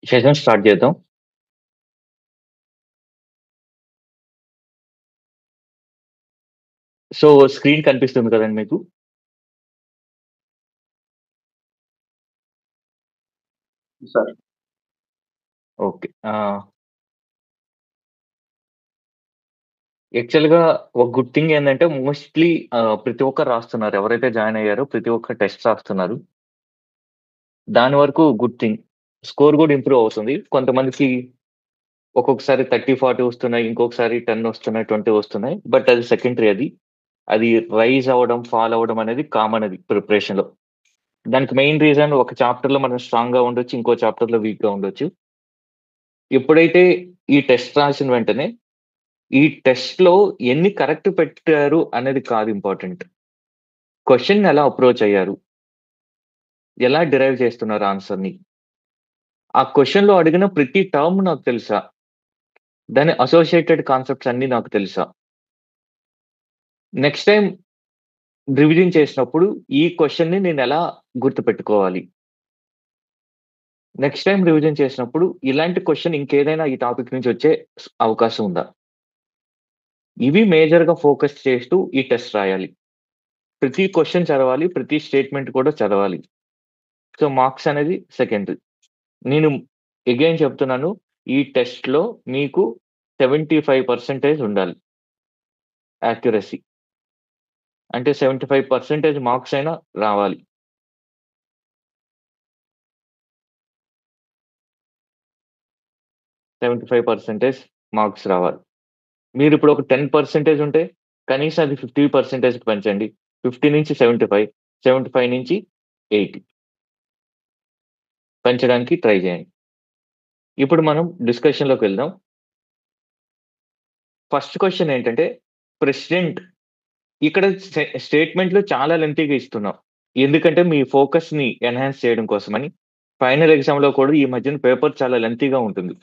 Session start చేద్దాం. So, screen కనిపిస్తుంది కదండీ మీకు? సార్. ఓకే. యాక్చువల్‌గా ఒక గుడ్ థింగ్ ఏందంటే మోస్ట్‌లీ ప్రతి ఒక్కరు రాస్తున్నారు. ఎవరైతే జాయిన్ అయ్యారో ప్రతి ఒక్కరు టెస్ట్ రాస్తున్నారు. దాని వరకు గుడ్ థింగ్. స్కోర్ కూడా ఇంప్రూవ్ అవుతుంది. కొంతమందికి ఒక్కొక్కసారి 30, 40 వస్తున్నాయి. ఇంకొకసారి 10 వస్తున్నాయి, 20 వస్తున్నాయి. బట్ అది సెకండరీ అది. అది రైజ్ అవ్వడం, ఫాల్ అవ్వడం అనేది కామన్ అది ప్రిపరేషన్‌లో. దానికి మెయిన్ రీజన్ ఒక చాప్టర్‌లో మనం స్ట్రాంగ్‌గా ఉండొచ్చు. ఇంకో చాప్టర్‌లో వీక్‌గా ఉండొచ్చు. ఎప్పుడైతే ఈ టెస్ట్ రాసిన వెంటనే, ఈ టెస్ట్‌లో ఎన్ని కరెక్ట్ పెట్టారు అనేది కాదు ఇంపార్టెంట్. క్వెషన్‌ని ఎలా అప్రోచ్ అయ్యారు? ఎలా డిరైవ్ చేస్తున్నారు ఆన్సర్‌ని? ఆ క్వెషన్‌లో అడిగిన ప్రతి టర్మ్ నాకు తెలుసా? దాని అసోసియేటెడ్ కాన్సెప్ట్స్ అన్నీ నాకు తెలుసా? నెక్స్ట్ టైమ్ రివిజన్ చేసినప్పుడు ఈ క్వెషన్‌ని నేనెలా గుర్తుపెట్టుకోవాలి? నెక్స్ట్ టైమ్ రివిజన్ చేసినప్పుడు ఇలాంటి క్వెషన్ ఇంకేదైనా ఈ టాపిక్ నుంచి వచ్చే అవకాశం ఉందా? ఇవి మేజర్‌గా ఫోకస్ చేస్తూ ఈ టెస్ట్ రాయాలి. ప్రతి క్వెషన్ చదవాలి. ప్రతి స్టేట్‌మెంట్ కూడా చదవాలి. సో, మార్క్స్ అనేది సెకండరీ. నేను అగైన్ చెప్తున్నాను. ఈ టెస్ట్‌లో మీకు 75% ఉండాలి యాక్యురసీ. అంటే 75% మార్క్స్ అయినా రావాలి. 75% మార్క్స్ రావాలి. మీరిప్పుడు ఒక 10% ఉంటే కనీసం అది 50%కి పెంచండి. 50 నుంచి 75, 75 నుంచి 80 పెంచడానికి ట్రై చేయండి. ఇప్పుడు మనం డిస్కషన్‌లోకి వెళ్దాం. ఫస్ట్ క్వెషన్ ఏంటంటే ప్రెసిడెంట్ ఇక్కడ స్టేట్‌మెంట్‌లు చాలా లెంగ్తీగా ఇస్తున్నాం. ఎందుకంటే మీ ఫోకస్‌ని ఎన్హాన్స్ చేయడం కోసమని. ఫైనల్ ఎగ్జామ్‌లో కూడా ఈ మధ్యన పేపర్ చాలా లెంగ్తీగా ఉంటుంది.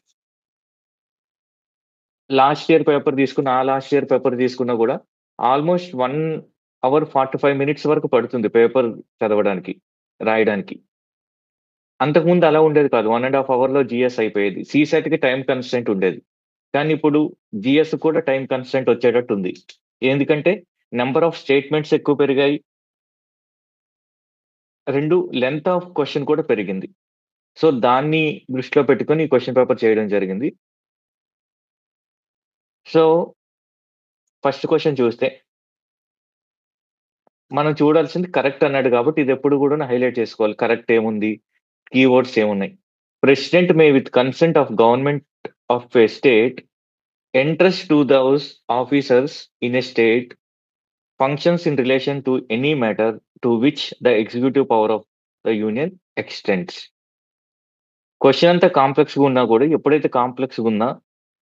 లాస్ట్ ఇయర్ పేపర్ తీసుకున్న, ఆ లాస్ట్ ఇయర్ పేపర్ తీసుకున్నా గూడా ఆల్‌మోస్ట్ 1 అవర్ 45 మినిట్స్ వరకు పడుతుంది పేపర్ చదవడానికి, రాయడానికి. అంతకుముందు అలా ఉండేది కాదు. 1 ½ అవర్‌లో జీఎస్ అయిపోయేది. సీసాట్‌కి టైమ్ కన్‌స్ట్రెయింట్ ఉండేది. కానీ ఇప్పుడు జీఎస్ కూడా టైమ్ కన్‌స్ట్రెయింట్ వచ్చేటట్టుంది. ఎందుకంటే నంబర్ ఆఫ్ స్టేట్‌మెంట్స్ ఎక్కువ పెరిగాయి. 2 లెంత్ ఆఫ్ క్వెషన్ కూడా పెరిగింది. సో, దాన్ని దృష్టిలో పెట్టుకొని ఈ క్వెషన్ పేపర్ చేయడం జరిగింది. సో, ఫస్ట్ క్వెషన్ చూస్తే మనం చూడాల్సింది కరెక్ట్ అన్నాడు కాబట్టి ఇదెప్పుడు గూడాను హైలైట్ చేసుకోవాలి. కరెక్ట్ ఏముంది? కీవర్డ్స్ ఏమున్నాయి? President May with consent of government of a state entrust to those officers in a state functions in relation to any matter to which the executive power of the union extends. Question అంతా కాంప్లెక్స్‌గా ఉన్నా గూడా ఎప్పుడైతే కాంప్లెక్స్‌గా ఉన్నా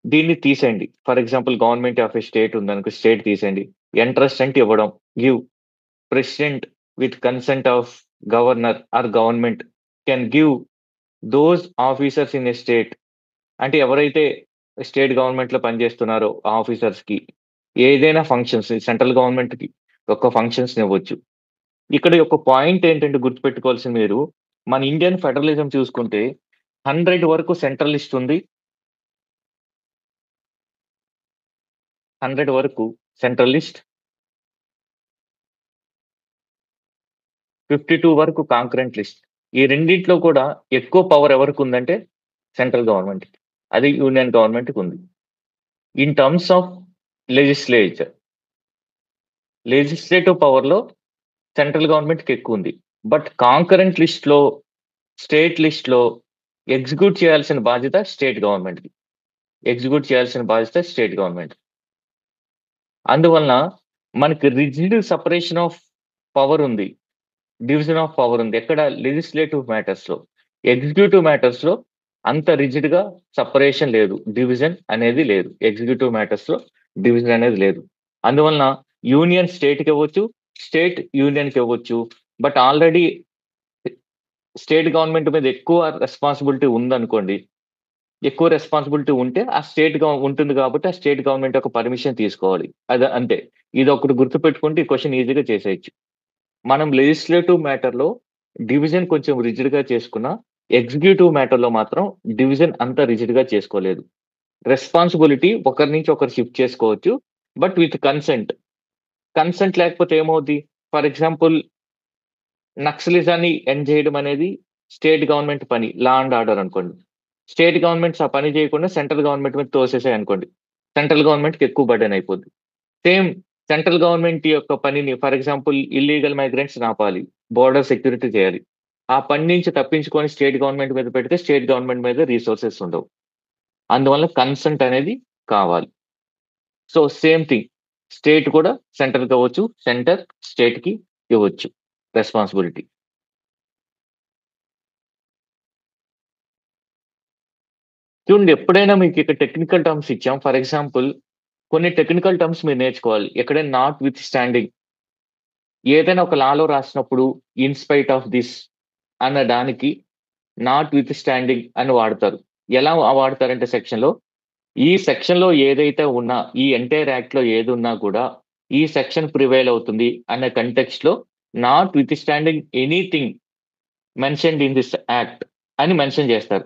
దీన్ని తీసేయండి. For example government of a state ఉందనుకో స్టేట్ తీసేయండి. ఎంట్రస్ట్ అంటే ఇవ్వడం. Give president with consent of governor or government can give those officers in a state అంటే ఎవరైతే స్టేట్ గవర్నమెంట్‌లో పనిచేస్తున్నారో ఆ ఆఫీసర్స్‌కి ఏదైనా ఫంక్షన్స్ సెంట్రల్ గవర్నమెంట్‌కి ఒక ఫంక్షన్స్‌నివ్వచ్చు. ఇక్కడ ఒక పాయింట్ ఏంటంటే గుర్తుపెట్టుకోవాల్సింది మీరు మన ఇండియన్ ఫెడరలిజం చూసుకుంటే 100 వరకు సెంట్రలిస్ట్ ఉంది. 100 వరకు సెంట్రలిస్ట్, 52 వరకు కాంకరెంట్ లిస్ట్. ఈ రెండిట్లో కూడా ఎక్కువ పవర్ ఎవరికుందంటే సెంట్రల్ గవర్నమెంట్‌కి. అది యూనియన్ గవర్నమెంట్‌కుంది. In terms of legislature, legislative పవర్‌లో సెంట్రల్ గవర్నమెంట్‌కి ఎక్కువుంది. బట్ కాంకరెంట్ లిస్ట్‌లో, స్టేట్ లిస్ట్‌లో ఎగ్జిక్యూట్ చేయాల్సిన బాధ్యత స్టేట్ గవర్నమెంట్‌ది. ఎగ్జిక్యూట్ చేయాల్సిన బాధ్యత స్టేట్ గవర్నమెంట్. అందువలన మనకి రిజిడ్ సెపరేషన్ ఆఫ్ పవర్ ఉంది. డివిజన్ ఆఫ్ పవర్ ఉంది. ఎక్కడ? లెజిస్లేటివ్ మ్యాటర్స్‌లో. ఎగ్జిక్యూటివ్ మ్యాటర్స్‌లో అంత రిజిడ్‌గా సెపరేషన్ లేదు. డివిజన్ అనేది లేదు. ఎగ్జిక్యూటివ్ మ్యాటర్స్‌లో డివిజన్ అనేది లేదు. అందువలన యూనియన్ స్టేట్‌కి ఇవ్వచ్చు. స్టేట్ యూనియన్‌కి ఇవ్వచ్చు. బట్ ఆల్రెడీ స్టేట్ గవర్నమెంట్ మీద ఎక్కువ రెస్పాన్సిబిలిటీ ఉందనుకోండి. ఎక్కువ రెస్పాన్సిబిలిటీ ఉంటే ఆ ఉంటుంది కాబట్టి ఆ స్టేట్ గవర్నమెంట్ యొక్క పర్మిషన్ తీసుకోవాలి. అది అంతే. ఇదొకటి గుర్తుపెట్టుకుంటే ఈ క్వెషన్ ఈజీగా చేసేయొచ్చు. మనం లెజిస్లేటివ్ మ్యాటర్‌లో డివిజన్ కొంచెం రిజిడ్‌గా చేసుకున్నా, ఎగ్జిక్యూటివ్ మ్యాటర్‌లో మాత్రం డివిజన్ అంత రిజిడ్‌గా చేసుకోలేదు. రెస్పాన్సిబిలిటీ ఒకరి నుంచి ఒకరు షిఫ్ట్ చేసుకోవచ్చు. But with consent. కన్సెంట్ లేకపోతే ఏమవుద్ది? ఫర్ ఎగ్జాంపుల్ నక్సలిజాన్ని ఎండ్ చేయడం అనేది స్టేట్ గవర్నమెంట్ పని. లా అండ్ ఆర్డర్ అనుకోండి. స్టేట్ గవర్నమెంట్స్ ఆ పని చేయకుండా సెంట్రల్ గవర్నమెంట్ మీద తోసేసాయనుకోండి. సెంట్రల్ గవర్నమెంట్‌కి ఎక్కువ బర్డెన్ అయిపోద్ది. సేమ్ సెంట్రల్ గవర్నమెంట్ యొక్క పనిని ఫర్ ఎగ్జాంపుల్ ఇల్లీగల్ మైగ్రెంట్స్‌ని ఆపాలి. బోర్డర్ సెక్యూరిటీ చేయాలి. ఆ పని నుంచి తప్పించుకొని స్టేట్ గవర్నమెంట్ మీద పెడితే స్టేట్ గవర్నమెంట్ మీద రిసోర్సెస్ ఉండవు. అందువల్ల కన్సెంట్ అనేది కావాలి. So same thing. స్టేట్ కూడా సెంట్రల్‌కి ఇవ్వచ్చు. సెంటర్ స్టేట్‌కి ఇవ్వచ్చు రెస్పాన్సిబిలిటీ. చూడండి ఎప్పుడైనా మీకు ఇక్కడ టెక్నికల్ టర్మ్స్ ఇచ్చాం. ఫర్ ఎగ్జాంపుల్ కొన్ని టెక్నికల్ టర్మ్స్ మీరు నేర్చుకోవాలి. ఎక్కడైనా నాట్ విత్ స్టాండింగ్ ఏదైనా ఒక లాలో రాసినప్పుడు ఇన్ స్పైట్ ఆఫ్ దిస్ అన్న దానికి నాట్ విత్ స్టాండింగ్ అని వాడతారు. ఎలా వాడతారంటే ఈ సెక్షన్‌లో ఏదైతే ఉన్నా, ఈ ఎంటైర్ యాక్ట్‌లో ఏదున్నా కూడా ఈ సెక్షన్ ప్రివైల్ అవుతుంది అనే కంటెక్స్ట్‌లో notwithstanding anything mentioned in this act అని మెన్షన్ చేస్తారు.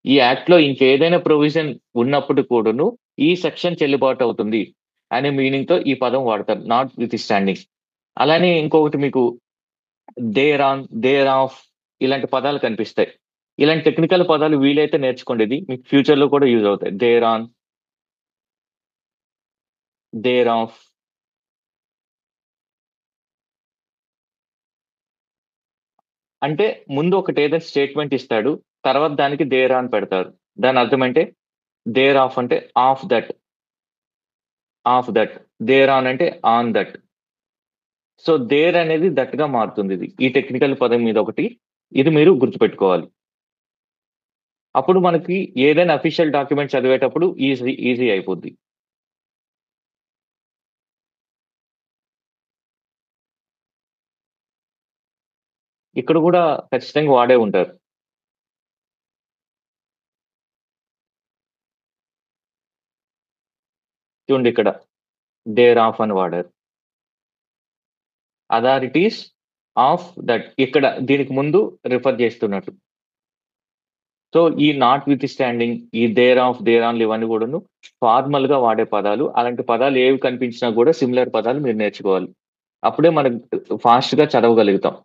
ఈ యాక్ట్‌లో ఇంకేదైనా ప్రొవిజన్ ఉన్నప్పుడు కూడాను ఈ సెక్షన్ చెల్లుబాటు అవుతుంది అనే మీనింగ్‌తో ఈ పదం వాడతారు. Not with standing. అలానే ఇంకొకటి మీకు దేర్ ఆన్, దేర్ ఆఫ్ ఇలాంటి పదాలు కనిపిస్తాయి. ఇలాంటి టెక్నికల్ పదాలు వీలైతే నేర్చుకోండి. ఇది మీకు ఫ్యూచర్‌లో కూడా యూజ్ అవుతాయి. Thereon, thereof. అంటే ముందు ఒకటి ఏదైనా స్టేట్మెంట్ ఇస్తాడు. తర్వాత దానికి దేర్ ఆన్ పెడతారు. దాని అర్థం అంటే దేర్ ఆఫ్ అంటే of that. Of that. Thereon అంటే ఆన్ దట్. సో దేర్ అనేది దట్‌గా మారుతుంది ఇది. ఈ టెక్నికల్ పదం మీద ఒకటి. ఇది మీరు గుర్తుపెట్టుకోవాలి. అప్పుడు మనకి ఏదైనా అఫీషియల్ డాక్యుమెంట్ చదివేటప్పుడు ఈజీ అయిపోద్ది. ఇక్కడ కూడా ఖచ్చితంగా వాడే ఉంటారు. చూడండి ఇక్కడ దేర్ ఆఫ్ అని వాడారు. అథారిటీస్ ఆఫ్ దట్ ఇక్కడ దీనికి ముందు రిఫర్ చేస్తున్నట్టు. సో ఈ నాట్ విత్ స్టాండింగ్, ఈ దేర్ ఆఫ్, దేర్ ఆన్ ఇవన్నీ కూడాను ఫార్మల్ గా వాడే పదాలు. అలాంటి పదాలు ఏవి కనిపించినా కూడా సిమిలర్ పదాలు మీరు నేర్చుకోవాలి. అప్పుడే మనం ఫాస్ట్ గా చదవగలుగుతాం.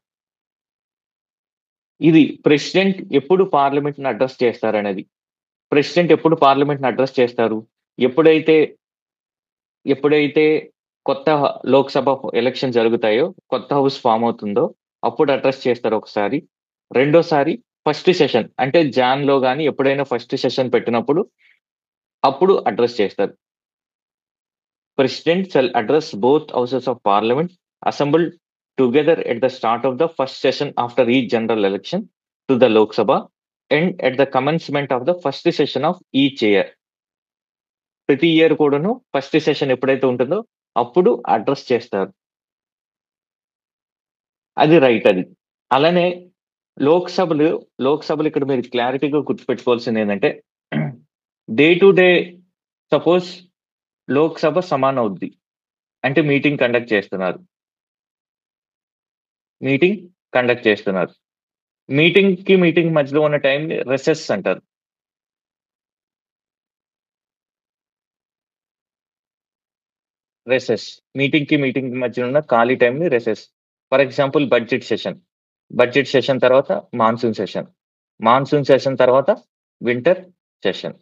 ఇది ప్రెసిడెంట్ ఎప్పుడు పార్లమెంట్ ని అడ్రస్ చేస్తారనేది. ప్రెసిడెంట్ ఎప్పుడు పార్లమెంట్ ని అడ్రస్ చేస్తారు? ఎప్పుడైతే ఎప్పుడైతే కొత్త లోక్‌సభ ఎలక్షన్ జరుగుతాయో, కొత్త హౌస్ ఫార్మ్ అవుతుందో అప్పుడు అడ్రస్ చేస్తారు ఒకసారి. రెండోసారి ఫస్ట్ సెషన్ అంటే జాన్‌లో గాని ఎప్పుడైనా ఫస్ట్ సెషన్ పెట్టినప్పుడు అప్పుడు అడ్రస్ చేస్తారు. President shall address both houses of parliament assembled together at the start of the first session after each general election to the Lok Sabha and at the commencement of the first session of each year. ప్రతి year కూడాను first session ఎప్పుడైతే ఉంటుందో అప్పుడు address చేస్తారు. అది right అది. అలానే లోక్‌సభలు ఇక్కడ మీరు క్లారిటీగా గుర్తుపెట్టుకోవాల్సింది ఏంటంటే day to day suppose Lok Sabha Samman అవుద్ది. అంటే మీటింగ్ కండక్ట్ చేస్తున్నారు. మీటింగ్ మధ్యలో ఉన్న టైంని రెసెస్ అంటారు. రెసెస్. మీటింగ్ మధ్యలో ఉన్న ఖాళీ టైంని recess. For example budget session తర్వాత మాన్సూన్ సెషన్ తర్వాత వింటర్ సెషన్.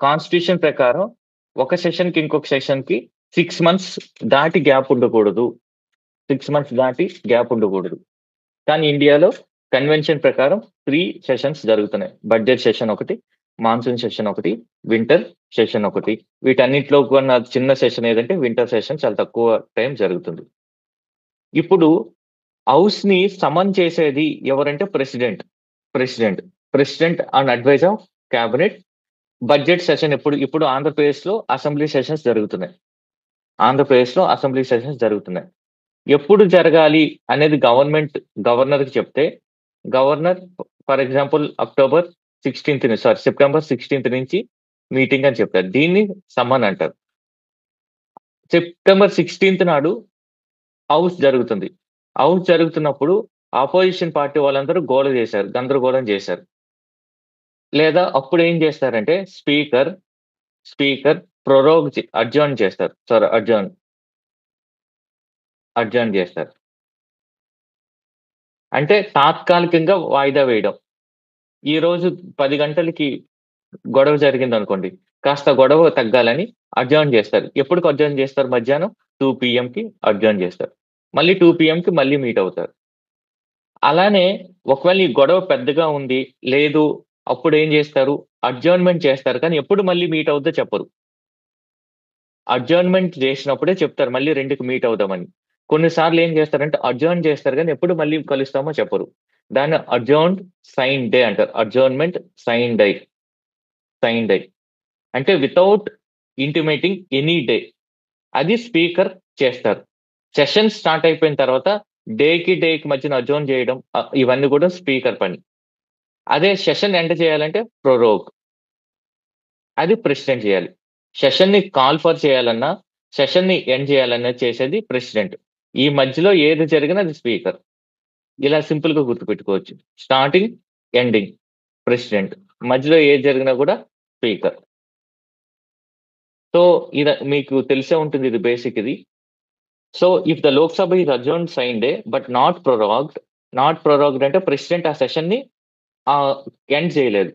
కాన్స్టిట్యూషన్ ప్రకారం ఒక సెషన్‌కి ఇంకొక సెషన్‌కి 6 మంత్స్ దాటి గ్యాప్ ఉండకూడదు. కానీ ఇండియాలో కన్వెన్షన్ ప్రకారం 3 సెషన్స్ జరుగుతున్నాయి. బడ్జెట్ సెషన్ ఒకటి, మాన్సూన్ సెషన్ ఒకటి, వింటర్ సెషన్ ఒకటి. వీటన్నిటిలో ఉన్న చిన్న సెషన్ ఏదంటే వింటర్ సెషన్ చాలా తక్కువ టైం జరుగుతుంది. ఇప్పుడు హౌస్‌ని సమన్ చేసేది ఎవరంటే president on advice of cabinet. Budget session ఇప్పుడు ఆంధ్రప్రదేశ్‌లో అసెంబ్లీ సెషన్స్ జరుగుతున్నాయి. ఎప్పుడు జరగాలి అనేది గవర్నర్‌కి చెప్తే గవర్నర్ ఫర్ ఎగ్జాంపుల్ సెప్టెంబర్ 16థ్ నుంచి మీటింగ్ అని చెప్తారు. దీన్ని సమ్మన్ అంటారు. సెప్టెంబర్ 16థ్ నాడు హౌస్ జరుగుతున్నప్పుడు ఆపోజిషన్ పార్టీ వాళ్ళందరూ గోల చేశారు, గందరగోళం చేశారు. లేదా అప్పుడు ఏం చేస్తారంటే స్పీకర్ స్పీకర్ అడ్జర్న్ చేస్తారు. సారీ, అడ్జర్న్ చేస్తారు. అంటే తాత్కాలికంగా వాయిదా వేయడం. ఈ రోజు 10 గంటలకి గొడవ జరిగిందనుకోండి. కాస్త గొడవ తగ్గాలని అడ్జర్న్ చేస్తారు. ఎప్పటికి అడ్జర్న్ చేస్తారు? మధ్యాహ్నం 2 పీఎంకి అడ్జర్న్ చేస్తారు. మళ్ళీ 2 పీఎంకి మళ్ళీ మీట్ అవుతారు. అలానే ఒకవేళ ఈ గొడవ పెద్దగా ఉంది, లేదు, అప్పుడేం చేస్తారు? అడ్జర్న్‌మెంట్ చేస్తారు. కానీ ఎప్పుడు మళ్ళీ మీట్ అవుద్దో చెప్పరు. అడ్జర్న్‌మెంట్ చేసినప్పుడే చెప్తారు మళ్ళీ 2కి మీట్ అవుదామని. కొన్ని సార్లు ఏం చేస్తారంటే అడ్జర్న్ చేస్తారు గానీ ఎప్పుడు మళ్ళీ కలుస్తామో చెప్పరు. దాన్ని అడ్జర్న్డ్ సైన్ డే అంటారు. Adjournment sine die sine die. అంటే వితౌట్ ఇంటిమేటింగ్ ఎనీ డే. అది స్పీకర్ చేస్తారు. సెషన్ స్టార్ట్ అయిపోయిన తర్వాత డేకి మధ్యన అడ్జర్న్ చేయడం ఇవన్నీ కూడా స్పీకర్ పని. అదే సెషన్ ఎండ్ చేయాలంటే ప్రొరోగ్. అది ప్రెసిడెంట్ చేయాలి. సెషన్‌ని కాల్ ఫర్ చేయాలన్నా, సెషన్‌ని ఎండ్ చేయాలన్నా చేసేది ప్రెసిడెంట్. ఈ మధ్యలో ఏది జరిగినా అది స్పీకర్. ఇలా సింపుల్‌గా గుర్తుపెట్టుకోవచ్చు. Starting, ending president. మధ్యలో ఏది జరిగినా కూడా స్పీకర్. సో, మీకు తెలిసే ఉంటుంది ఇది బేసిక్ ఇది. So, if the Lok Sabha is adjourned sine die but not prorogued అంటే ప్రెసిడెంట్ ఆ సెషన్‌ని ఎండ్ చేయలేదు.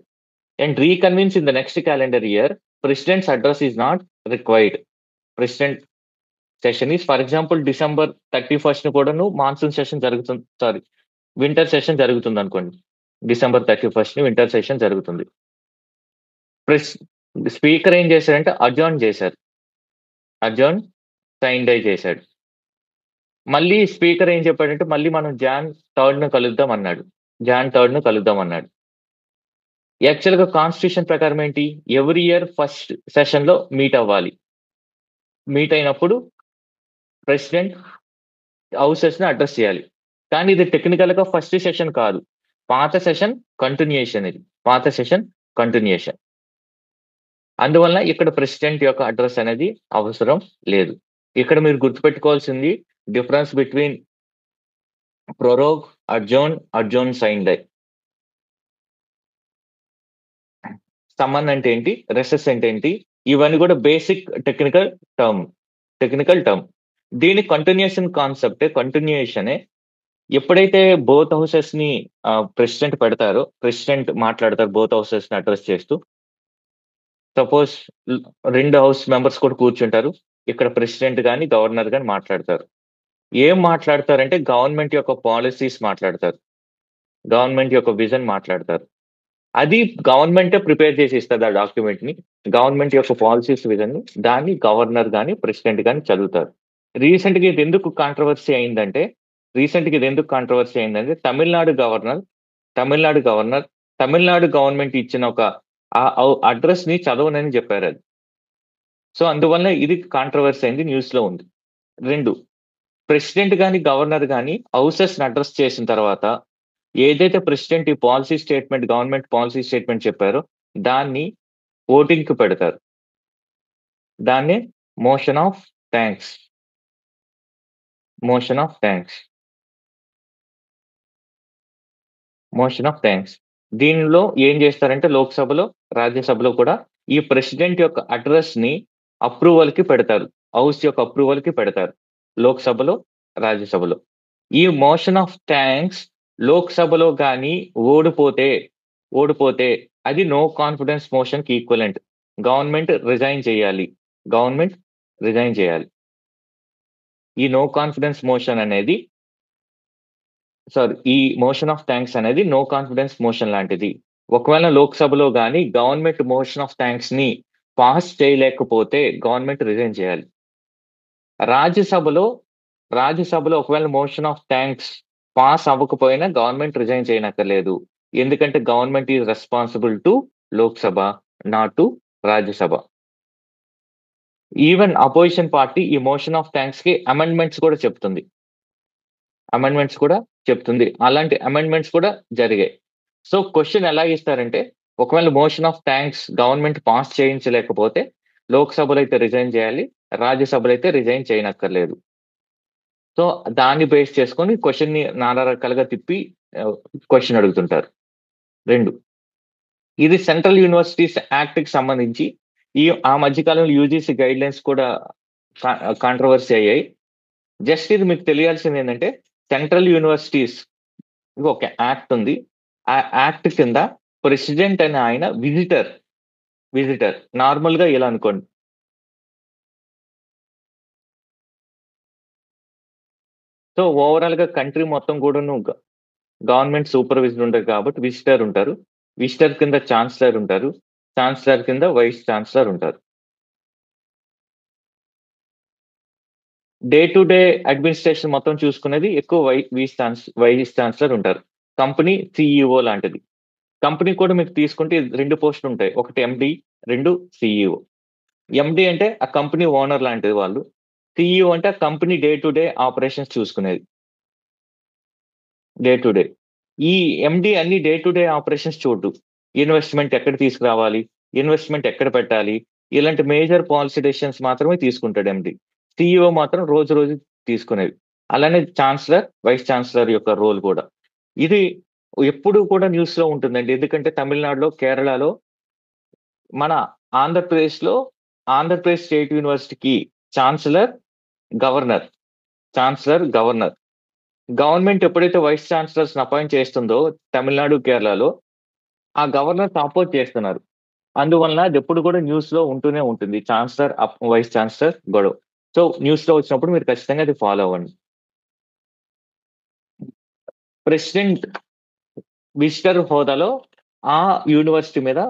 And reconvenes in the next calendar year, president's address is not required. President session is for example December 31 కూడాను monsoon session జరుగుతుంది. Sorry, winter session జరుగుతుందనుకోండి. December 31 winter session జరుగుతుంది. Press speaker ఏం చేశారంటే అడ్జర్న్ చేశారు. అడ్జర్న్ సైన్ డే చేశాడు. మళ్ళీ speaker ఏం చెప్పాడంటే మళ్ళీ మనం జాన్ 3న కలుద్దాం అన్నాడు. జాన్ 3న కలుద్దాం అన్నాడు. యాక్చువల్‌గా కాన్స్టిట్యూషన్ ప్రకారం ఏంటి? ఎవ్రీ ఇయర్ ఫస్ట్ సెషన్‌లో మీట్ అవ్వాలి. మీట్ అయినప్పుడు ప్రెసిడెంట్ హౌసెస్‌ని అడ్రెస్ చేయాలి. కానీ ఇది టెక్నికల్‌గా ఫస్ట్ సెషన్ కాదు. పాత సెషన్ కంటిన్యూయేషన్ ఇది. పాత సెషన్ కంటిన్యూయేషన్. అందువల్ల ఇక్కడ ప్రెసిడెంట్ యొక్క అడ్రెస్ అనేది అవసరం లేదు. ఇక్కడ మీరు గుర్తుపెట్టుకోవాల్సింది difference between prorogue, adjourn sine die. Summon అంటే ఏంటి? రెసెస్ అంటే ఏంటి? ఇవన్నీ కూడా బేసిక్ టెక్నికల్ టర్మ్. దీని కంటిన్యూయేషనే. ఎప్పుడైతే బోత్ హౌసెస్‌ని ప్రెసిడెంట్ పెడతారో, ప్రెసిడెంట్ మాట్లాడతారు బోత్ హౌసెస్‌ని అడ్రెస్ చేస్తూ. సపోజ్ 2 హౌస్ మెంబర్స్ కూడా కూర్చుంటారు. ఇక్కడ ప్రెసిడెంట్ గాని, గవర్నర్ గాని మాట్లాడతారు. ఏం మాట్లాడతారంటే గవర్నమెంట్ యొక్క పాలిసీస్ మాట్లాడతారు. గవర్నమెంట్ యొక్క విజన్ మాట్లాడతారు. అది గవర్నమెంటే ప్రిపేర్ చేసి ఇస్తది ఆ డాక్యుమెంట్‌ని. గవర్నమెంట్ యొక్క పాలిసీస్ విజన్‌ని దాన్ని గవర్నర్ గాని, ప్రెసిడెంట్ గాని చదువుతారు. రీసెంట్‌గా ఇదెందుకు కాంట్రోవర్సీ అయిందంటే, తమిళనాడు గవర్నర్, తమిళనాడు గవర్నమెంట్ ఇచ్చిన ఒక అడ్రెస్‌ని చదవనని చెప్పారది. సో, అందువల్ల ఇది కాంట్రోవర్సీ అయింది. న్యూస్‌లో ఉంది. 2 ప్రెసిడెంట్ గాని, గవర్నర్ గాని హౌసెస్‌ని అడ్రెస్ చేసిన తర్వాత ఏదైతే ప్రెసిడెంట్ ఈ గవర్నమెంట్ పాలిసీ స్టేట్మెంట్ చెప్పారో దాన్ని ఓటింగ్‌కి పెడతారు. దాన్నే motion of thanks. Motion of thanks. Motion of thanks. దీనిలో ఏం చేస్తారంటే లోక్‌సభలో, రాజ్యసభలో కూడా ఈ ప్రెసిడెంట్ యొక్క అడ్రెస్‌ని అప్రూవల్‌కి పెడతారు. హౌస్ యొక్క అప్రూవల్‌కి పెడతారు. లోక్‌సభలో, రాజ్యసభలో. ఈ మోషన్ ఆఫ్ థాంక్స్ లోక్‌సభలో గాని ఓడిపోతే అది నో కాన్ఫిడెన్స్ మోషన్‌కి ఈక్వలెంట్. గవర్నమెంట్ రిజైన్ చేయాలి. గవర్నమెంట్ రిజైన్ చేయాలి. ఈ నో కాన్ఫిడెన్స్ మోషన్ అనేది ఈ మోషన్ ఆఫ్ థాంక్స్ అనేది నో కాన్ఫిడెన్స్ మోషన్ లాంటిది. ఒకవేళ లోక్‌సభలో గాని గవర్నమెంట్ మోషన్ ఆఫ్ థాంక్స్‌ని పాస్ చేయలేకపోతే గవర్నమెంట్ రిజైన్ చేయాలి. రాజ్యసభలో ఒకవేళ మోషన్ ఆఫ్ థాంక్స్ పాస్ అవ్వకపోయినా గవర్నమెంట్ రిజైన్ చేయనక్కర్లేదు. ఎందుకంటే government is responsible to Lok Sabha, not to Rajya Sabha. Even opposition party ఈ మోషన్ ఆఫ్ థాంక్స్‌కి అమెండ్‌మెంట్స్ కూడా చెప్తుంది. అలాంటి అమెండ్‌మెంట్స్ కూడా జరిగాయి. సో, క్వెషన్ ఎలా ఇస్తారంటే ఒకవేళ motion of thanks government pass చేయించలేకపోతే లోక్‌సభలో అయితే రిజైన్ చేయాలి. రాజ్యసభలో అయితే రిజైన్ చేయనక్కర్లేదు. సో దాన్ని బేస్ చేసుకొని క్వెషన్‌ని నానా రకాలుగా తిప్పి క్వెషన్ అడుగుతుంటారు. 2 ఇది సెంట్రల్ యూనివర్సిటీస్ యాక్ట్‌కి సంబంధించి ఆ మధ్య కాలంలో యూజీసీ గైడ్‌లైన్స్ కూడా కా కాంట్రోవర్సీ అయ్యాయి. జస్ట్ ఇది మీకు తెలియాల్సిందేంటంటే సెంట్రల్ యూనివర్సిటీస్ ఒక యాక్ట్ ఉంది. ఆ యాక్ట్ కింద ప్రెసిడెంట్ అనే ఆయన విజిటర్. నార్మల్‌గా ఇలా అనుకోండి. సో ఓవరాల్‌గా కంట్రీ మొత్తం కూడాను గవర్నమెంట్ సూపర్విజన్ ఉంటది కాబట్టి విజిటర్ ఉంటారు. విజిటర్ కింద చాన్సలర్ ఉంటారు. చాన్సలర్ కింద వైస్ చాన్సలర్ ఉంటారు. డే టు డే అడ్మినిస్ట్రేషన్ మొత్తం చూసుకునేది ఎక్కువ వైస్ చాన్సలర్ ఉంటారు. కంపెనీ సీఈఓ లాంటిది. కంపెనీ కూడా మీకు తీసుకుంటే 2 పోస్టులుంటాయి. ఒకటి ఎండీ, 2 సీఈఓ. ఎండీ అంటే ఆ కంపెనీ ఓనర్ లాంటిది వాళ్ళు. సీఈఓ అంటే ఆ company day to day operations చూసుకునేది. Day to day. ఈ ఎండీ అన్ని డే టు డే ఆపరేషన్స్ చూడ్డు. ఇన్వెస్ట్‌మెంట్ ఎక్కడ తీసుకురావాలి? ఇన్వెస్ట్‌మెంట్ ఎక్కడ పెట్టాలి? ఇలాంటి మేజర్ పాలిసీ డెసిషన్స్ మాత్రమే తీసుకుంటాడు ఎండీ. సీఈఓ మాత్రం రోజు రోజు తీసుకునేవి. అలానే చాన్సలర్, వైస్ చాన్సలర్ యొక్క రోల్ కూడా. ఇది ఎప్పుడు కూడా న్యూస్‌లో ఉంటుందండి. ఎందుకంటే తమిళనాడులో, కేరళలో, మన ఆంధ్రప్రదేశ్‌లో ఆంధ్రప్రదేశ్ స్టేట్ యూనివర్సిటీకి chancellor, governor. Chancellor, governor. Government ఎప్పుడైతే వైస్ ఛాన్సలర్స్‌ని అపాయింట్ చేస్తుందో తమిళనాడు, కేరళలో ఆ గవర్నర్స్ అపోజ్ చేస్తున్నారు. అందువలన అదెప్పుడు కూడా న్యూస్‌లో ఉంటూనే ఉంటుంది. ఛాన్సలర్, వైస్ ఛాన్సలర్ గొడవ. సో, న్యూస్‌లో వచ్చినప్పుడు మీరు ఖచ్చితంగా అది ఫాలో అవ్వండి. ప్రెసిడెంట్ విజిటర్ హోదాలో ఆ యూనివర్సిటీ మీద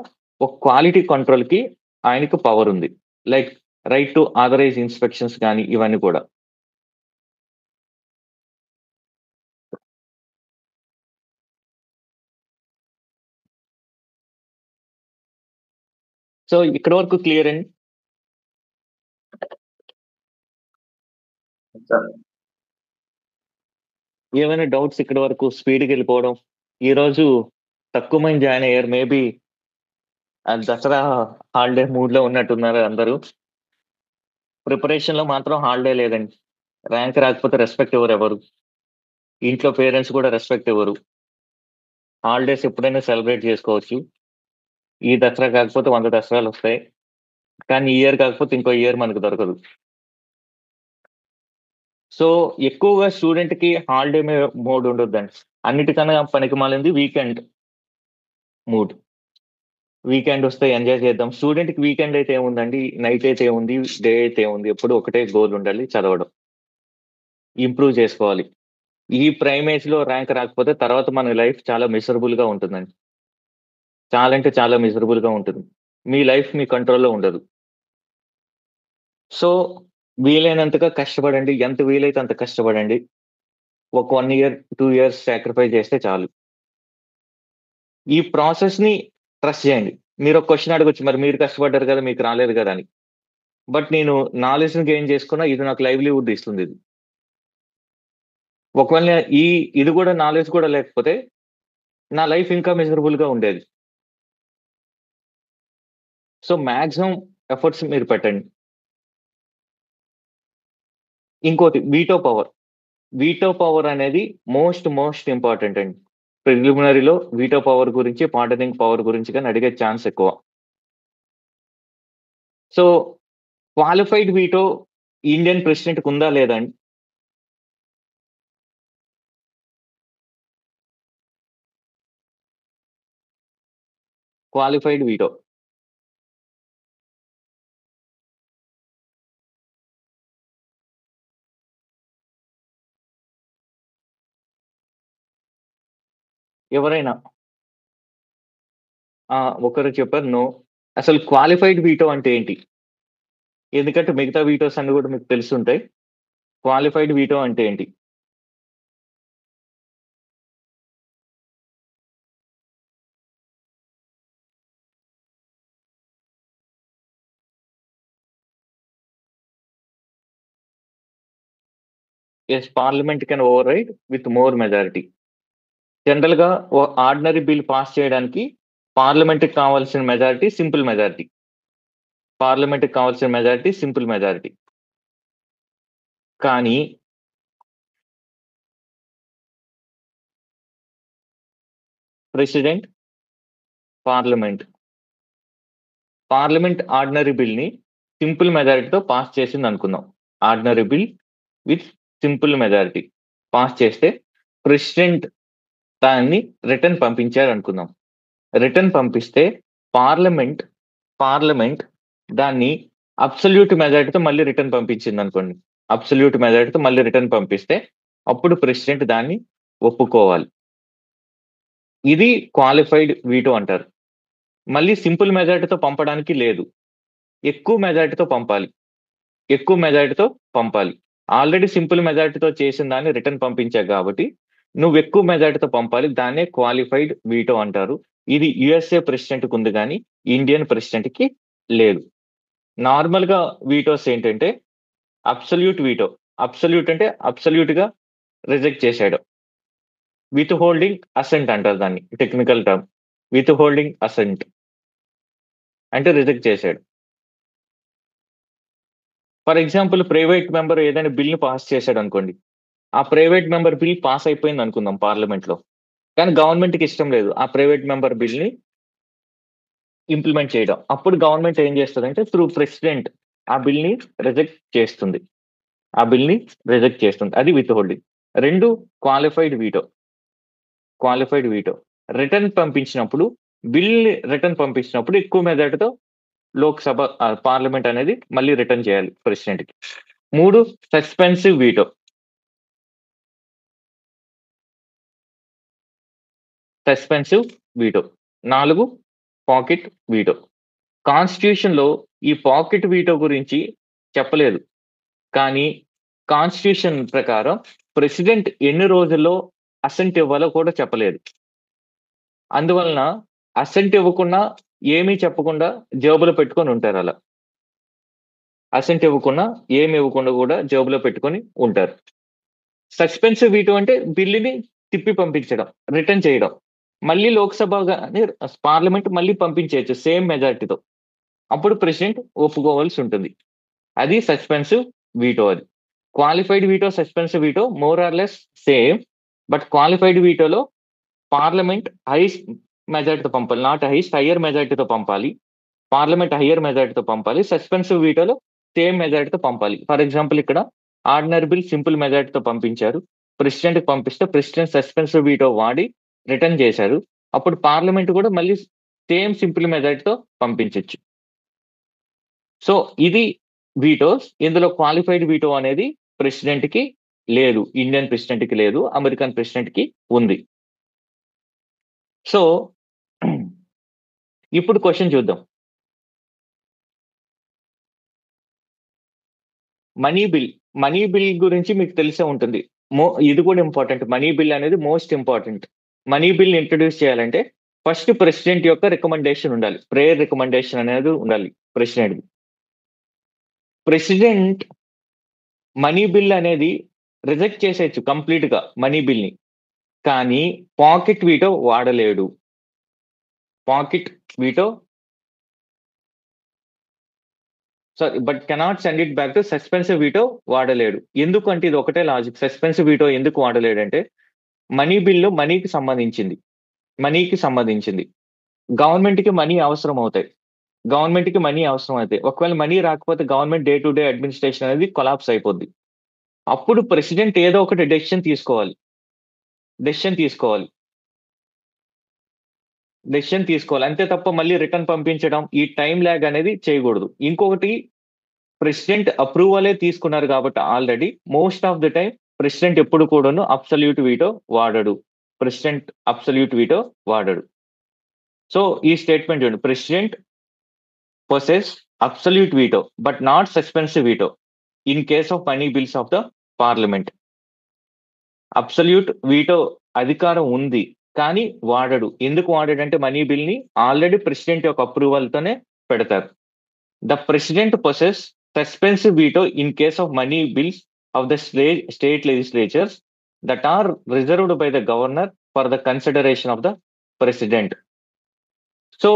ఒక క్వాలిటీ కంట్రోల్‌కి ఆయనకి పవర్ ఉంది. Like right to authorise inspections గాని ఇవన్నీ కూడా. సో, ఇక్కడి వరకు క్లియర్ అండి. సార్. ఏమైనా డౌట్స్ ఇక్కడి వరకు స్పీడ్‌గెళ్ళిపోవడం. ఈరోజు తక్కువ మంది జాయిన్ అయ్యారు. మేబీ దసరా హాలిడే మూడ్‌లో ఉన్నట్టున్నారు అందరూ. ప్రిపరేషన్‌లో మాత్రం హాలిడే లేదండి. ర్యాంక్ రాకపోతే రెస్పెక్ట్ ఇవ్వరు ఎవరు. ఇంట్లో పేరెంట్స్ కూడా రెస్పెక్ట్ ఇవ్వరు. హాలిడేస్ ఎప్పుడైనా సెలబ్రేట్ చేసుకోవచ్చు. ఈ దసరా కాకపోతే 100 దసరాలొస్తాయి. కానీ ఈ ఇయర్ కాకపోతే ఇంకో ఇయర్ మనకు దొరకదు. సో, ఎక్కువగా స్టూడెంట్‌కి హాలిడే మోడ్ ఉండొద్దండి. అన్నిటికన్నా పనికిమాలింది వీకెండ్ మూడ్. వీకెండ్ వస్తే ఎంజాయ్ చేద్దాం. స్టూడెంట్‌కి వీకెండ్ అయితే ఏముందండి, నైట్ అయితే ఏముంది, డే అయితే ఏముంది. ఎప్పుడు ఒకటే గోల్ ఉండాలి చదవడం. ఇంప్రూవ్ చేసుకోవాలి. ఈ ప్రైమ్ ఏజ్‌లో ర్యాంక్ రాకపోతే తర్వాత మన లైఫ్ చాలా మిజరబుల్‌గా ఉంటుందండి. చాలా అంటే చాలా మిజరబుల్‌గా ఉంటుంది. మీ లైఫ్ మీ కంట్రోల్‌లో ఉండదు. సో, వీలైనంతగా కష్టపడండి. ఎంత వీలైతే అంత కష్టపడండి. ఒక 1 ఇయర్, 2 ఇయర్స్ సాక్రిఫైస్ చేస్తే చాలు. ఈ ప్రాసెస్‌ని ట్రస్ట్ చేయండి. మీరొక క్వెషన్ అడగొచ్చు. మరి మీరు కష్టపడ్డారు కదా! మీకు రాలేదు కదా! అని. బట్ నేను నాలెడ్జ్‌ని గెయిన్ చేసుకున్న ఇది నాకు లైవ్‌లీహుడ్ ఇస్తుందిది. ఒకవేళ ఇది కూడా నాలెడ్జ్ కూడా లేకపోతే నా లైఫ్ ఇంకా మిజరబుల్‌గా ఉండేది. సో, మాక్సిమం ఎఫర్ట్స్ మీరు పెట్టండి. ఇంకోటి వీటో పవర్. వీటో పవర్ అనేది మోస్ట్ ఇంపార్టెంట్ అండి. ప్రిలిమినరీలో వీటో పవర్ గురించి, పార్డనింగ్ పవర్ గురించి గాని అడిగే ఛాన్స్ ఎక్కువ. సో, క్వాలిఫైడ్ వీటో ఇండియన్ ప్రెసిడెంట్‌కి ఉందా లేదా అండి? Qualified veto. ఎవరైనా ఒకరు చెప్పారు నో. అసలు క్వాలిఫైడ్ వీటో అంటే ఏంటి? ఎందుకంటే మిగతా వీటోస్ అన్ని కూడా మీకు తెలిసుంటాయి. క్వాలిఫైడ్ వీటో అంటే ఏంటి? Yes, parliament can override with more majority. జనరల్‌గా ఆర్డినరీ బిల్ పాస్ చేయడానికి పార్లమెంట్‌కి కావాల్సిన మెజారిటీ సింపుల్ మెజారిటీ. పార్లమెంట్‌కి కావాల్సిన మెజారిటీ సింపుల్ మెజారిటీ. కానీ ప్రెసిడెంట్, పార్లమెంట్. పార్లమెంట్ ఆర్డినరీ బిల్ని సింపుల్ మెజారిటీతో పాస్ చేసింది అనుకుందాం. Ordinary bill with simple majority pass చేస్తే ప్రెసిడెంట్ దాన్ని రిటర్న్ పంపించారు అనుకుందాం. రిటర్న్ పంపిస్తే పార్లమెంట్ దాన్ని అబ్సల్యూట్ మెజారిటీతో మళ్ళీ రిటర్న్ పంపించింది అనుకోండి. అబ్సల్యూట్ మెజారిటీతో మళ్ళీ రిటర్న్ పంపిస్తే అప్పుడు ప్రెసిడెంట్ దాన్ని ఒప్పుకోవాలి. ఇది క్వాలిఫైడ్ వీటో అంటారు. మళ్ళీ సింపుల్ మెజారిటీతో పంపడానికి లేదు, ఎక్కువ మెజారిటీతో పంపాలి. ఆల్రెడీ సింపుల్ మెజారిటీతో చేసిన దాన్ని రిటర్న్ పంపించావు కాబట్టి నువ్వు ఎక్కువ మెజారిటీతో పంపాలి. దాన్నే క్వాలిఫైడ్ వీటో అంటారు. ఇది యుఎస్ఏ ప్రెసిడెంట్ కు ఉంది కానీ ఇండియన్ ప్రెసిడెంట్ కి లేదు. నార్మల్ గా వీటోస్ ఏంటంటే అబ్సల్యూట్ వీటో. అబ్సల్యూట్ అంటే అబ్సల్యూట్ గా రిజెక్ట్ చేశాడు. విత్ హోల్డింగ్ అసెంట్ అంటారు దాన్ని, technical term. Withholding assent అంటే రిజెక్ట్ చేశాడు. ఫర్ ఎగ్జాంపుల్ ప్రైవేట్ మెంబర్ ఏదైనా బిల్ని పాస్ చేశాడు అనుకోండి. ఆ ప్రైవేట్ మెంబర్ బిల్ పాస్ అయిపోయింది అనుకుందాం పార్లమెంట్ లో, కానీ గవర్నమెంట్ కి ఇష్టం లేదు ఆ ప్రైవేట్ మెంబర్ బిల్ ని ఇంప్లిమెంట్ చేయడం. అప్పుడు గవర్నమెంట్ ఏం చేస్తుంది అంటే త్రూ ప్రెసిడెంట్ ఆ బిల్ ని రిజెక్ట్ చేస్తుంది. అది విత్ హోల్డింగ్. రెండు క్వాలిఫైడ్ వీటో. రిటర్న్ పంపించినప్పుడు ఎక్కువ మెజార్టీతో లోక్సభ పార్లమెంట్ అనేది మళ్ళీ రిటర్న్ చేయాలి ప్రెసిడెంట్ కి. 3 suspensive veto. 4 pocket veto. Constitution లో ఈ పాకెట్ వీటో గురించి చెప్పలేదు, కానీ కాన్స్టిట్యూషన్ ప్రకారం ప్రెసిడెంట్ ఎన్ని రోజుల్లో అసెంట్ ఇవ్వాలో కూడా చెప్పలేదు. అందువలన అసెంట్ ఇవ్వకుండా ఏమీ చెప్పకుండా జేబులో పెట్టుకొని ఉంటారు. అలా అసెంట్ ఇవ్వకుండా ఏమి ఇవ్వకుండా కూడా జేబులో పెట్టుకొని ఉంటారు. సస్పెన్సివ్ వీటో అంటే బిల్లుని తిప్పి పంపించడం, రిటర్న్ చేయడం. మళ్ళీ లోక్సభ పార్లమెంట్ మళ్ళీ పంపించేయచ్చు సేమ్ మెజారిటీతో. అప్పుడు ప్రెసిడెంట్ ఒప్పుకోవాల్సి ఉంటుంది. అది సస్పెన్సివ్ వీటో. అది qualified veto, suspensive veto more or less same. But qualified వీటోలో పార్లమెంట్ హైయెస్ట్ మెజారిటీతో పంపాలి, నాట్ హైయర్ మెజారిటీతో పంపాలి. పార్లమెంట్ హైయర్ మెజారిటీతో పంపాలి. సస్పెన్సివ్ వీటోలో సేమ్ మెజారిటీతో పంపాలి. ఫర్ ఎగ్జాంపుల్ ఇక్కడ ఆర్డినరీ బిల్ సింపుల్ మెజారిటీతో పంపించారు, ప్రెసిడెంట్ కి పంపిస్తే ప్రెసిడెంట్ సస్పెన్సివ్ వీటో వాడి రిటర్న్ చేశారు. అప్పుడు పార్లమెంట్ కూడా మళ్ళీ సేమ్ సింపుల్ మెజారిటీతో పంపించవచ్చు. సో ఇది వీటోస్. ఇందులో క్వాలిఫైడ్ వీటో అనేది ప్రెసిడెంట్ కి లేదు, ఇండియన్ ప్రెసిడెంట్ కి లేదు, అమెరికన్ ప్రెసిడెంట్ కి ఉంది. సో ఇప్పుడు క్వశ్చన్ చూద్దాం. మనీ బిల్ గురించి మీకు తెలిసే ఉంటుంది. ఇది కూడా ఇంపార్టెంట్. మనీ బిల్ అనేది most important. Money bill introduce చేయాలంటే ఫస్ట్ ప్రెసిడెంట్ యొక్క రికమెండేషన్ ఉండాలి, ప్రేయర్ రికమెండేషన్ అనేది ఉండాలి ప్రెసిడెంట్. ప్రెసిడెంట్ మనీ బిల్ అనేది రిజెక్ట్ చేసేయచ్చు కంప్లీట్ గా మనీ బిల్ ని, కానీ పాకెట్ వీటో వాడలేడు. But cannot send it back to suspensive veto వాడలేడు. ఎందుకంటే ఇది ఒకటే లాజిక్. సస్పెన్సివ్ వీటో ఎందుకు వాడలేడంటే మనీ బిల్లు మనీకి సంబంధించింది. గవర్నమెంట్ కి మనీ అవసరం అవుతాయి. ఒకవేళ మనీ రాకపోతే government day to day administration అనేది కొలాప్స్ అయిపోద్ది. అప్పుడు ప్రెసిడెంట్ ఏదో ఒకటి డెసిషన్ తీసుకోవాలి. అంతే తప్ప మళ్ళీ రిటర్న్ పంపించడం, ఈ టైం ల్యాగ్ అనేది చేయకూడదు. ఇంకొకటి, ప్రెసిడెంట్ అప్రూవలే తీసుకున్నారు కాబట్టి already most of the time president ఎప్పుడు కూడాను అబ్సల్యూట్ వీటో వాడడు. సో ఈ స్టేట్మెంట్ చూడండి, president possess absolute veto but not suspensive veto in case of money bills of the parliament. Absolute veto అధికారం ఉంది కానీ వాడడు. ఎందుకు వాడడంటే మనీ బిల్ ని ఆల్రెడీ ప్రెసిడెంట్ యొక్క అప్రూవల్ తోనే పెడతారు. The president possess suspensive veto in case of money bills of the state legislatures that are reserved by the governor for the consideration of the president. So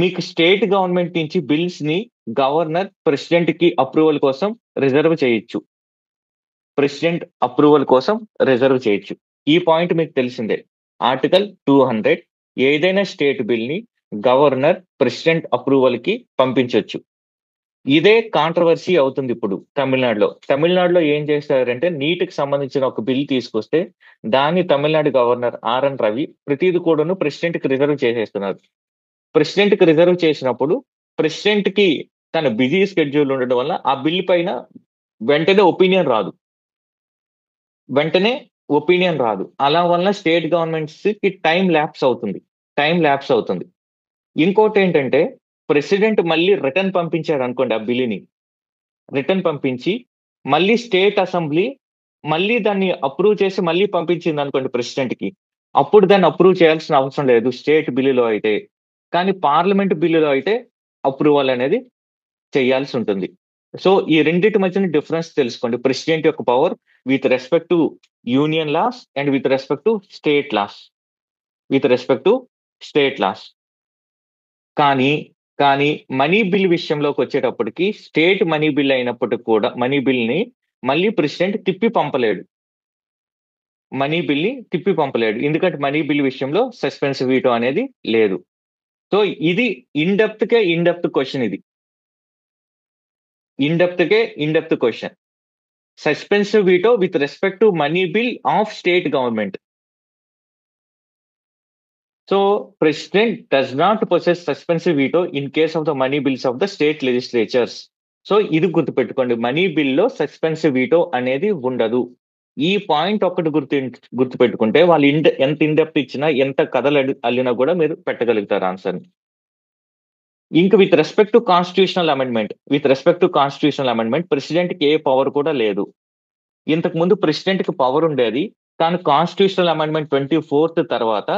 మీకు state government నుంచి bills ని governor president కి approval కోసం reserve చేయొచ్చు. ఈ point మీకు తెలిసిందే. Article 200 ఏదైనా స్టేట్ బిల్ ని గవర్నర్ ప్రెసిడెంట్ అప్రూవల్ కి పంపించవచ్చు. ఇదే కాంట్రవర్సీ అవుతుంది ఇప్పుడు తమిళనాడులో ఏం చేస్తారంటే నీటికి సంబంధించిన ఒక బిల్ తీసుకొస్తే దాన్ని తమిళనాడు గవర్నర్ ఆర్ఎన్ రవి ప్రతిది కూడాను ప్రెసిడెంట్ కి రిజర్వ్ చేసేస్తున్నారు. ప్రెసిడెంట్ కి రిజర్వ్ చేసినప్పుడు ప్రెసిడెంట్ కి తన బిజీ స్కెడ్యూల్ ఉండడం వల్ల ఆ బిల్ పైన వెంటనే ఒపీనియన్ రాదు. వెంటనే ఒపీనియన్ రాదు. అలా వల్ల స్టేట్ గవర్నమెంట్స్ కి టైం ల్యాప్స్ అవుతుంది. ఇంకోటి ఏంటంటే ప్రెసిడెంట్ మళ్ళీ రిటర్న్ పంపించాడు అనుకోండి ఆ బిల్లుని. రిటర్న్ పంపించి మళ్ళీ స్టేట్ అసెంబ్లీ మళ్ళీ దాన్ని అప్రూవ్ చేసి మళ్ళీ పంపించింది అనుకోండి ప్రెసిడెంట్ కి. అప్పుడు దాన్ని అప్రూవ్ చేయాల్సిన అవసరం లేదు స్టేట్ బిల్లులో అయితే. కానీ పార్లమెంట్ బిల్లులో అయితే అప్రూవల్ అనేది చేయాల్సి ఉంటుంది. సో ఈ రెండింటి మధ్యన డిఫరెన్స్ తెలుసుకోండి. ప్రెసిడెంట్ యొక్క power with respect to union laws and with respect to state laws. కానీ కానీ మనీ బిల్ విషయంలోకి వచ్చేటప్పటికి స్టేట్ మనీ బిల్ అయినప్పటికీ కూడా మనీ బిల్ ని మళ్ళీ ప్రెసిడెంట్ తిప్పి పంపలేడు. ఎందుకంటే మనీ బిల్ విషయంలో సస్పెన్సివ్ వీటో అనేది లేదు. సో ఇది ఇన్ డెప్త్ క్వశ్చన్. ఇది in depth question. Suspensive veto with respect to money bill of state government. So president does not possess suspensive veto in case of the money bills of the state legislatures. So ఇది గుర్తుపెట్టుకోండి, money బిల్లో suspensive veto అనేది ఉండదు. ఈ point ఒక్కటి గుర్తుపెట్టుకుంటే వాళ్ళు ఎంత ఇన్డెప్త్ ఇచ్చినా ఎంత కథలు అల్లినా కూడా మీరు పెట్టగలుగుతారు ఆన్సర్ని. ఇంకా with respect to constitutional amendment president కి ఏ పవర్ కూడా లేదు. ఇంతకు ముందు ప్రెసిడెంట్ కి పవర్ ఉండేది, కానీ కాన్స్టిట్యూషనల్ అమెండ్మెంట్ 24th తర్వాత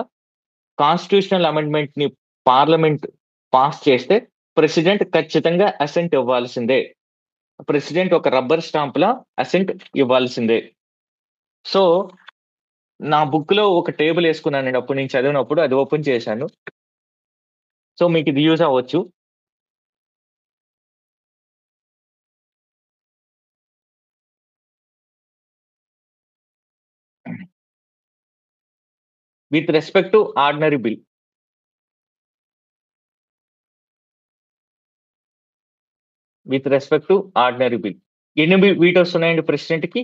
కాన్స్టిట్యూషనల్ అమెండ్మెంట్ ని పార్లమెంట్ పాస్ చేస్తే ప్రెసిడెంట్ ఖచ్చితంగా అసెంట్ ఇవ్వాల్సిందే. ప్రెసిడెంట్ ఒక రబ్బర్ స్టాంప్ లా అసెంట్ ఇవ్వాల్సిందే. సో నా బుక్ లో ఒక టేబుల్ వేసుకున్నానండి అప్పుడు నేను చదివినప్పుడు, అది ఓపెన్ చేశాను. సో మీకు ఇది యూజ్ అవ్వచ్చు. With respect to ordinary bill, ఎన్ని వీటోస్ ఉన్నాయండి ప్రెసిడెంట్ కి?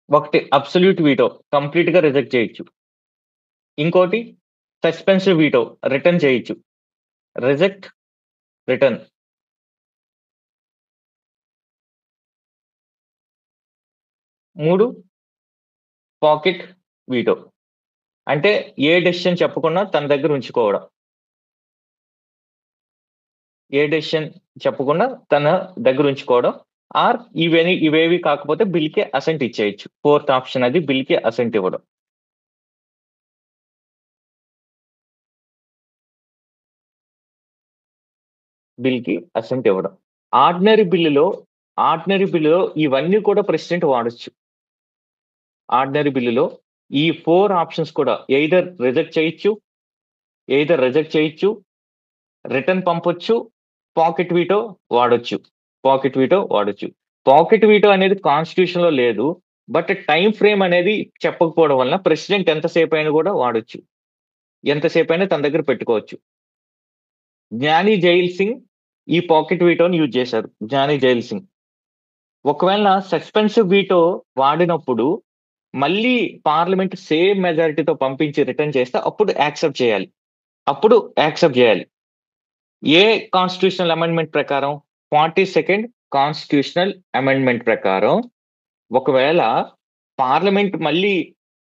ఒకటి అబ్సల్యూట్ వీటో, కంప్లీట్ గా రిజెక్ట్ చేయొచ్చు. ఇంకోటి సస్పెన్సివ్ వీటో, రిటర్న్ చేయొచ్చు. Reject, return. మూడు పాకెట్ వీటో, అంటే ఏ డెసిషన్ చెప్పకుండా తన దగ్గర ఉంచుకోవడం. ఆర్ ఇవేవి కాకపోతే బిల్ కి అసెంట్ ఇచ్చేయచ్చు. ఫోర్త్ ఆప్షన్ అది, బిల్ కి అసెంట్ ఇవ్వడం. ఆర్డినరీ బిల్లులో ఇవన్నీ కూడా ప్రెసిడెంట్ వాడచ్చు. ఆర్డినరీ బిల్లులో ఈ 4 ఆప్షన్స్ కూడా ఎయిదర్ రిజెక్ట్ చేయొచ్చు, రిటర్న్ పంపొచ్చు, పాకెట్ వీటో వాడొచ్చు. పాకెట్ వీటో అనేది కాన్స్టిట్యూషన్ లో లేదు, బట్ టైం ఫ్రేమ్ అనేది చెప్పకపోవడం వల్ల ప్రెసిడెంట్ ఎంతసేపు అయినా కూడా వాడొచ్చు, ఎంతసేపు అయినా తన దగ్గర పెట్టుకోవచ్చు. జ్ఞాని జైల్ సింగ్ ఈ పాకెట్ వీటోని యూజ్ చేశారు. ఒకవేళ సస్పెన్సివ్ వీటో వాడినప్పుడు మళ్ళీ పార్లమెంట్ సేమ్ మెజారిటీతో పంపించి రిటర్న్ చేస్తే అప్పుడు యాక్సెప్ట్ చేయాలి. ఏ కాన్స్టిట్యూషనల్ అమెండ్మెంట్ ప్రకారం? 42nd కాన్స్టిట్యూషనల్ అమెండ్మెంట్ ప్రకారం ఒకవేళ పార్లమెంట్ మళ్ళీ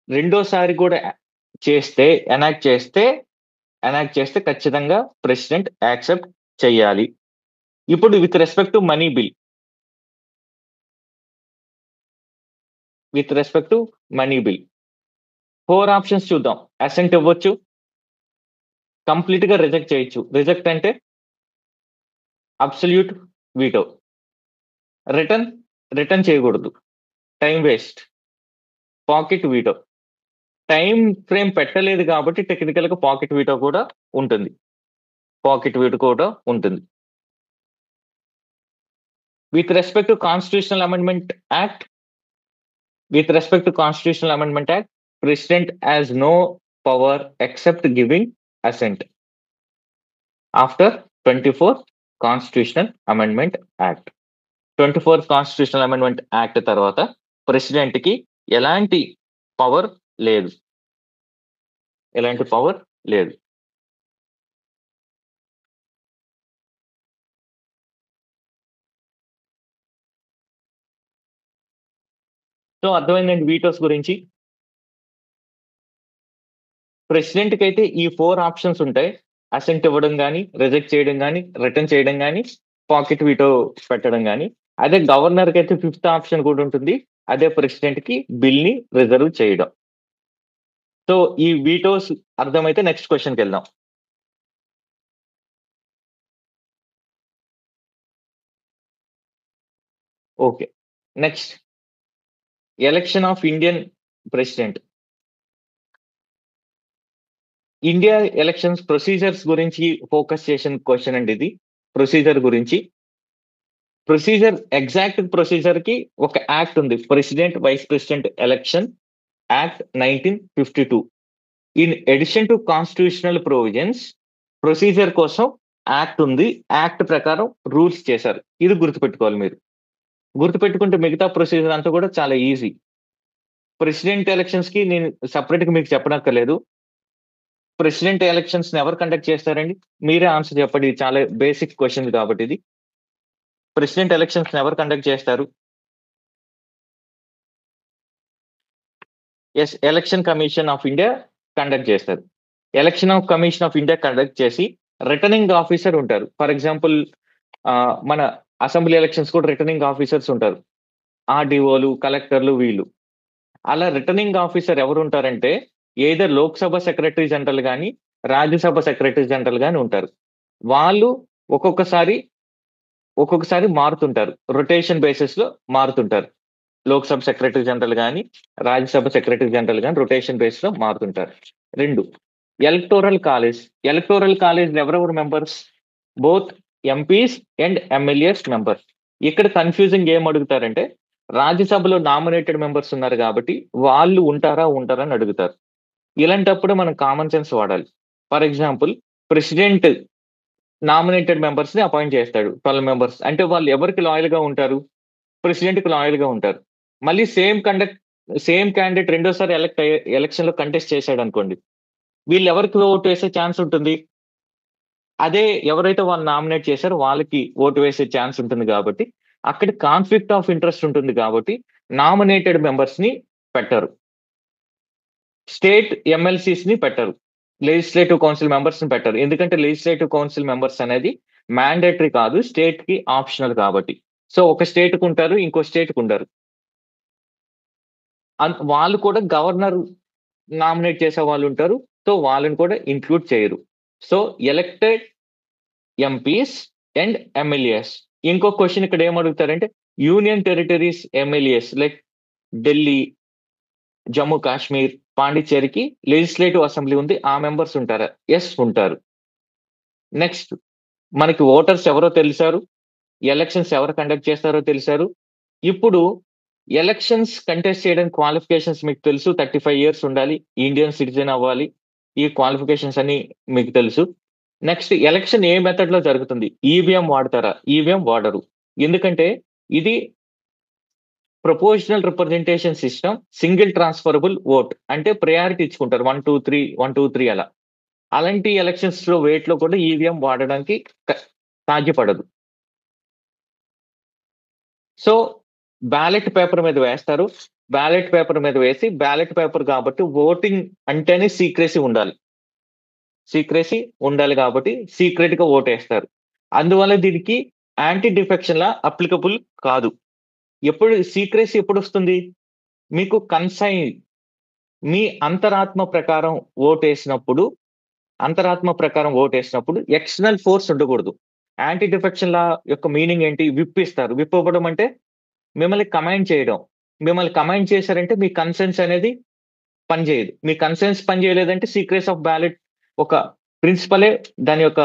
రెండోసారి కూడా ఎనాక్ట్ చేస్తే ఖచ్చితంగా ప్రెసిడెంట్ యాక్సెప్ట్ చేయాలి. ఇప్పుడు with respect to money bill, with respect to money bill 4 options చూద్దాం. అసెంట్ ఇవ్వచ్చు, కంప్లీట్ గా రిజెక్ట్ చేయొచ్చు. రిజెక్ట్ అంటే అబ్సల్యూట్ వీటో. రిటర్న్ చేయకూడదు, time waste. Pocket veto, time frame పెట్టలేదు కాబట్టి టెక్నికల్ గా పాకెట్ వీటో కూడా ఉంటుంది. With respect to constitutional amendment act, president has no power except giving assent after 24th Constitutional Amendment Act. 24th Constitutional Amendment Act తర్వాత president కి ఎలాంటి power లేదు. ఎలాంటి పవర్ లేదు. సో అర్థమైందండి వీటోస్ గురించి. ప్రెసిడెంట్ కి అయితే ఈ 4 ఆప్షన్స్ ఉంటాయి. అసెంట్ ఇవ్వడం కానీ, రిజెక్ట్ చేయడం కానీ, రిటర్న్ చేయడం కానీ, పాకెట్ వీటో పెట్టడం కానీ. అదే గవర్నర్ కి అయితే 5th ఆప్షన్ కూడా ఉంటుంది. అదే ప్రెసిడెంట్ కి బిల్ ని రిజర్వ్ చేయడం. సో ఈ వీటోస్ అర్థమైతే నెక్స్ట్ క్వశ్చన్ కి వెళ్దాం. Okay, next election of Indian president. India elections procedures గురించి ఫోకస్ చేసిన క్వశ్చన్ అండి ఇది. ప్రొసీజర్ గురించి. ప్రొసీజర్, ఎగ్జాక్ట్ ప్రొసీజర్ కి ఒక యాక్ట్ ఉంది, president vice president election act 1952. In addition to constitutional provisions, procedure కోసం యాక్ట్ ఉంది. యాక్ట్ ప్రకారం రూల్స్ చేశారు. ఇది గుర్తుపెట్టుకోవాలి మీరు. గుర్తుపెట్టుకుంటే మిగతా ప్రొసీజర్ అంతా కూడా చాలా ఈజీ. ప్రెసిడెంట్ ఎలక్షన్స్ కి నేను సపరేట్ గా మీకు చెప్పనక్కర్లేదు. ప్రెసిడెంట్ ఎలక్షన్స్ ఎవరు కండక్ట్ చేస్తారండి? మీరే ఆన్సర్ చెప్పండి. ఇది చాలా బేసిక్ క్వశ్చన్ కాబట్టి ఇది. ప్రెసిడెంట్ ఎలక్షన్స్ ఎవరు కండక్ట్ చేస్తారు? Yes, election commission of India conduct చేస్తారు. Election of commission of India conduct చేసి రిటర్నింగ్ ఆఫీసర్ ఉంటారు. ఫర్ ఎగ్జాంపుల్ మన అసెంబ్లీ ఎలక్షన్స్ కూడా రిటర్నింగ్ ఆఫీసర్స్ ఉంటారు. ఆర్డీఓలు, కలెక్టర్లు వీళ్ళు. అలా రిటర్నింగ్ ఆఫీసర్ ఎవరు ఉంటారంటే ఏదర్ లోక్సభ సెక్రటరీ జనరల్ కానీ, రాజ్యసభ సెక్రటరీ జనరల్ కానీ ఉంటారు. వాళ్ళు ఒక్కొక్కసారి మారుతుంటారు. రొటేషన్ బేసిస్ లో మారుతుంటారు. లోక్సభ సెక్రటరీ జనరల్ కానీ, రాజ్యసభ సెక్రటరీ జనరల్ కానీ రొటేషన్ బేస్ లో మారుతుంటారు. 2, ఎలక్టోరల్ కాలేజ్. ఎలక్టోరల్ కాలేజ్ ఎవరెవరు members? Both MPs and MLAs members. ఇక్కడ కన్ఫ్యూజింగ్ ఏం అడుగుతారంటే రాజ్యసభలో నామినేటెడ్ మెంబర్స్ ఉన్నారు కాబట్టి వాళ్ళు ఉంటారా అని అడుగుతారు. ఇలాంటప్పుడు మనం కామన్ సెన్స్ వాడాలి. For example, president nominated members ని అపాయింట్ చేస్తాడు, 12 మెంబర్స్. అంటే వాళ్ళు ఎవరికి లాయల్ గా ఉంటారు? ప్రెసిడెంట్ కి లాయల్ గా ఉంటారు. మళ్ళీ సేమ్ క్యాండిడేట్ రెండోసారి ఎలక్షన్ లో కంటెస్ట్ చేశాడు అనుకోండి, వీళ్ళు ఎవరికి ఓటు వేసే ఛాన్స్ ఉంటుంది? అదే ఎవరైతే వాళ్ళు నామినేట్ చేశారో వాళ్ళకి ఓటు వేసే ఛాన్స్ ఉంటుంది. కాబట్టి అక్కడ కాన్ఫ్లిక్ట్ ఆఫ్ ఇంట్రెస్ట్ ఉంటుంది. కాబట్టి నామినేటెడ్ మెంబర్స్ ని పెట్టరు. స్టేట్ ఎమ్మెల్సీస్ ని పెట్టరు. లెజిస్లేటివ్ కౌన్సిల్ మెంబర్స్ ని పెట్టరు. ఎందుకంటే లెజిస్లేటివ్ కౌన్సిల్ మెంబర్స్ అనేది మ్యాండేటరీ కాదు, స్టేట్ కి ఆప్షనల్ కాబట్టి. సో ఒక స్టేట్ కు ఉంటారు, ఇంకో స్టేట్ కు ఉండరు. వాళ్ళు కూడా గవర్నర్ నామినేట్ చేసే వాళ్ళు ఉంటారు. సో వాళ్ళని కూడా ఇంక్లూడ్ చేయరు. So elected MPs and MLAs. ఇంకో క్వశ్చన్ ఇక్కడ ఏమడుగుతారంటే union territories MLAs like Delhi, Jammu Kashmir, పాండిచ్చేరికి లెజిస్లేటివ్ అసెంబ్లీ ఉంది, ఆ మెంబర్స్ ఉంటారా? ఎస్, ఉంటారు. నెక్స్ట్, మనకి ఓటర్స్ ఎవరో తెలిసారు, ఎలక్షన్స్ ఎవరు కండక్ట్ చేస్తారో తెలిసారు. ఇప్పుడు ఎలక్షన్స్ కంటెస్ట్ చేయడానికి క్వాలిఫికేషన్స్ మీకు తెలుసు. 35 years ఉండాలి, ఇండియన్ సిటిజన్ అవ్వాలి. ఈ క్వాలిఫికేషన్స్ అన్ని మీకు తెలుసు. నెక్స్ట్, ఎలక్షన్ ఏ మెథడ్ లో జరుగుతుంది? ఈవీఎం వాడతారా? ఈవీఎం వాడరు. ఎందుకంటే ఇది proportional representation system, single transferable vote. అంటే ప్రయారిటీ ఇచ్చుకుంటారు, 1 2 3 1 2 3 అలా. అలాంటి ఎలక్షన్స్ లో వేట్ లో కూడా ఈవీఎం వాడడానికి సాధ్యపడదు. సో బ్యాలెట్ పేపర్ మీద వేస్తారు. బ్యాలెట్ పేపర్ మీద వేసి, బ్యాలెట్ పేపర్ కాబట్టి ఓటింగ్ అంటేనే సీక్రెసీ ఉండాలి కాబట్టి సీక్రెట్ గా ఓటేస్తారు. అందువల్ల దీనికి యాంటీ డిఫెక్షన్ లా అప్లికబుల్ కాదు. సీక్రెసీ ఎప్పుడు వస్తుంది? మీకు కన్సైన్, మీ అంతరాత్మ ప్రకారం ఓటేసినప్పుడు ఎక్స్టర్నల్ ఫోర్స్ ఉండకూడదు. యాంటీ డిఫెక్షన్ లా యొక్క మీనింగ్ ఏంటి? విప్పిస్తారు. విప్పవడం అంటే మిమ్మల్ని కమాండ్ చేయడం. మిమ్మల్ని కమాండ్ చేశారంటే మీ కన్సెన్స్ అనేది పనిచేయదు. మీ కన్సెన్స్ పనిచేయలేదంటే సీక్రెస్ ఆఫ్ బ్యాలెట్ ఒక ప్రిన్సిపలే, దాని యొక్క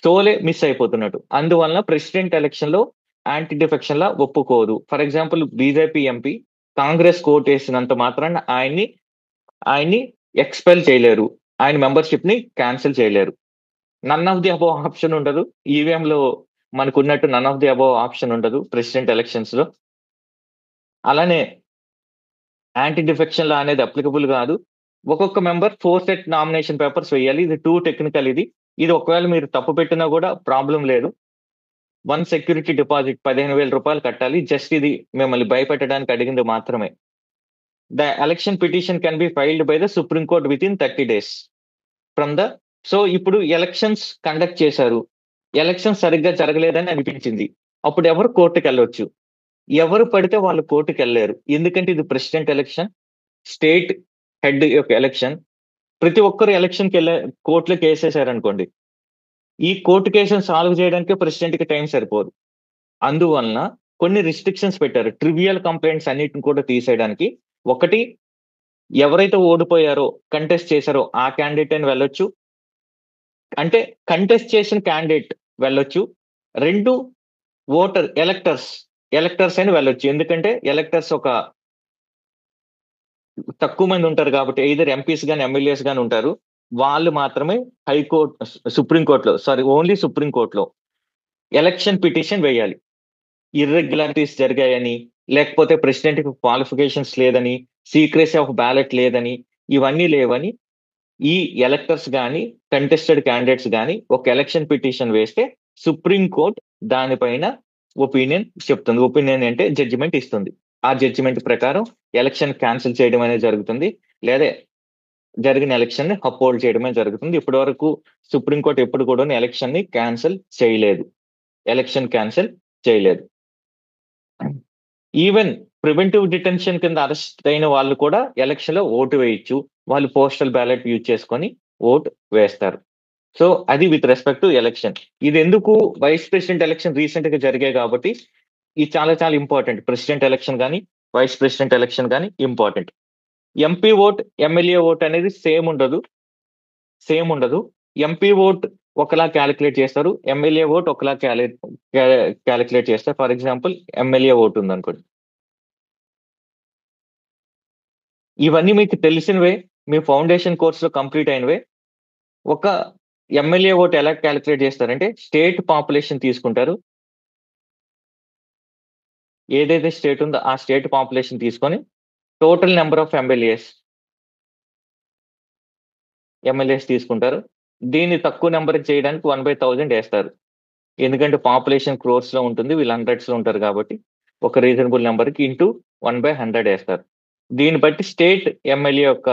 సోలే మిస్ అయిపోతున్నట్టు. అందువలన ప్రెసిడెంట్ ఎలక్షన్ లో యాంటీ డిఫెక్షన్ లా ఒప్పుకోదు. For example, BJP MP Congress ఓటేసినంత మాత్రాన ఆయన్ని ఎక్స్పెల్ చేయలేరు, ఆయన మెంబర్షిప్ ని క్యాన్సిల్ చేయలేరు. None of the above option ఉండదు. ఈవీఎం లో మనకున్నట్టు none of the above option ఉండదు ప్రెసిడెంట్ ఎలక్షన్స్ లో. అలానే యాంటీ డిఫెక్షన్ లా అనేది అప్లికబుల్ కాదు. ఒక్కొక్క మెంబర్ 4 సెట్ నామినేషన్ పేపర్స్ వేయాలి. ఇది టూ టెక్నికల్. ఇది ఒకవేళ మీరు తప్పు పెట్టినా కూడా ప్రాబ్లం లేదు. 1 సెక్యూరిటీ డిపాజిట్ 15,000 రూపాయలు కట్టాలి. జస్ట్ ఇది మిమ్మల్ని భయపెట్టడానికి అడిగింది మాత్రమే. The election petition can be filed by the supreme court with in 30 days from the. So ఇప్పుడు ఎలక్షన్స్ కండక్ట్ చేశారు, ఎలక్షన్ సరిగ్గా జరగలేదని అనిపించింది, అప్పుడు ఎవరు కోర్టుకు వెళ్ళొచ్చు. ఎవరు పడితే వాళ్ళు కోర్టుకు వెళ్ళలేరు. ఎందుకంటే ఇది ప్రెసిడెంట్ ఎలక్షన్, స్టేట్ హెడ్ యొక్క ఎలక్షన్. ప్రతి ఒక్కరు ఎలక్షన్కి వెళ్ళే కోర్టులో కేసేసారు అనుకోండి, ఈ కోర్టు కేసును సాల్వ్ చేయడానికి ప్రెసిడెంట్ కి టైం సరిపోదు. అందువలన కొన్ని రిస్ట్రిక్షన్స్ పెట్టారు ట్రివియల్ కంప్లైంట్స్ అన్నిటిని కూడా తీసేయడానికి. ఒకటి, ఎవరైతే ఓడిపోయారో కంటెస్ట్ చేశారో ఆ క్యాండిడేట్ అని వెళ్ళొచ్చు, అంటే కంటెస్ట్ చేసిన క్యాండిడేట్ వెళ్ళొచ్చు. 2, ఎలక్టర్స్ అని వెళ్ళొచ్చు. ఎందుకంటే ఎలక్టర్స్ ఒక తక్కువ మంది ఉంటారు కాబట్టి, either ఎంపీస్ గాని ఎమ్మెల్యేస్ గాని ఉంటారు. వాళ్ళు మాత్రమే సుప్రీంకోర్టులో ఓన్లీ సుప్రీంకోర్టులో ఎలక్షన్ పిటిషన్ వేయాలి. ఇర్రెగ్యులారిటీస్ జరిగాయని, లేకపోతే ప్రెసిడెంట్ కి క్వాలిఫికేషన్స్ లేదని, సీక్రెసీ ఆఫ్ బ్యాలెట్ లేదని, ఇవన్నీ లేవని ఈ ఎలక్టర్స్ గాని కంటెస్టెడ్ క్యాండిడేట్స్ గాని ఒక ఎలక్షన్ పిటిషన్ వేస్తే సుప్రీంకోర్టు దానిపైన ఒపీనియన్ చెప్తుంది. ఒపీనియన్ అంటే జడ్జిమెంట్ ఇస్తుంది. ఆ జడ్జిమెంట్ ప్రకారం ఎలక్షన్ క్యాన్సిల్ చేయడం అనేది జరుగుతుంది, లేదా జరిగిన ఎలక్షన్ ని అప్హోల్డ్ చేయడమే జరుగుతుంది. ఇప్పటి వరకు సుప్రీంకోర్టు ఎప్పుడు కూడా ఎలక్షన్ ని క్యాన్సిల్ చేయలేదు. ఈవెన్ ప్రివెంటివ్ డిటెన్షన్ కింద అరెస్ట్ అయిన వాళ్ళు కూడా ఎలక్షన్ లో ఓటు వేయొచ్చు. వాళ్ళు పోస్టల్ బ్యాలెట్ యూజ్ చేసుకొని ఓటు వేస్తారు. సో అది విత్ రెస్పెక్ట్ టు ఎలక్షన్. ఇది ఎందుకు వైస్ ప్రెసిడెంట్ ఎలక్షన్ రీసెంట్ గా జరిగాయి కాబట్టి ఇది చాలా చాలా ఇంపార్టెంట్. ప్రెసిడెంట్ ఎలక్షన్ కానీ వైస్ ప్రెసిడెంట్ ఎలక్షన్ కానీ important. MP vote MLA vote అనేది సేమ్ ఉండదు. ఎంపీ ఓట్ ఒకలా క్యాలిక్యులేట్ చేస్తారు, ఎమ్మెల్యే ఓట్ ఒకలా క్యాలిక్యులేట్ చేస్తారు. ఫర్ ఎగ్జాంపుల్ ఎమ్మెల్యే ఓట్ ఉంది అనుకోండి. ఇవన్నీ మీకు తెలిసినవే, మీ ఫౌండేషన్ కోర్సులో కంప్లీట్ అయినవే. ఒక ఎమ్మెల్యే ఓట్ ఎలా క్యాలిక్యులేట్ చేస్తారంటే, స్టేట్ పాపులేషన్ తీసుకుంటారు. ఏదైతే స్టేట్ ఉందో ఆ స్టేట్ పాపులేషన్ తీసుకొని టోటల్ నెంబర్ ఆఫ్ ఎమ్మెల్యేస్ తీసుకుంటారు. దీన్ని తక్కువ నెంబర్ చేయడానికి 1/1000 వేస్తారు. ఎందుకంటే పాపులేషన్ క్రోర్స్ లో ఉంటుంది, వీళ్ళు హండ్రెడ్స్ లో ఉంటారు కాబట్టి ఒక రీజనబుల్ నెంబర్ కి ఇంటూ 1/100 వేస్తారు. దీన్ని బట్టి స్టేట్ ఎమ్మెల్యే యొక్క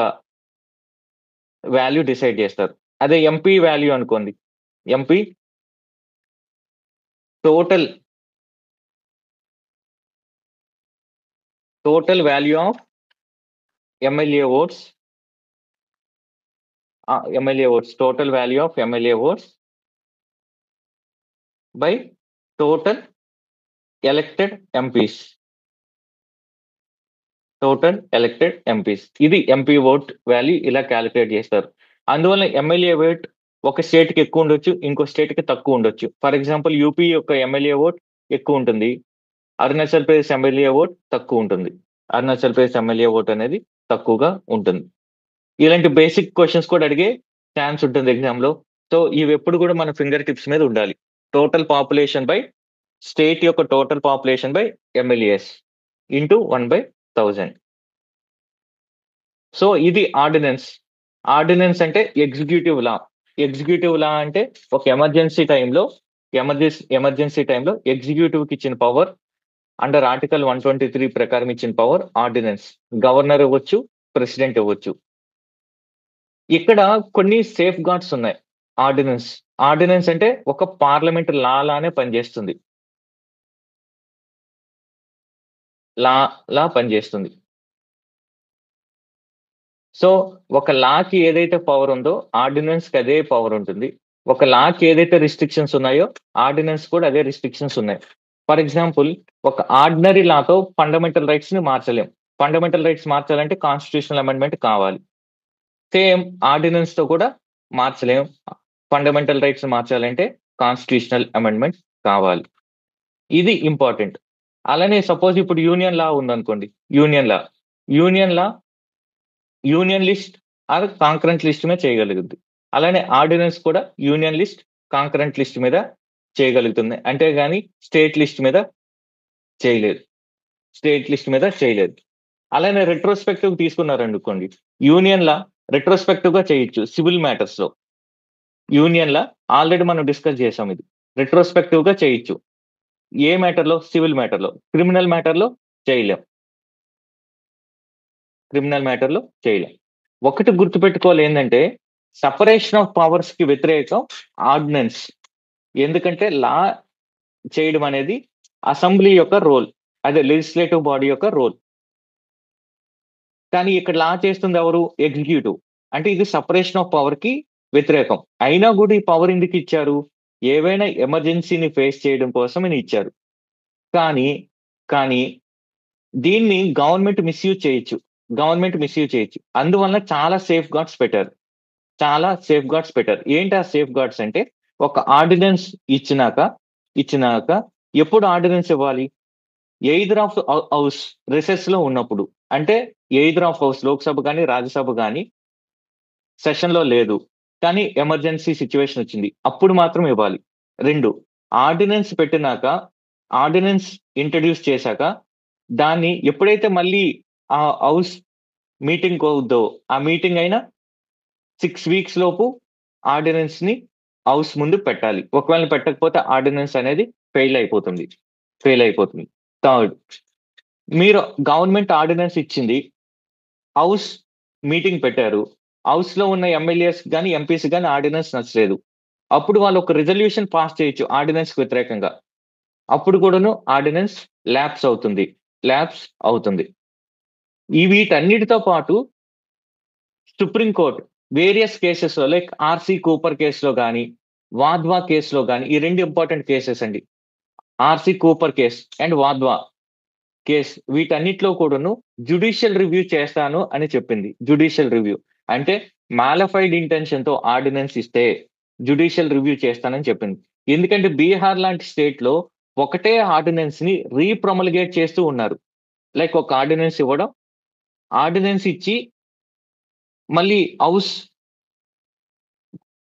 వాల్యూ డిసైడ్ చేస్తారు. అదే ఎంపీ వాల్యూ అనుకోండి, MP total value of MLA votes, total value of MLA votes by total elected MPs. ఇది ఎంపీ ఓట్ వాల్యూ ఇలా క్యాలిక్యులేట్ చేస్తారు. అందువల్ల ఎమ్మెల్యే ఓట్ ఒక స్టేట్ కి ఎక్కువ ఉండొచ్చు, ఇంకో స్టేట్ కి తక్కువ ఉండొచ్చు. ఫర్ ఎగ్జాంపుల్ యూపీ యొక్క ఎమ్మెల్యే ఓట్ ఎక్కువ ఉంటుంది, అరుణాచల్ ప్రదేశ్ ఎమ్మెల్యే ఓట్ తక్కువ ఉంటుంది. అరుణాచల్ ప్రదేశ్ ఎమ్మెల్యే ఓట్ అనేది తక్కువగా ఉంటుంది. ఇలాంటి బేసిక్ క్వశ్చన్స్ కూడా అడిగే ఛాన్స్ ఉంటుంది ఎగ్జామ్ లో. సో ఇవి ఎప్పుడు కూడా మన ఫింగర్ టిప్స్ మీద ఉండాలి. టోటల్ పాపులేషన్ బై స్టేట్ యొక్క total population by MLAs into 1/1000. So ఇది ఆర్డినెన్స్ అంటే ఎగ్జిక్యూటివ్ లా అంటే ఒక ఎమర్జెన్సీ టైంలో ఎగ్జిక్యూటివ్ కి ఇచ్చిన పవర్ అండర్ ఆర్టికల్ 123 ప్రకారం ఇచ్చిన పవర్ ఆర్డినెన్స్. గవర్నర్ ఇవ్వచ్చు, ప్రెసిడెంట్ ఇవ్వచ్చు. ఇక్కడ కొన్ని సేఫ్ గార్డ్స్ ఉన్నాయి. ఆర్డినెన్స్ అంటే ఒక పార్లమెంట్ లానే పనిచేస్తుంది. లా పనిచేస్తుంది. సో ఒక లాకి ఏదైతే పవర్ ఉందో ఆర్డినెన్స్ కి అదే పవర్ ఉంటుంది. ఒక లాకి ఏదైతే రిస్ట్రిక్షన్స్ ఉన్నాయో ఆర్డినెన్స్ కూడా అదే రిస్ట్రిక్షన్స్ ఉన్నాయి. ఫర్ ఎగ్జాంపుల్ ఒక ఆర్డినరీ లాతో ఫండమెంటల్ రైట్స్ ని మార్చలేం. ఫండమెంటల్ రైట్స్ మార్చాలంటే కాన్స్టిట్యూషనల్ అమెండ్మెంట్ కావాలి. సేమ్ ఆర్డినెన్స్ తో కూడా మార్చలేం. ఫండమెంటల్ రైట్స్ మార్చాలంటే కాన్స్టిట్యూషనల్ అమెండ్మెంట్ కావాలి. ఇది ఇంపార్టెంట్. అలానే సపోజ్ ఇప్పుడు యూనియన్ లా ఉందనుకోండి, యూనియన్ లిస్ట్ అది కాంకరెంట్ లిస్ట్ మీద చేయగలుగుద్ది. అలానే ఆర్డినెన్స్ కూడా యూనియన్ లిస్ట్, కాంకరెంట్ లిస్ట్ మీద చేయగలుగుతుంది. అంటే గాని స్టేట్ లిస్ట్ మీద చేయలేదు. స్టేట్ లిస్ట్ మీద చేయలేదు. అలానే రెట్రోస్పెక్టివ్ తీసుకున్నారనుకోండి, యూనియన్ లా రెట్రోస్పెక్టివ్ గా చేయొచ్చు సివిల్ మ్యాటర్స్ లో. యూనియన్ లా ఆల్రెడీ మనం డిస్కస్ చేసాం ఇది. రెట్రోస్పెక్టివ్ గా చేయొచ్చు. ఏ మ్యాటర్ లో? సివిల్ మ్యాటర్ లో. క్రిమినల్ మ్యాటర్ లో చేయలేం. క్రిమినల్ మ్యాటర్ లో చేయలేం. ఒకటి గుర్తుపెట్టుకోవాలి ఏంటంటే, సపరేషన్ ఆఫ్ పవర్స్ కి వ్యతిరేకం ఆర్డినెన్స్. ఎందుకంటే లా చేయడం అనేది అసెంబ్లీ యొక్క రోల్, అదే లెజిస్లేటివ్ బాడీ యొక్క రోల్. కానీ ఇక్కడ లా చేస్తుంది ఎవరు? ఎగ్జిక్యూటివ్. అంటే ఇది సపరేషన్ ఆఫ్ పవర్ కి వ్యతిరేకం. అయినా కూడా ఈ పవర్ ఎందుకు ఇచ్చారు? ఏవైనా ఎమర్జెన్సీని ఫేస్ చేయడం కోసం అని ఇచ్చారు. కానీ కానీ దీన్ని గవర్నమెంట్ మిస్యూజ్ చేయొచ్చు. అందువల్ల చాలా సేఫ్ గార్డ్స్ పెట్టారు. ఏంటి ఆ సేఫ్ గార్డ్స్ అంటే, ఒక ఆర్డినెన్స్ ఇచ్చినాక ఎప్పుడు ఆర్డినెన్స్ ఇవ్వాలి? ఎయిదర్ ఆఫ్ హౌస్ రిసెస్ లో ఉన్నప్పుడు. అంటే ఎయిదర్ ఆఫ్ హౌస్, లోక్సభ కానీ రాజ్యసభ కానీ సెషన్ లో లేదు, కానీ ఎమర్జెన్సీ సిచ్యువేషన్ వచ్చింది, అప్పుడు మాత్రం ఇవ్వాలి. 2, ఆర్డినెన్స్ ఇంట్రడ్యూస్ చేశాక దాన్ని ఎప్పుడైతే మళ్ళీ ఆ హౌస్ మీటింగ్ అవుద్దో, ఆ మీటింగ్ అయినా 6 వీక్స్ లోపు ఆర్డినెన్స్ ని హౌస్ ముందు పెట్టాలి. ఒకవేళ పెట్టకపోతే ఆర్డినెన్స్ అనేది ఫెయిల్ అయిపోతుంది. థర్డ్, మీరు గవర్నమెంట్ ఆర్డినెన్స్ ఇచ్చింది, హౌస్ మీటింగ్ పెట్టారు, హౌస్ లో ఉన్న ఎమ్మెల్యేస్ కానీ ఎంపీస్ కానీ ఆర్డినెన్స్ నచ్చలేదు, అప్పుడు వాళ్ళు ఒక రిజల్యూషన్ పాస్ చేయొచ్చు ఆర్డినెన్స్ వ్యతిరేకంగా. అప్పుడు కూడాను ఆర్డినెన్స్ ల్యాప్స్ అవుతుంది. ఈ వీటన్నిటితో పాటు సుప్రీంకోర్టు వేరియస్ కేసెస్ లో, లైక్ ఆర్సి కూపర్ కేసులో కానీ, వాద్వా కేసులో కానీ, ఈ 2 ఇంపార్టెంట్ కేసెస్ అండి. RC Cooper case and Wadhwa case, వీటన్నిటిలో కూడాను జ్యుడిషియల్ రివ్యూ చేస్తాను అని చెప్పింది. జ్యుడిషియల్ రివ్యూ అంటే మాలిఫైడ్ ఇంటెన్షన్ తో ఆర్డినెన్స్ ఇస్తే జ్యుడిషియల్ రివ్యూ చేస్తానని చెప్పింది. ఎందుకంటే బీహార్ లాంటి స్టేట్ లో ఒకటే ఆర్డినెన్స్ ని రీప్రొమల్గేట్ చేస్తూ ఉన్నారు. లైక్ ఒక ఆర్డినెన్స్ ఇవ్వడం, ఆర్డినెన్స్ ఇచ్చి మళ్ళీ హౌస్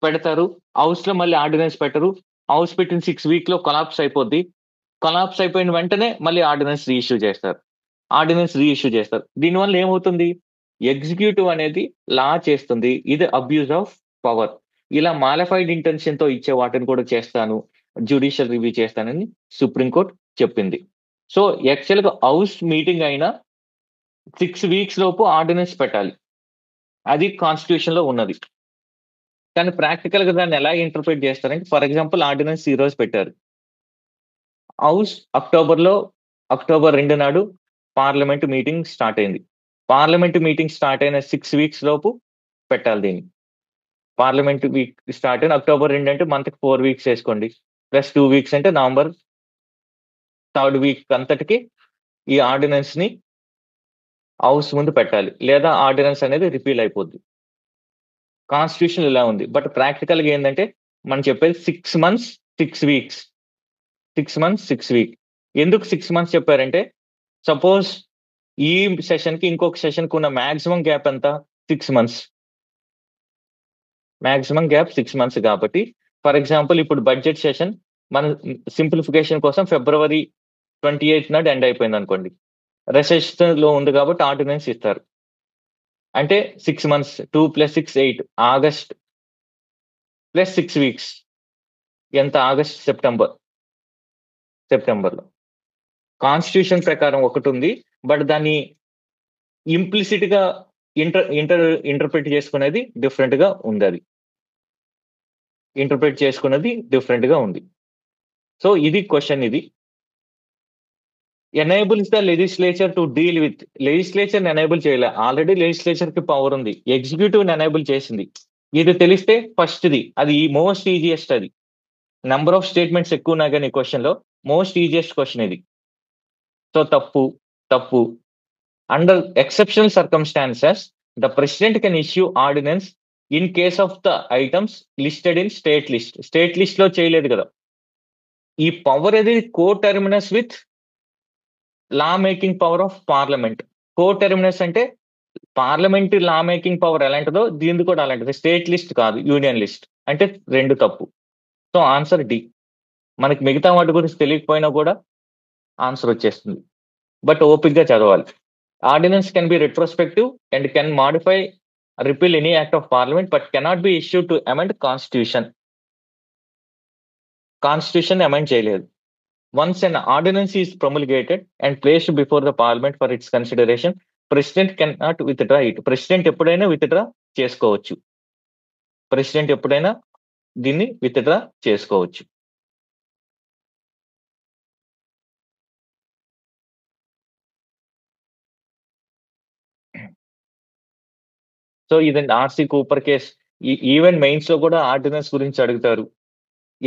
పెడతారు, హౌస్ లో మళ్ళీ ఆర్డినెన్స్ పెట్టరు, హౌస్ పెట్టిన 6 వీక్ లో కొలాప్స్ అయిపోద్ది, కొలాప్స్ అయిపోయిన వెంటనే మళ్ళీ ఆర్డినెన్స్ రీఇష్యూ చేస్తారు. దీనివల్ల ఏమవుతుంది? ఎగ్జిక్యూటివ్ అనేది లా చేస్తుంది, ఇది అబ్యూజ్ ఆఫ్ పవర్. ఇలా మాలిఫైడ్ ఇంటెన్షన్ తో ఇచ్చే వాటిని కూడా చేస్తాను, జ్యుడిషియల్ రివ్యూ చేస్తానని సుప్రీంకోర్టు చెప్పింది. సో యాక్చువల్ గా హౌస్ మీటింగ్ అయినా 6 వీక్స్ లోపు ఆర్డినెన్స్ పెట్టాలి, అది కాన్స్టిట్యూషన్ లో ఉన్నది. కానీ ప్రాక్టికల్ గా దాన్ని ఎలా ఇంటర్ప్రిట్ చేస్తారంటే, ఫర్ ఎగ్జాంపుల్ ఆర్డినెన్స్ ఈ రోజు పెట్టారు, హౌస్ అక్టోబర్ 2 నాడు పార్లమెంట్ మీటింగ్ స్టార్ట్ అయింది. పార్లమెంట్ మీటింగ్ స్టార్ట్ అయిన 6 వీక్స్ లోపు పెట్టాలి దీన్ని. పార్లమెంట్ వీక్ స్టార్ట్ అయిన అక్టోబర్ 2 అంటే మంత్ 4 వీక్స్ వేసుకోండి, ప్లస్ 2 వీక్స్ అంటే నవంబర్ 3rd వీక్ అంతటికి ఈ ఆర్డినెన్స్ ని హౌస్ ముందు పెట్టాలి, లేదా ఆర్డినెన్స్ అనేది రిపీల్ అయిపోద్ది. కాన్స్టిట్యూషన్ ఇలా ఉంది. బట్ ప్రాక్టికల్ గా ఏంటంటే మనం చెప్పేది 6 months 6 weeks. 6 months 6 weeks. ఎందుకు 6 months చెప్పారంటే, సపోజ్ ఈ సెషన్ కి ఇంకొక సెషన్ కి ఉన్న మాక్సిమం గ్యాప్ ఎంత? 6 months. మాక్సిమం గ్యాప్ 6 months కాబట్టి, ఫర్ ఎగ్జాంపుల్ ఇప్పుడు బడ్జెట్ సెషన్ మన సింప్లిఫికేషన్ కోసం February 28 నాడు ఎండ్ అయిపోయింది అనుకోండి, రెసెషన్ లో ఉంది కాబట్టి ఆర్డినెన్స్ ఇస్తారు. అంటే 6 months, 2 + 6 8, ఆగస్ట్ ప్లస్ 6 weeks ఎంత? ఆగస్ట్ సెప్టెంబర్లో. కాన్స్టిట్యూషన్ ప్రకారం ఒకటి ఉంది, బట్ దాన్ని ఇంప్లిసిట్ గా ఇంటర్ప్రిట్ చేసుకునేది డిఫరెంట్ గా ఉంది. సో ఇది క్వశ్చన్. ఇది enables the legislature to deal with. Legislature enable చేయలే, ఆల్రెడీ లెజిస్లేచర్ కి పవర్ ఉంది, ఎగ్జిక్యూటివ్ ఎనేబుల్ చేసింది. ఇది తెలిస్తే ఫస్ట్ది, అది మోస్ట్ ఈజియెస్ట్. అది నెంబర్ ఆఫ్ స్టేట్మెంట్స్ ఎక్కువ ఉన్నాయి కానీ క్వశ్చన్ లో మోస్ట్ ఈజియెస్ట్ క్వశ్చన్ ఇది. సో తప్పు. Under exceptional circumstances the president can issue ordinance in case of the items listed in state list లో చేయలేదు కదా. ఈ పవర్ అనేది coterminous with law making power of parliament. Coterminous అంటే parliamentary law making power ఎలాంటిదో దీనిది కూడా అలాంటిది. స్టేట్ లిస్ట్ కాదు, యూనియన్ లిస్ట్. అంటే 2 తప్పు. So answer D. మనకి మిగతా వాటి గురించి తెలియకపోయినా కూడా ఆన్సర్ వచ్చేస్తుంది. బట్ ఓపిక్గా చదవాలి. Ordinance can be retrospective and can modify, repeal any act of parliament but cannot be issue to amend constitution. Constitution amend చేయలేదు. Once an ordinance is promulgated and placed before the parliament for its consideration, president cannot withdraw it. President ఎప్పుడైనా withdraw చేసుకోవచ్చు. President ఎప్పుడైనా దీన్ని withdraw చేసుకోవచ్చు. So ఇదండి RC Cooper case. Even mains లో కూడా ordinance గురించి అడుగుతారు.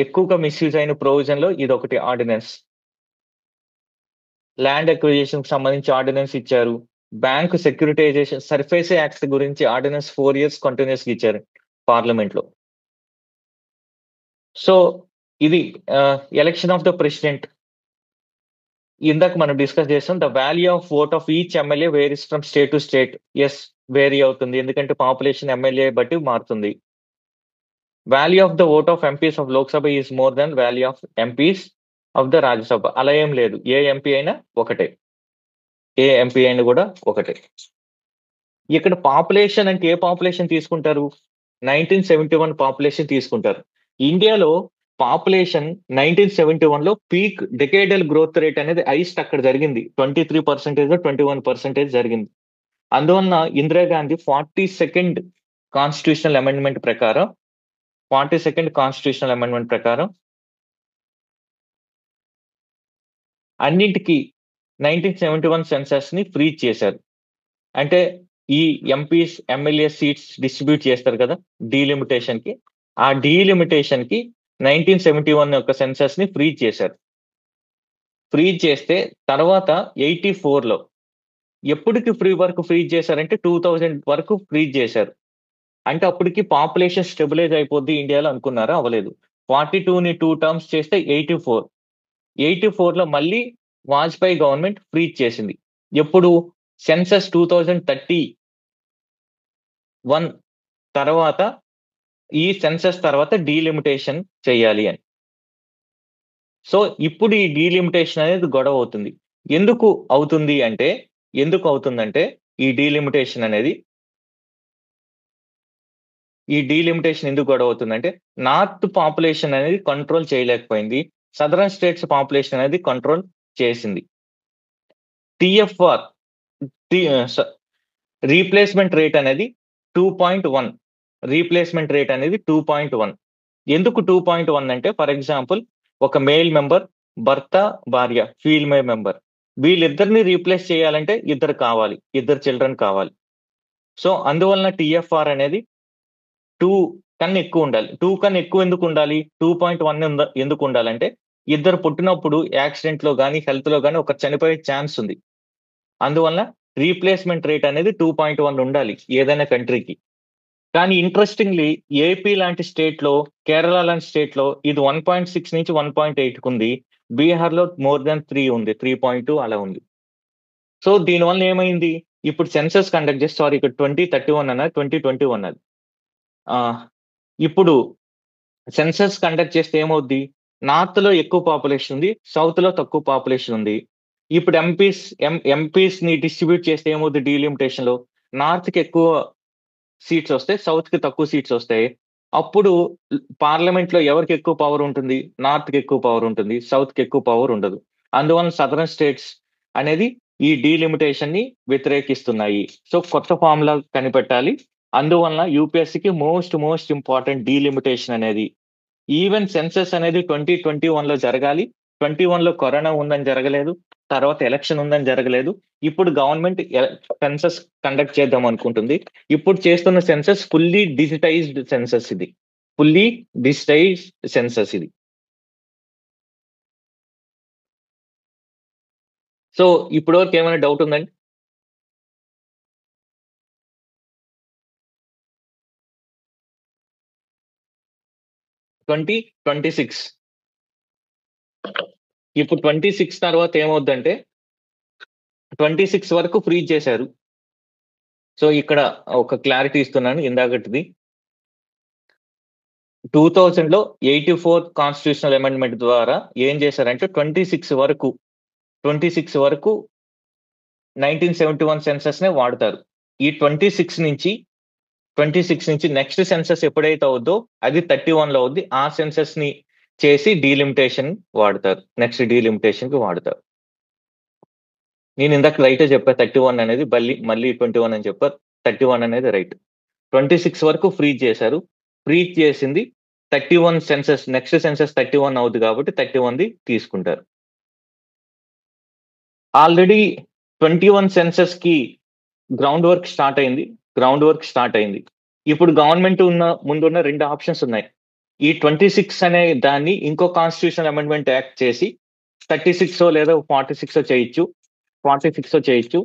ఎక్కువగా మిస్యూజ్ అయిన ప్రొవిజన్ లో ఇది ఒకటి ఆర్డినెన్స్. ల్యాండ్ అక్విజిషన్ కి సంబంధించి ఆర్డినెన్స్ ఇచ్చారు. బ్యాంక్ సెక్యూరిటైజేషన్ సర్ఫేస్ యాక్ట్ గురించి ఆర్డినెన్స్ 4 years కంటిన్యూస్ గా ఇచ్చారు పార్లమెంట్ లో. సో ఇది ఎలక్షన్ ఆఫ్ ద ప్రెసిడెంట్. ఇందాక మనం డిస్కస్ చేస్తాం, the value of vote of each MLA varies from state to state. Yes, vary అవుతుంది, ఎందుకంటే పాపులేషన్ ఎమ్మెల్యే బట్టి మారుతుంది. Value of the vote of MPs of Lok Sabha is more than value of MPs of the Rajya Sabha. అలా ఏం లేదు, ఏ MP అయినా ఒకటే, ఏ MP అయినా కూడా ఒకటే. ఇక్కడ పాపులేషన్ అంటే ఏ పాపులేషన్ తీసుకుంటారు? 1971 పాపులేషన్ తీసుకుంటారు. ఇండియాలో పాపులేషన్ 1971 లో పీక్ డెకేడల్ గ్రోత్ రేట్ అనేది హైయెస్ట్ అక్కడ జరిగింది. 23% 21% జరిగింది. అందువలన ఇందిరాగాంధీ 42nd కాన్స్టిట్యూషనల్ అమెండ్మెంట్ ప్రకారం 42nd కాన్స్టిట్యూషనల్ అమెండ్మెంట్ ప్రకారం అన్నింటికి 1971 సెన్సస్ ని ఫ్రీ చేశారు. అంటే ఈ ఎంపీస్ ఎమ్మెల్యే సీట్స్ డిస్ట్రిబ్యూట్ చేస్తారు కదా డీలిమిటేషన్ కి, ఆ డీలిమిటేషన్ కి 1971 యొక్క సెన్సస్ ని ఫ్రీ చేశారు. ఫ్రీ చేస్తే తర్వాత 84 లో ఎప్పటికి ఫ్రీ చేశారంటే 2000 వరకు ఫ్రీ చేశారు. అంటే అప్పటికి పాపులేషన్ స్టెబిలైజ్ అయిపోద్ది ఇండియాలో అనుకున్నారా? అవ్వలేదు. 42ని 2 టర్మ్స్ చేస్తే 84 లో మళ్ళీ వాజ్పేయి గవర్నమెంట్ ఫ్రీజ్ చేసింది. ఎప్పుడు? సెన్సస్ 2031 తర్వాత, ఈ సెన్సస్ తర్వాత డీలిమిటేషన్ చేయాలి అని. సో ఇప్పుడు ఈ డీలిమిటేషన్ అనేది గొడవ అవుతుంది. ఎందుకు అవుతుందంటే ఈ డీలిమిటేషన్ ఎందుకు గొడవ అవుతుందంటే, నార్త్ పాపులేషన్ అనేది కంట్రోల్ చేయలేకపోయింది, సదరన్ స్టేట్స్ పాపులేషన్ అనేది కంట్రోల్ చేసింది. టిఎఫ్ఆర్ రీప్లేస్మెంట్ రేట్ అనేది 2.1. రీప్లేస్మెంట్ రేట్ అనేది 2.1. ఎందుకు 2.1 అంటే, ఫర్ ఎగ్జాంపుల్ ఒక మేల్ మెంబర్, భర్త భార్య, ఫీమేల్ మెంబర్, వీళ్ళిద్దరిని రీప్లేస్ చేయాలంటే ఇద్దరు చిల్డ్రన్ కావాలి. సో అందువలన టిఎఫ్ఆర్ అనేది 2 కన్నా ఎక్కువ ఉండాలి. 2 కన్నా ఎక్కువ ఎందుకు ఉండాలి? 2.1 ఎందుకు ఉండాలంటే, ఇద్దరు పుట్టినప్పుడు యాక్సిడెంట్ లో కానీ హెల్త్ లో కానీ ఒకరు చనిపోయే ఛాన్స్ ఉంది. అందువల్ల రీప్లేస్మెంట్ రేట్ అనేది 2.1 ఉండాలి ఏదైనా కంట్రీకి. కానీ ఇంట్రెస్టింగ్లీ ఏపీ లాంటి స్టేట్ లో, కేరళ లాంటి స్టేట్ లో ఇది 1.6 నుంచి 1.8 ఉంది. బీహార్ లో మోర్ దాన్ 3 ఉంది, 3.2 అలా ఉంది. సో దీనివల్ల ఏమైంది? ఇప్పుడు సెన్సస్ కండక్ట్ చేసి, సారీ ఇక్కడ 2031 అన్నది 2021 అది. ఇప్పుడు సెన్సస్ కండక్ట్ చేస్తే ఏమవుద్ది? నార్త్ లో ఎక్కువ పాపులేషన్ ఉంది, సౌత్ లో తక్కువ పాపులేషన్ ఉంది. ఇప్పుడు ఎంపీస్ ని డిస్ట్రిబ్యూట్ చేస్తే ఏమవుద్ది? డీలిమిటేషన్ లో నార్త్ కి ఎక్కువ సీట్స్ వస్తాయి, సౌత్ కి తక్కువ సీట్స్ వస్తాయి. అప్పుడు పార్లమెంట్ లో ఎవరికి ఎక్కువ పవర్ ఉంటుంది? నార్త్ కి ఎక్కువ పవర్ ఉంటుంది, సౌత్ కి ఎక్కువ పవర్ ఉండదు. అందువలన సదరన్ స్టేట్స్ అనేది ఈ డీలిమిటేషన్ ని వ్యతిరేకిస్తున్నాయి. సో కొత్త ఫార్ములా కనిపెట్టాలి. అందువలన యూపీఎస్సీకి మోస్ట్ ఇంపార్టెంట్ డీలిమిటేషన్ అనేది. ఈవెన్ సెన్సస్ అనేది 2021 లో జరగాలి. 21 లో కరోనా ఉందని జరగలేదు, తర్వాత ఎలక్షన్ ఉందని జరగలేదు. ఇప్పుడు గవర్నమెంట్ సెన్సస్ కండక్ట్ చేద్దాం అనుకుంటుంది. ఇప్పుడు చేస్తున్న సెన్సస్ ఫుల్లీ డిజిటైజ్డ్ సెన్సస్ ఇది. సో ఇప్పటి వరకు ఏమైనా డౌట్ ఉందండి? ట్వంటీ 26. ఇప్పుడు 26 తర్వాత ఏమవుద్దంటే, 26 వరకు ఫ్రీజ్ చేశారు. సో ఇక్కడ ఒక క్లారిటీ ఇస్తున్నాను ఇందాకటిది. 2000లో 84 కాన్స్టిట్యూషనల్ అమెండ్మెంట్ ద్వారా ఏం చేశారంటే 26 వరకు 1971 సెన్సస్ నే వాడతారు. ఈ 26 నుంచి నెక్స్ట్ సెన్సస్ ఎప్పుడైతే అవుద్దో అది 31లో అవుద్ది. ఆ సెన్సస్ ని చేసి డీలిమిటేషన్ వాడతారు. నెక్స్ట్ డీలిమిటేషన్ కి వాడతారు. నేను ఇందాక రైటే చెప్పా 31 అనేది మళ్ళీ 21 అని చెప్పారు. 31 అనేది రైట్. 26 వరకు ఫ్రీజ్ చేశారు. ఫ్రీజ్ చేసింది 31 సెన్సస్, నెక్స్ట్ సెన్సస్ 31 అవుద్ది కాబట్టి 31ది తీసుకుంటారు. ఆల్రెడీ 21 సెన్సస్ కి గ్రౌండ్ వర్క్ స్టార్ట్ అయింది. ఇప్పుడు గవర్నమెంట్ ముందున్న 2 ఆప్షన్స్ ఉన్నాయి. ఈ 26 అనే దాన్ని ఇంకో కాన్స్టిట్యూషనల్ అమెండ్మెంట్ యాక్ట్ చేసి 36 లేదా 46 చేయొచ్చు,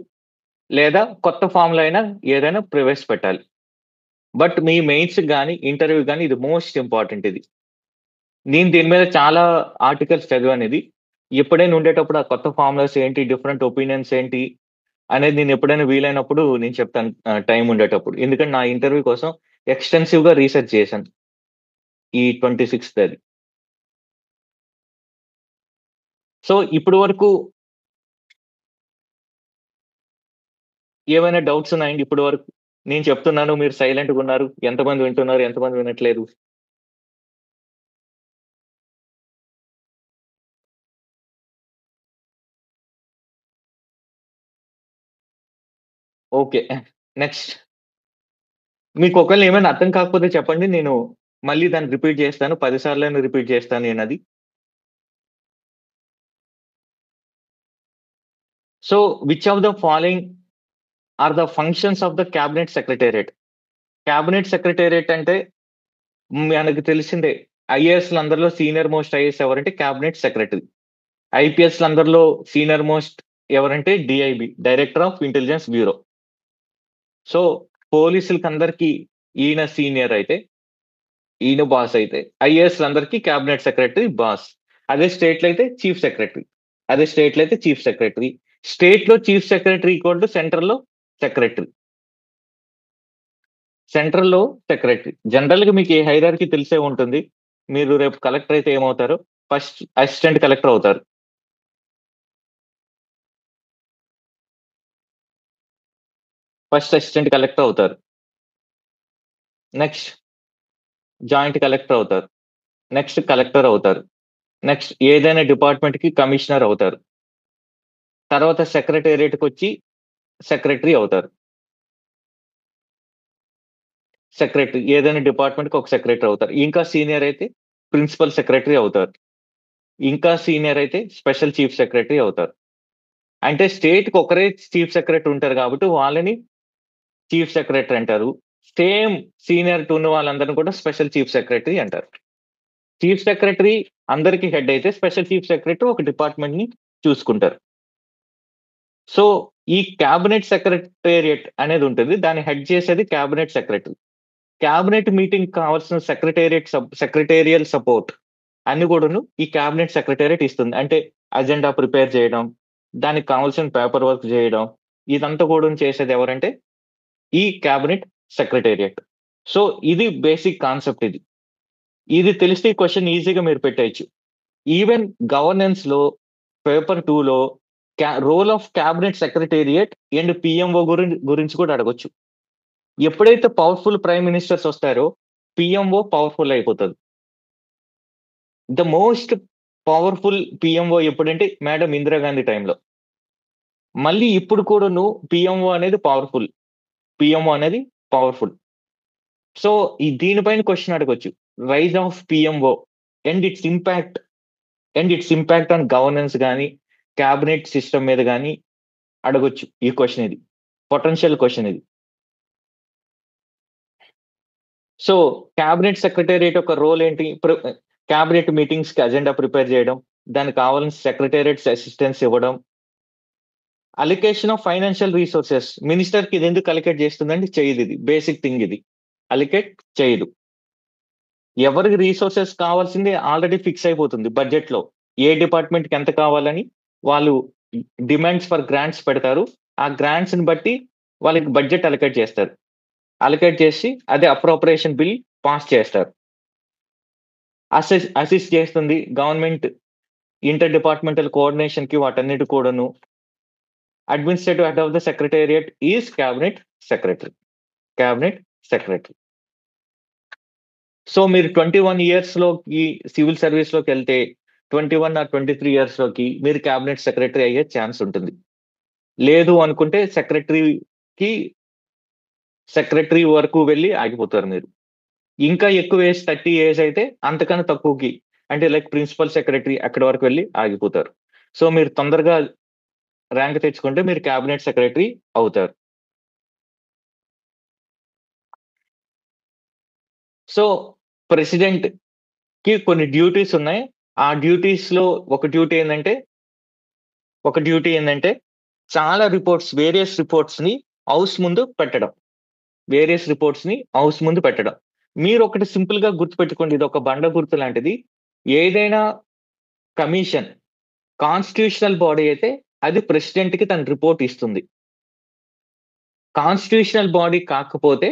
లేదా కొత్త ఫార్ములా అయినా ఏదైనా ప్రవేశపెట్టాలి. బట్ మీ మెయిన్స్ కానీ ఇంటర్వ్యూ కానీ ఇది మోస్ట్ ఇంపార్టెంట్. ఇది నేను దీని మీద చాలా ఆర్టికల్స్ చదివాను. ఇది ఎప్పుడైనా ఉండేటప్పుడు ఆ కొత్త ఫార్ములాస్ ఏంటి, డిఫరెంట్ ఒపీనియన్స్ ఏంటి అనేది నేను ఎప్పుడైనా వీలైనప్పుడు నేను చెప్తాను టైం ఉండేటప్పుడు. ఎందుకంటే నా ఇంటర్వ్యూ కోసం ఎక్స్టెన్సివ్ గా రీసెర్చ్ చేశాను ఈ 26th అది. సో ఇప్పుడు వరకు ఏమైనా డౌట్స్ ఉన్నాయండి? ఇప్పుడు వరకు నేను చెప్తున్నాను, మీరు సైలెంట్ గా ఉన్నారు. ఎంతమంది వింటున్నారు, ఎంతమంది వినట్లేదు? Okay, next. మీకు ఒకవేళ ఏమైనా అర్థం కాకపోతే చెప్పండి, నేను మళ్ళీ దాన్ని రిపీట్ చేస్తాను. 10 సార్లు రిపీట్ చేస్తాను నేను అది. So which of the following are the functions of the cabinet secretariat? Cabinet secretariat అంటే మనకు తెలిసిందే. ఐఏఎస్ అందరిలో సీనియర్ మోస్ట్ ఐఏఎస్ ఎవరంటే క్యాబినెట్ సెక్రటరీ. ఐపీఎస్ అందరిలో సీనియర్ మోస్ట్ ఎవరంటే DIB, director of intelligence bureau. So పోలీసులకి అందరికి ఈయన సీనియర్ అయితే, ఈయన బాస్ అయితే, ఐఏఎస్ అందరికి క్యాబినెట్ సెక్రటరీ బాస్. అదే స్టేట్ లో అయితే చీఫ్ సెక్రటరీ. స్టేట్ లో chief secretary equal to central లో సెక్రటరీ. జనరల్ గా మీకు ఈ హైరార్కీ తెలిసే ఉంటుంది. మీరు రేపు కలెక్టర్ అయితే ఏమవుతారు? ఫస్ట్ అసిస్టెంట్ కలెక్టర్ అవుతారు. నెక్స్ట్ జాయింట్ కలెక్టర్ అవుతారు. నెక్స్ట్ కలెక్టర్ అవుతారు. నెక్స్ట్ ఏదైనా డిపార్ట్మెంట్ కి కమిషనర్ అవుతారు. తర్వాత సెక్రటేరియట్ కి వచ్చి సెక్రటరీ అవుతారు. ఏదైనా డిపార్ట్మెంట్ కి ఒక సెక్రటరీ అవుతారు. ఇంకా సీనియర్ అయితే ప్రిన్సిపల్ సెక్రటరీ అవుతారు. ఇంకా సీనియర్ అయితే స్పెషల్ చీఫ్ సెక్రటరీ అవుతారు. అంటే స్టేట్ కి ఒకరే చీఫ్ సెక్రటరీ ఉంటారు కాబట్టి వాళ్ళని చీఫ్ సెక్రటరీ అంటారు. సేమ్ సీనియర్ ఉన్న వాళ్ళందరినీ కూడా స్పెషల్ చీఫ్ సెక్రటరీ అంటారు. చీఫ్ సెక్రటరీ అందరికి హెడ్ అయితే స్పెషల్ చీఫ్ సెక్రటరీ ఒక డిపార్ట్మెంట్ ని చూసుకుంటారు. సో ఈ క్యాబినెట్ సెక్రటేరియట్ అనేది ఉంటుంది. దాన్ని హెడ్ చేసేది క్యాబినెట్ సెక్రటరీ. క్యాబినెట్ మీటింగ్ కావాల్సిన సెక్రటేరియల్ సపోర్ట్ అన్ని కూడాను ఈ క్యాబినెట్ సెక్రటేరియట్ ఇస్తుంది. అంటే అజెండా ప్రిపేర్ చేయడం, దానికి కావాల్సిన పేపర్ వర్క్ చేయడం, ఇదంతా కూడా చేసేది ఎవరంటే ఈ క్యాబినెట్ సెక్రటేరియట్. సో ఇది బేసిక్ కాన్సెప్ట్. ఇది తెలిస్తే ఈ క్వశ్చన్ ఈజీగా మీరు పెట్టేయచ్చు. ఈవెన్ గవర్నెన్స్ లో పేపర్ 2లో role of cabinet secretariat and PMO గురించి కూడా అడగొచ్చు. ఎప్పుడైతే పవర్ఫుల్ ప్రైమ్ మినిస్టర్స్ వస్తారో పిఎంఓ పవర్ఫుల్ అయిపోతుంది. ద మోస్ట్ పవర్ఫుల్ పిఎంఓ ఎప్పుడంటే మేడం ఇందిరాగాంధీ టైంలో. మళ్ళీ ఇప్పుడు కూడా పిఎంఓ అనేది పవర్ఫుల్. సో దీనిపైన క్వశ్చన్ అడగొచ్చు. Rise of PMO and its impact on governance కానీ క్యాబినెట్ సిస్టమ్ మీద కానీ అడగొచ్చు ఈ క్వశ్చన్. ఇది పొటెన్షియల్ క్వశ్చన్ ఇది. సో క్యాబినెట్ సెక్రటేరియట్ యొక్క రోల్ ఏంటి? క్యాబినెట్ మీటింగ్స్ కి అజెండా ప్రిపేర్ చేయడం, దానికి కావాల్సిన సెక్రటేరియట్స్ అసిస్టెన్స్ ఇవ్వడం, allocation of financial resources. Minister కి ఇది ఎందుకు అలికేట్ చేస్తుందంటే చేయదు. ఇది బేసిక్ థింగ్. ఇది అలికేట్ చేయదు. ఎవరికి రీసోర్సెస్ కావాల్సింది ఆల్రెడీ ఫిక్స్ అయిపోతుంది బడ్జెట్ లో. ఏ డిపార్ట్మెంట్ కి ఎంత కావాలని వాళ్ళు డిమాండ్స్ ఫర్ గ్రాంట్స్ పెడతారు. ఆ గ్రాంట్స్ ని బట్టి వాళ్ళకి బడ్జెట్ అలొకేట్ చేస్తారు. అలొకేట్ చేసి అదే అప్రోప్రియేషన్ బిల్ పాస్ చేస్తారు. అసిస్ట్ చేస్తుంది గవర్నమెంట్ ఇంటర్ డిపార్ట్మెంటల్ కోఆర్డినేషన్‌కి వాటన్నిటి కూడాను. Administrative head of the secretariat is cabinet secretary. Cabinet secretary. So మీరు 21 ఇయర్స్‌లోకి సివిల్ సర్వీస్‌లోకెళ్తే 21 ఆర్ 23 ఇయర్స్‌లోకి మీరు క్యాబినెట్ సెక్రటరీ అయ్యే ఛాన్స్ ఉంటుంది. లేదు అనుకుంటే సెక్రటరీ వరకు వెళ్లి ఆగిపోతారు మీరు. ఇంకా ఎక్కువ ఏజ్ 30 ఏజ్ అయితే అంతకన్నా తక్కువకి అంటే లైక్ ప్రిన్సిపల్ సెక్రటరీ అక్కడి వరకు వెళ్లి ఆగిపోతారు. సో మీరు తొందరగా ర్యాంక్ తెచ్చుకుంటే మీరు క్యాబినెట్ సెక్రటరీ అవుతారు. సో ప్రెసిడెంట్‌కి కొన్ని డ్యూటీస్ ఉన్నాయి. ఆ డ్యూటీస్‌లో ఒక డ్యూటీ ఏందంటే చాలా వేరియస్ రిపోర్ట్స్‌ని హౌస్ ముందు పెట్టడం. మీరొకటి సింపుల్‌గా గుర్తుపెట్టుకోండి. ఇదొక బండ గుర్తు లాంటిది. ఏదైనా కమిషన్ కాన్స్టిట్యూషనల్ బాడీ అయితే అది ప్రెసిడెంట్‌కి తన రిపోర్ట్ ఇస్తుంది. కాన్స్టిట్యూషనల్ బాడీ కాకపోతే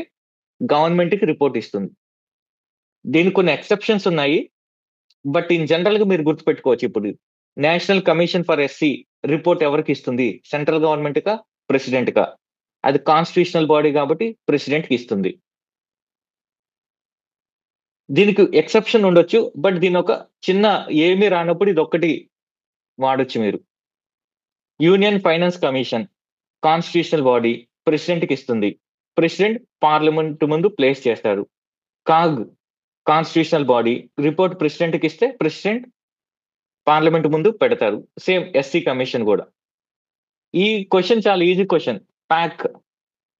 గవర్నమెంట్‌కి రిపోర్ట్ ఇస్తుంది. దీనికి కొన్ని ఎక్సెప్షన్స్ ఉన్నాయి. బట్ ఇన్ జనరల్‌గా మీరు గుర్తుపెట్టుకోవచ్చు ఇప్పుడు. National commission for SC report ఎవరికిస్తుంది? సెంట్రల్ గవర్నమెంట్‌కా? ప్రెసిడెంట్‌కా? అది కాన్స్టిట్యూషనల్ బాడీ కాబట్టి ప్రెసిడెంట్‌కి ఇస్తుంది. దీనికి ఎక్సెప్షన్ ఉండొచ్చు. బట్ దీనొక చిన్న ఏమీ రానప్పుడు ఇదొక్కటి వాడొచ్చు మీరు. Union finance commission constitutional body ప్రెసిడెంట్‌కి ఇస్తుంది. ప్రెసిడెంట్ పార్లమెంట్ ముందు ప్లేస్ చేస్తారు. కాగ్ కాన్స్టిట్యూషనల్ బాడీ రిపోర్ట్ ప్రెసిడెంట్‌కి ఇస్తే ప్రెసిడెంట్ పార్లమెంట్ ముందు పెడతారు. సేమ్ ఎస్సీ కమిషన్ గూడా. ఈ క్వెషన్ చాలా ఈజీ క్వెషన్. పాక్.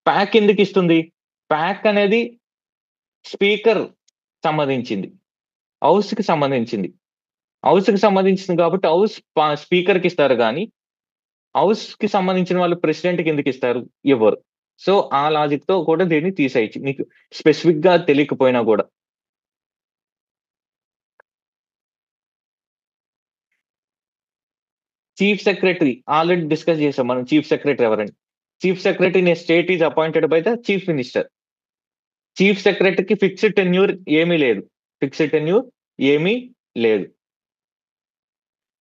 పాక్ ఎందుకిస్తుంది? పాక్ అనేది స్పీకర్ సంబంధించింది. హౌస్‌కి సంబంధించింది. హౌస్‌కి సంబంధించింది కాబట్టి స్పీకర్‌కి ఇస్తారు గానీ, హౌస్‌కి సంబంధించిన వాళ్ళు ప్రెసిడెంట్‌కి ఎందుకిస్తారు? ఇవ్వరు. సో, ఆ లాజిక్‌తో కూడా దీన్ని తీసేయొచ్చు. మీకు స్పెసిఫిక్‌గా తెలియకపోయినా గూడా. చీఫ్ సెక్రటరీ ఆల్రెడీ డిస్కస్ చేసాం మనం చీఫ్ సెక్రటరీ ఎవరని. Chief secretary in a state is appointed by the chief minister. Chief సెక్రటరీకి ఫిక్స్డ్ టెన్యూర్ ఏమీ లేదు. ఫిక్స్డ్ టెన్యూర్ ఏమీ లేదు.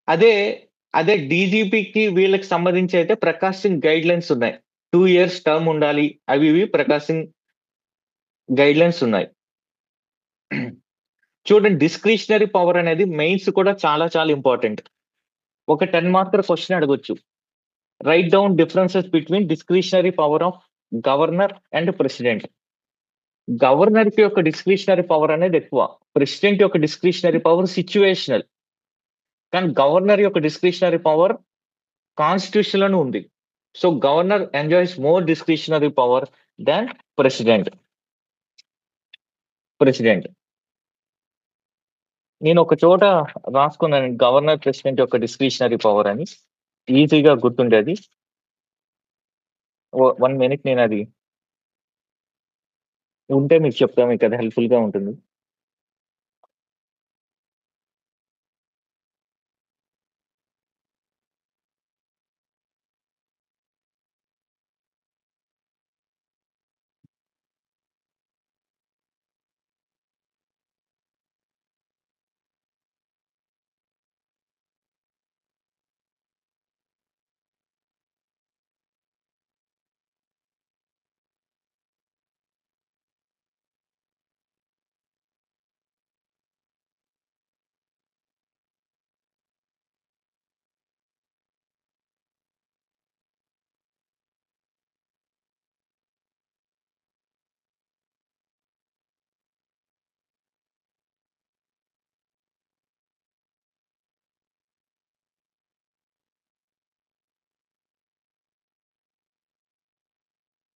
అదే, అదే డీజీపీకి వీళ్ళకి సంబంధించి అయితే ప్రకాష్ సింగ్ గైడ్‌లైన్స్ ఉన్నాయి. 2 ఇయర్స్ టర్మ్ ఉండాలి. అవి ఇవి ప్రకాష్ సింగ్ గైడ్‌లైన్స్ ఉన్నాయి. చూడండి డిస్క్రిషనరీ పవర్ అనేది మెయిన్స్ కూడా చాలా చాలా ఇంపార్టెంట్. ఒక 10 మార్కర్ క్వెషన్ అడగొచ్చు. Write down differences between discretionary power of governor and president. గవర్నర్‌కి యొక్క డిస్క్రిషనరీ పవర్ అనేది ఎక్కువ. ప్రెసిడెంట్ యొక్క డిస్క్రిషనరీ పవర్ సిట్యుయేషనల్. కానీ గవర్నర్ యొక్క డిస్క్రిషనరీ పవర్ కాన్స్టిట్యూషన్‌లోనే ఉంది. So, governor enjoys more discretionary power than president. President. నేను ఒక చోట రాసుకున్నాను గవర్నర్, ప్రెసిడెంట్ యొక్క డిస్క్రిషనరీ పవర్ అని. ఈజీగా గుర్తుండేది. 1 మినిట్ నేనది ఉంటే మీకు చెప్తా. మీకు అది హెల్ప్‌ఫుల్‌గా ఉంటుంది.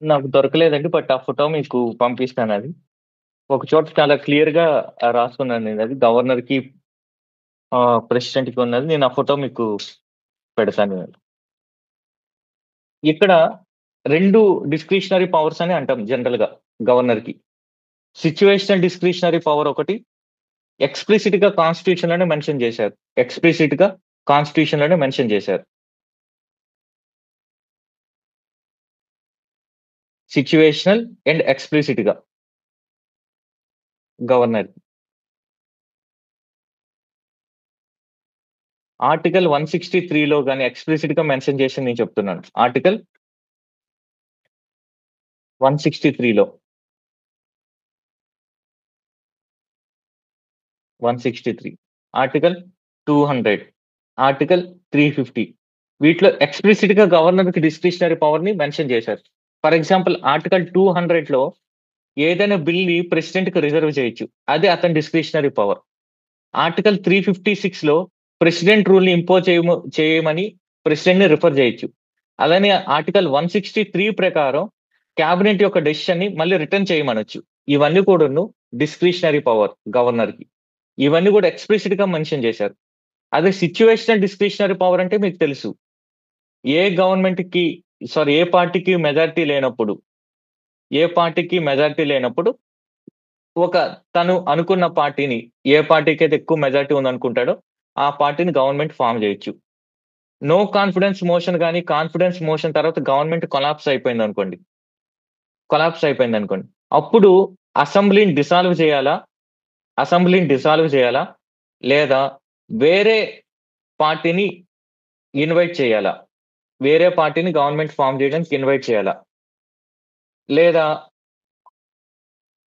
నాకు దొరకలేదండి. బట్ ఆ ఫోటో మీకు పంపిస్తానది. ఒక చోట చాలా క్లియర్‌గా రాసుకున్నాను నేనది. గవర్నర్‌కి ప్రెసిడెంట్‌కి ఉన్నది. నేను ఆ ఫోటో మీకు పెడతాను. ఇక్కడ 2 డిస్క్రిషనరీ పవర్స్ అని అంటాం జనరల్‌గా గవర్నర్‌కి. సిట్యుయేషనల్ డిస్క్రిషనరీ పవర్ ఒకటి. ఎక్స్‌ప్లిసిట్‌గా కాన్స్టిట్యూషన్‌లోనే మెన్షన్ చేశారు. ఎక్స్‌ప్లిసిట్‌గా కాన్స్టిట్యూషన్‌లోనే మెన్షన్ చేశారు. సిచ్యువేషనల్ అండ్ ఎక్స్‌ప్లిసిట్ గా గవర్నర్. ఆర్టికల్ 163లో గాని ఎక్స్‌ప్లిసిట్ గా మెన్షన్ చేసింది నేను చెప్తున్నాను. ఆర్టికల్ 163లో 163 ఆర్టికల్ 200 ఆర్టికల్ 350 వీటిలో ఎక్స్‌ప్లిసిట్ గా గవర్నర్‌కి డిస్క్రిషనరీ పవర్ ని మెన్షన్ చేశారు. ఫర్ ఎగ్జాంపుల్ ఆర్టికల్ 200లో ఏదైనా బిల్‌ని ప్రెసిడెంట్‌కి రిజర్వ్ చేయొచ్చు. అది అతని డిస్క్రిషనరీ పవర్. ఆర్టికల్ 356లో ప్రెసిడెంట్ రూల్‌ని ఇంపోజ్ చేయమని ప్రెసిడెంట్‌ని రిఫర్ చేయొచ్చు. అలానే ఆర్టికల్ 163 ప్రకారం క్యాబినెట్ యొక్క డెసిషన్‌ని మళ్ళీ రిటర్న్ చేయమనొచ్చు. ఇవన్నీ కూడాను డిస్క్రిషనరీ పవర్ గవర్నర్‌కి. ఇవన్నీ కూడా ఎక్స్‌ప్లిసిట్ గా మెన్షన్ చేశారు. అదే సిట్యుయేషనల్ డిస్క్రిషనరీ పవర్ అంటే మీకు తెలుసు. ఏ గవర్నమెంట్‌కి ఏ పార్టీకి మెజారిటీ లేనప్పుడు, ఏ పార్టీకి మెజారిటీ లేనప్పుడు ఒక తను అనుకున్న పార్టీని ఏ పార్టీకైతే ఎక్కువ మెజారిటీ ఉందనుకుంటాడో, ఆ పార్టీని గవర్నమెంట్ ఫార్మ్ చేయొచ్చు. నో కాన్ఫిడెన్స్ మోషన్ గాని, కాన్ఫిడెన్స్ మోషన్ తర్వాత గవర్నమెంట్ కొలాప్స్ అయిపోయిందనుకోండి. అప్పుడు అసెంబ్లీని డిసాల్వ్ చేయాలా? అసెంబ్లీని డిసాల్వ్ చేయాలా? లేదా వేరే పార్టీని ఇన్వైట్ చేయాలా? వేరే పార్టీని గవర్నమెంట్ ఫార్మ్ చేయడానికి ఇన్వైట్ చేయాలా? లేదా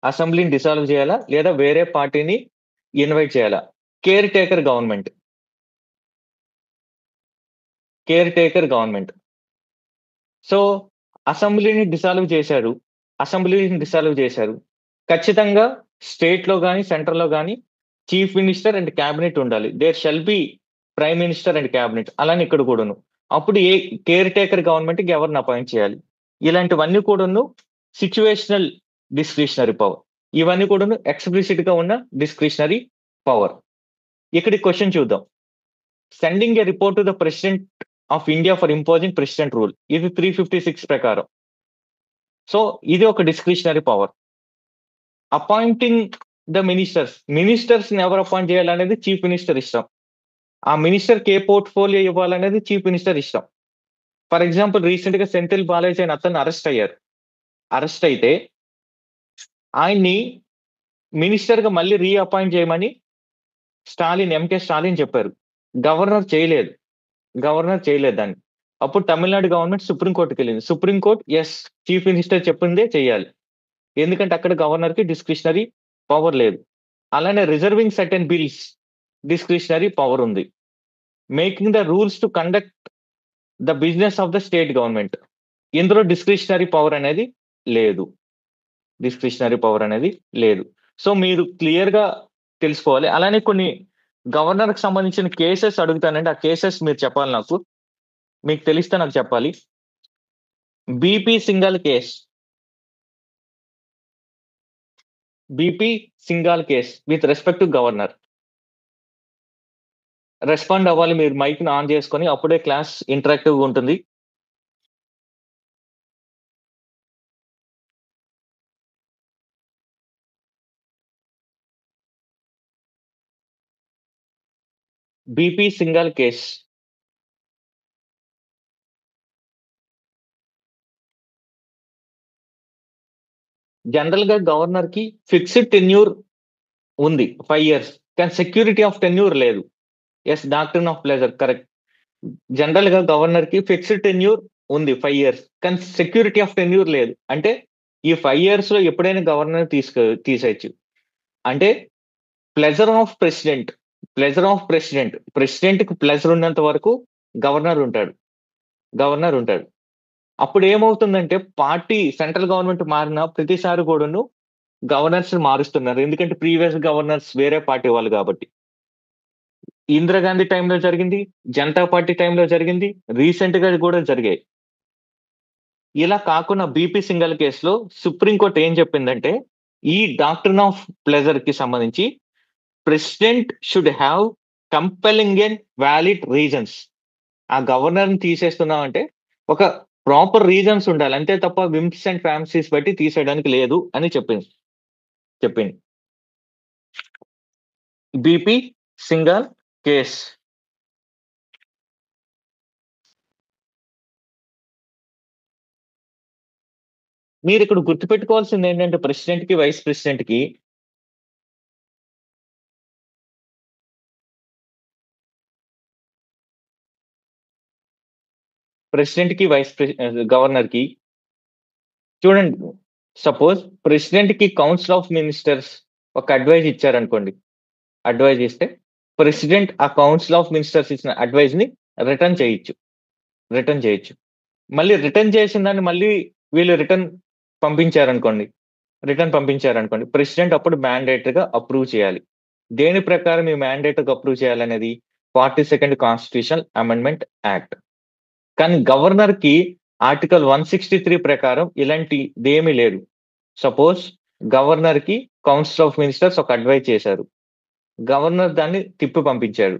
అసెంబ్లీని డిసాల్వ్ చేయాలా? లేదా వేరే పార్టీని ఇన్వైట్ చేయాలా? Care taker government. Care taker government. So, అసెంబ్లీని డిసాల్వ్ చేశారు. ఖచ్చితంగా స్టేట్‌లో గాని, సెంట్రల్‌లో గాని చీఫ్ మినిస్టర్ అండ్ క్యాబినెట్ ఉండాలి. There shall be prime minister and cabinet. అలానే ఇక్కడ కూడాను. అప్పుడు కేర్ టేకర్ గవర్నమెంట్‌కి ఎవరిని అపాయింట్ చేయాలి. ఇలాంటివన్నీ కూడాను సిట్యుయేషనల్ డిస్క్రిషనరీ పవర్. ఇవన్నీ కూడాను ఎక్స్‌ప్లిసిట్‌గా ఉన్న డిస్క్రిషనరీ పవర్. ఇక్కడ క్వెషన్ చూద్దాం. Sending a report to the president of India for imposing president rule. ఇది 356 ప్రకారం. సో, ఇది ఒక డిస్క్రిషనరీ పవర్. అపాయింటింగ్ ద మినిస్టర్స్‌ని ఎవరు అపాయింట్ చేయాలనేది చీఫ్ మినిస్టర్ ఇష్టం. ఆ మినిస్టర్‌కి ఏ పోర్ట్‌ఫోలియో ఇవ్వాలనేది చీఫ్ మినిస్టర్ ఇష్టం. ఫర్ ఎగ్జాంపుల్ రీసెంట్‌గా సెంథిల్ బాలాజీ అనే అతను అరెస్ట్ అయ్యారు. అరెస్ట్ అయితే ఆయన్ని మినిస్టర్‌గా మళ్ళీ అపాయింట్ చేయమని ఎంకే స్టాలిన్ చెప్పారు. గవర్నర్ చేయలేదు. దాన్ని. అప్పుడు తమిళనాడు గవర్నమెంట్ సుప్రీం కోర్ట్‌కెళ్ళింది. సుప్రీం కోర్ట్ చీఫ్ మినిస్టర్ చెప్పిందే చేయాలి. ఎందుకంటే అక్కడ గవర్నర్‌కి డిస్క్రిషనరీ పవర్ లేదు. అలానే reserving certain bills discretionary power ఉంది. Making the rules to conduct the business of the state government. ఇందులో డిస్క్రిషనరీ పవర్ అనేది లేదు. సో, మీరు క్లియర్‌గా తెలుసుకోవాలి. అలానే కొన్ని గవర్నర్‌కి సంబంధించిన కేసెస్ అడుగుతానండి. ఆ కేసెస్ మీరు చెప్పాలి నాకు. మీకు తెలిస్తే నాకు చెప్పాలి. BP Singhal case. BP Singhal case with respect to governor. Respond అవ్వాలి. మీరు మైక్‌ని ఆన్ చేసుకొని అప్పుడే క్లాస్ ఇంటరాక్టివ్‌గా ఉంటుంది. BP Singhal case. జనరల్‌గా గవర్నర్‌కి ఫిక్స్డ్ టెన్యూర్ ఉంది 5 ఇయర్స్. కానీ సెక్యూరిటీ ఆఫ్ టెన్యూర్ లేదు. Doctrine of pleasure correct. జనరల్‌గా గవర్నర్‌కి ఫిక్స్డ్ టెన్యూర్ ఉంది 5 ఇయర్స్. కానీ సెక్యూరిటీ ఆఫ్ టెన్యూర్ లేదు. అంటే ఈ 5 ఇయర్స్‌లో ఎప్పుడైనా గవర్నర్ తీసేయొచ్చు. అంటే ప్లెజర్ ఆఫ్ ప్రెసిడెంట్. ప్రెసిడెంట్‌కి ప్లెజర్ ఉన్నంత వరకు గవర్నర్ ఉంటాడు. అప్పుడు ఏమవుతుందంటే సెంట్రల్ గవర్నమెంట్ మారిన ప్రతిసారి కూడాను గవర్నర్స్‌ని మారుస్తున్నారు. ఎందుకంటే ప్రీవియస్ గవర్నర్స్ వేరే పార్టీ వాళ్ళు కాబట్టి. ఇందిరాగాంధీ టైంలో జరిగింది. జనతా పార్టీ టైంలో జరిగింది. రీసెంట్‌గా కూడా జరిగాయి. ఇలా కాకుండా బీపీ సింఘాల్ కేసులో సుప్రీం కోర్ట్ ఏం చెప్పిందంటే, ఈ డాక్ట్రిన్ ఆఫ్ ప్లెజర్‌కి సంబంధించి president should have compelling and valid reasons. ఆ గవర్నర్‌ని తీసేస్తున్నామంటే ఒక ప్రాపర్ రీజన్స్ ఉండాలి. అంతే తప్ప విమ్స్ అండ్ ఫ్యాన్సీస్ బట్టి తీసేయడానికి లేదు అని చెప్పింది. BP Singhal case. మీరు ఇక్కడ గుర్తుపెట్టుకోవాల్సింది ఏంటంటే ప్రెసిడెంట్ కి వైస్ ప్రెసిడెంట్ కి గవర్నర్ కి చూడండి, సపోజ్ ప్రెసిడెంట్ కి కౌన్సిల్ ఆఫ్ మినిస్టర్స్ ఒక అడ్వైజ్ ఇచ్చారనుకోండి. అడ్వైజ్ ఇస్తే ప్రెసిడెంట్ ఆ కౌన్సిల్ ఆఫ్ మినిస్టర్స్ ఇచ్చిన అడ్వైజ్ ని రిటర్న్ చేయొచ్చు. మళ్ళీ రిటర్న్ చేసిన దాన్ని మళ్ళీ వీళ్ళు రిటర్న్ పంపించారనుకోండి. ప్రెసిడెంట్ అప్పుడు మ్యాండేటరీగా అప్రూవ్ చేయాలి. దేని ప్రకారం ఈ మ్యాండేటరీగా అప్రూవ్ చేయాలనేది 42nd కాన్స్టిట్యూషన్ అమెండ్మెంట్ యాక్ట్. కానీ గవర్నర్ కి ఆర్టికల్ 163 ప్రకారం ఇలాంటిదేమీ లేదు. సపోజ్ గవర్నర్ కి కౌన్సిల్ ఆఫ్ మినిస్టర్స్ ఒక అడ్వైజ్ చేశారు. గవర్నర్ దాన్ని తిప్పి పంపించాడు.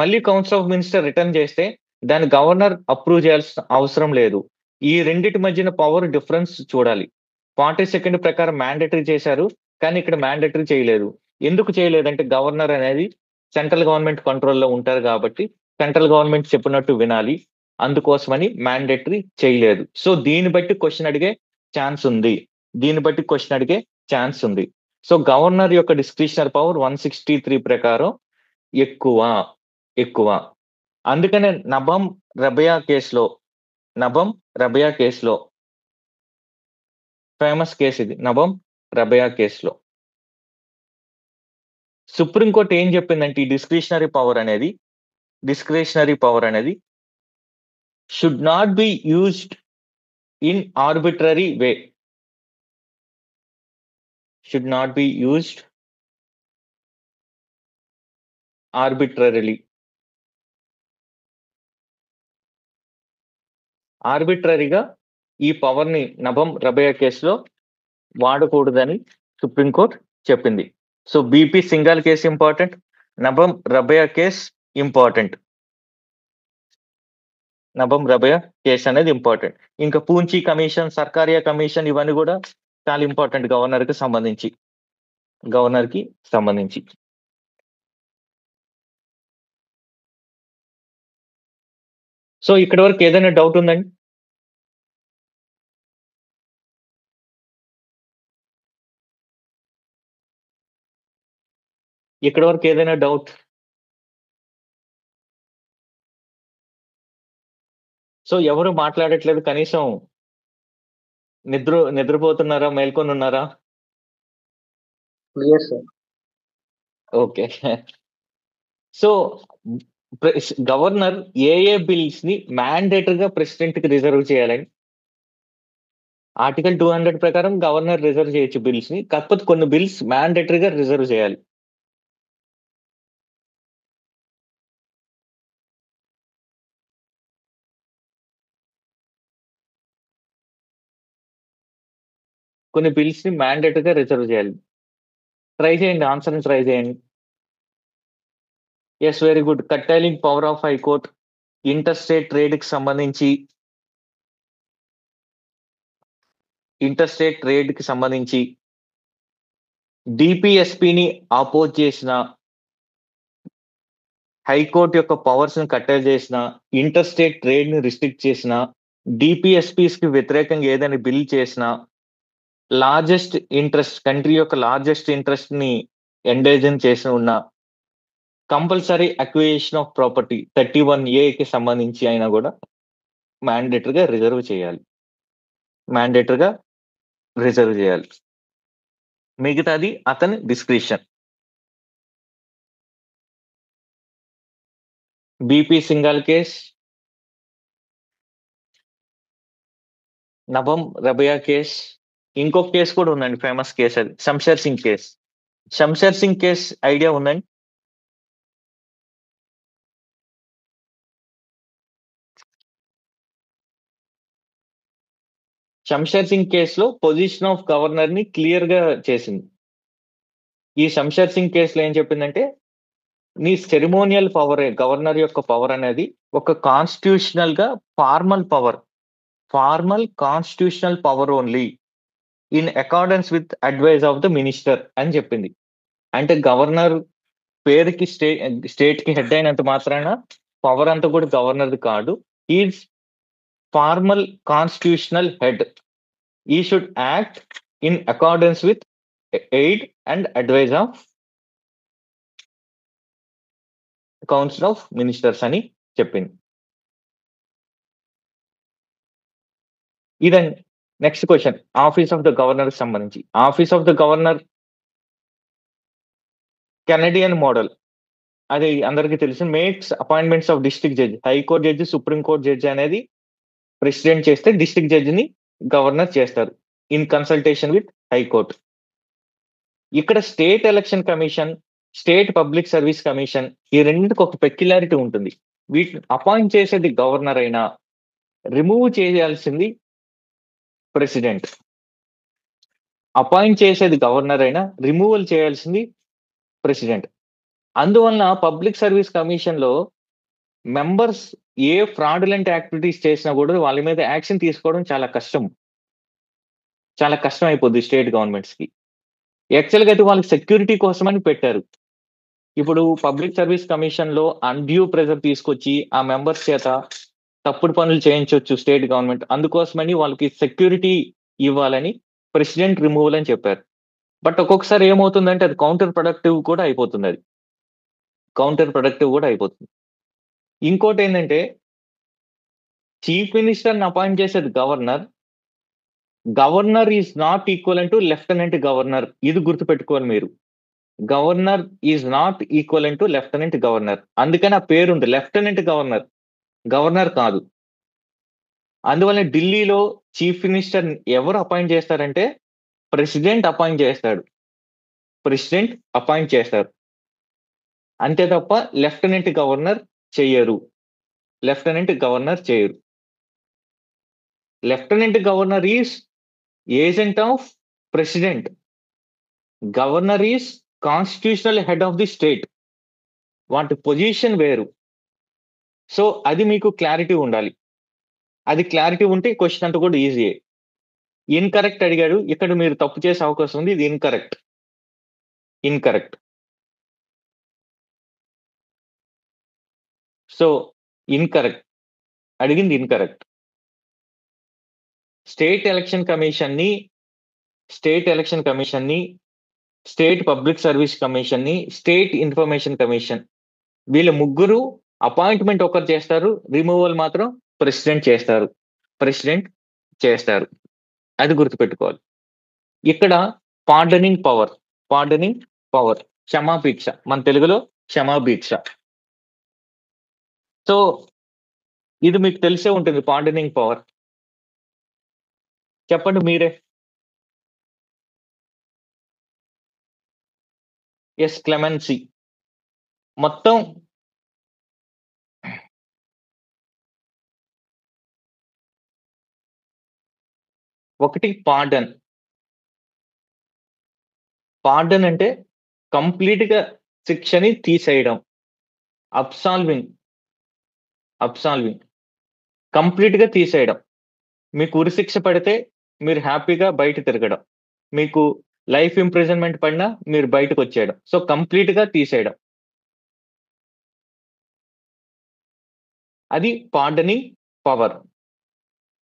మళ్ళీ కౌన్సిల్ ఆఫ్ మినిస్టర్ రిటర్న్ చేస్తే దాన్ని గవర్నర్ అప్రూవ్ చేయాల్సిన అవసరం లేదు. ఈ రెండిటి మధ్యన పవర్ డిఫరెన్స్ చూడాలి. 42nd ప్రకారం మ్యాండేటరీ చేశారు, కానీ ఇక్కడ మ్యాండేటరీ చేయలేదు. ఎందుకు చేయలేదంటే గవర్నర్ అనేది సెంట్రల్ గవర్నమెంట్ కంట్రోల్లో ఉంటారు కాబట్టి సెంట్రల్ గవర్నమెంట్ చెప్పినట్టు వినాలి. అందుకోసమని మ్యాండేటరీ చేయలేదు. సో దీన్ని బట్టి క్వశ్చన్ అడిగే ఛాన్స్ ఉంది. సో గవర్నర్ యొక్క డిస్క్రిషనరీ పవర్ 163 ప్రకారం ఎక్కువ. అందుకనే నబం రబియా కేసులో ఫేమస్ కేసు ఇది. నబం రబియా కేసులో సుప్రీంకోర్టు ఏం చెప్పిందంటే ఈ డిస్క్రిషనరీ పవర్ అనేది should not be used in arbitrary way. ఆర్బిట్రరీగా ఈ పవర్ ని నబం రబియా కేసులో వాడకూడదని సుప్రీంకోర్టు చెప్పింది. So BP Singhal case important, Nabam Rebia case important. Nabam Rebia case అనేది ఇంపార్టెంట్. ఇంకా పూంచి కమిషన్, సర్కారియా కమిషన్ ఇవన్నీ కూడా చాలా ఇంపార్టెంట్ గవర్నర్ కి సంబంధించి. సో ఇక్కడ వరకు ఏదైనా డౌట్ ఉందండి? ఇక్కడ వరకు ఏదైనా డౌట్? సో ఎవరు మాట్లాడట్లేదు, కనీసం నిద్రపోతున్నారా, మేల్కొని ఉన్నారా? Yes, sir. Okay. So governor ఏ బిల్స్ ని మ్యాండేటరీగా ప్రెసిడెంట్ కి రిజర్వ్ చేయాలని ఆర్టికల్ 200 ప్రకారం గవర్నర్ రిజర్వ్ చేయొచ్చు బిల్స్ ని. కాకపోతే కొన్ని బిల్స్ మ్యాండేటరీగా రిజర్వ్ చేయాలి. కొన్ని బిల్స్ ని మ్యాండేటరీగా రిజర్వ్ చేయాలి. ట్రై చేయండి, ఆన్సర్ ని ట్రై చేయండి. Yes, very good. Curtailing power of high court, inter state trade కి సంబంధించి డిపిఎస్పిని ఆపోజ్ చేసిన, హైకోర్టు యొక్క పవర్స్ ని కట్టైల్ చేసిన, ఇంటర్ స్టేట్ ట్రేడ్ ని రిస్ట్రిక్ట్ చేసిన, డిపిఎస్పీస్ కి వ్యతిరేకంగా ఏదైనా బిల్ చేసిన, లార్జెస్ట్ ఇంట్రెస్ట్, కంట్రీ యొక్క లార్జెస్ట్ ఇంట్రెస్ట్ ని ఎండేజన్ చేసి ఉన్న, compulsory acquisition of property 31A కి సంబంధించి అయినా కూడా మ్యాండేటరీగా రిజర్వ్ చేయాలి. మిగతాది అతని discretion. BP Singhal case, Nabam Rebia case, ఇంకొక కేసు కూడా ఉందండి, ఫేమస్ కేసు, అది శంషేర్ సింగ్ కేస్ ఐడియా ఉందండి? శంషేర్ సింగ్ కేసులో పొజిషన్ ఆఫ్ గవర్నర్ ని క్లియర్ గా చేసింది. ఈ శంషేర్ సింగ్ కేసులో ఏం చెప్పిందంటే నీ సెరిమోనియల్ పవర్, గవర్నర్ యొక్క పవర్ అనేది ఒక కాన్స్టిట్యూషనల్ గా formal constitutional power only in accordance with advice of the minister అని చెప్పింది. అంటే గవర్నర్ పేరుకి స్టేట్ కి హెడ్ అయినంత మాత్రాన పవర్ అంతా కూడా గవర్నర్ది కాదు. Is formal constitutional head. he should act in accordance with aid and advice of council of ministers అని చెప్పింది. ఇదండి next question, office of the governor సంబంధించి. Office of the governor Canadian model, అది అందరికీ తెలుసు. Makes appointments of district judge, high court judge, supreme court judge అనేది president చేస్తే district జడ్జిని గవర్నర్ చేస్తారు ఇన్ కన్సల్టేషన్ విత్ హైకోర్టు. ఇక్కడ state election commission, state public service commission, ఈ రెండింటికి ఒక పెక్యులారిటీ ఉంటుంది. వీటిని అపాయింట్ చేసేది గవర్నర్ అయినా రిమూవ్ చేయాల్సింది ప్రెసిడెంట్. అపాయింట్ చేసేది గవర్నర్ అయినా రిమూవల్ చేయాల్సింది ప్రెసిడెంట్. అందువలన పబ్లిక్ సర్వీస్ కమిషన్ లో మెంబర్స్ ఏ ఫ్రాడులెంట్ యాక్టివిటీస్ చేసినా కూడా వాళ్ళ మీద యాక్షన్ తీసుకోవడం చాలా కష్టం అయిపోద్ది స్టేట్ గవర్నమెంట్స్ కి. యాక్చువల్ గా అయితే వాళ్ళకి సెక్యూరిటీ కోసమని పెట్టారు. ఇప్పుడు పబ్లిక్ సర్వీస్ కమిషన్ లో అన్డ్యూ ప్రెజర్ తీసుకొచ్చి ఆ మెంబర్స్ చేత తప్పుడు పనులు చేయించవచ్చు స్టేట్ గవర్నమెంట్. అందుకోసమని వాళ్ళకి సెక్యూరిటీ ఇవ్వాలని ప్రెసిడెంట్ రిమూవల్ అని చెప్పారు. బట్ ఒక్కొక్కసారి ఏమవుతుందంటే అది కౌంటర్ ప్రొడక్టివ్ కూడా అయిపోతుంది. ఇంకోటి ఏంటంటే చీఫ్ మినిస్టర్ అపాయింట్ చేసేది governor. Governor is not equal to lieutenant governor. ఇది గుర్తుపెట్టుకోవాలి మీరు. Governor is not equal to lieutenant governor. అందుకని ఆ పేరుంది లెఫ్టినెంట్ గవర్నర్, గవర్నర్ కాదు. అందువల్ల ఢిల్లీలో చీఫ్ మినిస్టర్ ఎవరు అపాయింట్ చేస్తారంటే ప్రెసిడెంట్ అపాయింట్ చేస్తారు. అంతే తప్ప లెఫ్టినెంట్ గవర్నర్ చేయరు. Lieutenant governor is agent of president. Governor is constitutional head of the state. వాటి పొజిషన్ వేరు. సో అది మీకు క్లారిటీ ఉండాలి. అది క్లారిటీ ఉంటే క్వశ్చన్ అంతా కూడా ఈజీయే. ఇన్కరెక్ట్ అడిగాడు, ఇక్కడ మీరు తప్పు చేసే అవకాశం ఉంది. ఇది ఇన్కరెక్ట్. సో ఇన్కరెక్ట్, అడిగింది ఇన్కరెక్ట్. స్టేట్ ఎలక్షన్ కమిషన్ ని, స్టేట్ పబ్లిక్ సర్వీస్ కమిషన్ ని, స్టేట్ ఇన్ఫర్మేషన్ కమిషన్, వీళ్ళ ముగ్గురు అపాయింట్మెంట్ ఒకరు చేస్తారు, రిమూవల్ మాత్రం ప్రెసిడెంట్ చేస్తారు. అది గుర్తుపెట్టుకోవాలి. ఇక్కడ పార్డనింగ్ పవర్, క్షమాభిక్ష, మన తెలుగులో క్షమాభిక్ష. సో ఇది మీకు తెలిసే ఉంటుంది, పార్డనింగ్ పవర్. చెప్పండి మీరే. Yes, clemency. మొత్తం ఒకటి పార్డన్ అంటే కంప్లీట్ గా శిక్షని తీసేయడం. అబ్సాల్వింగ్ కంప్లీట్ గా తీసేయడం. మీకు ఉరిశిక్ష పడితే మీరు హ్యాపీగా బయట తిరగడం, మీకు లైఫ్ ఇంప్రిజన్మెంట్ పడినా మీరు బయటకు వచ్చేయడం. సో కంప్లీట్ గా తీసేయడం, అది పార్డనింగ్ పవర్.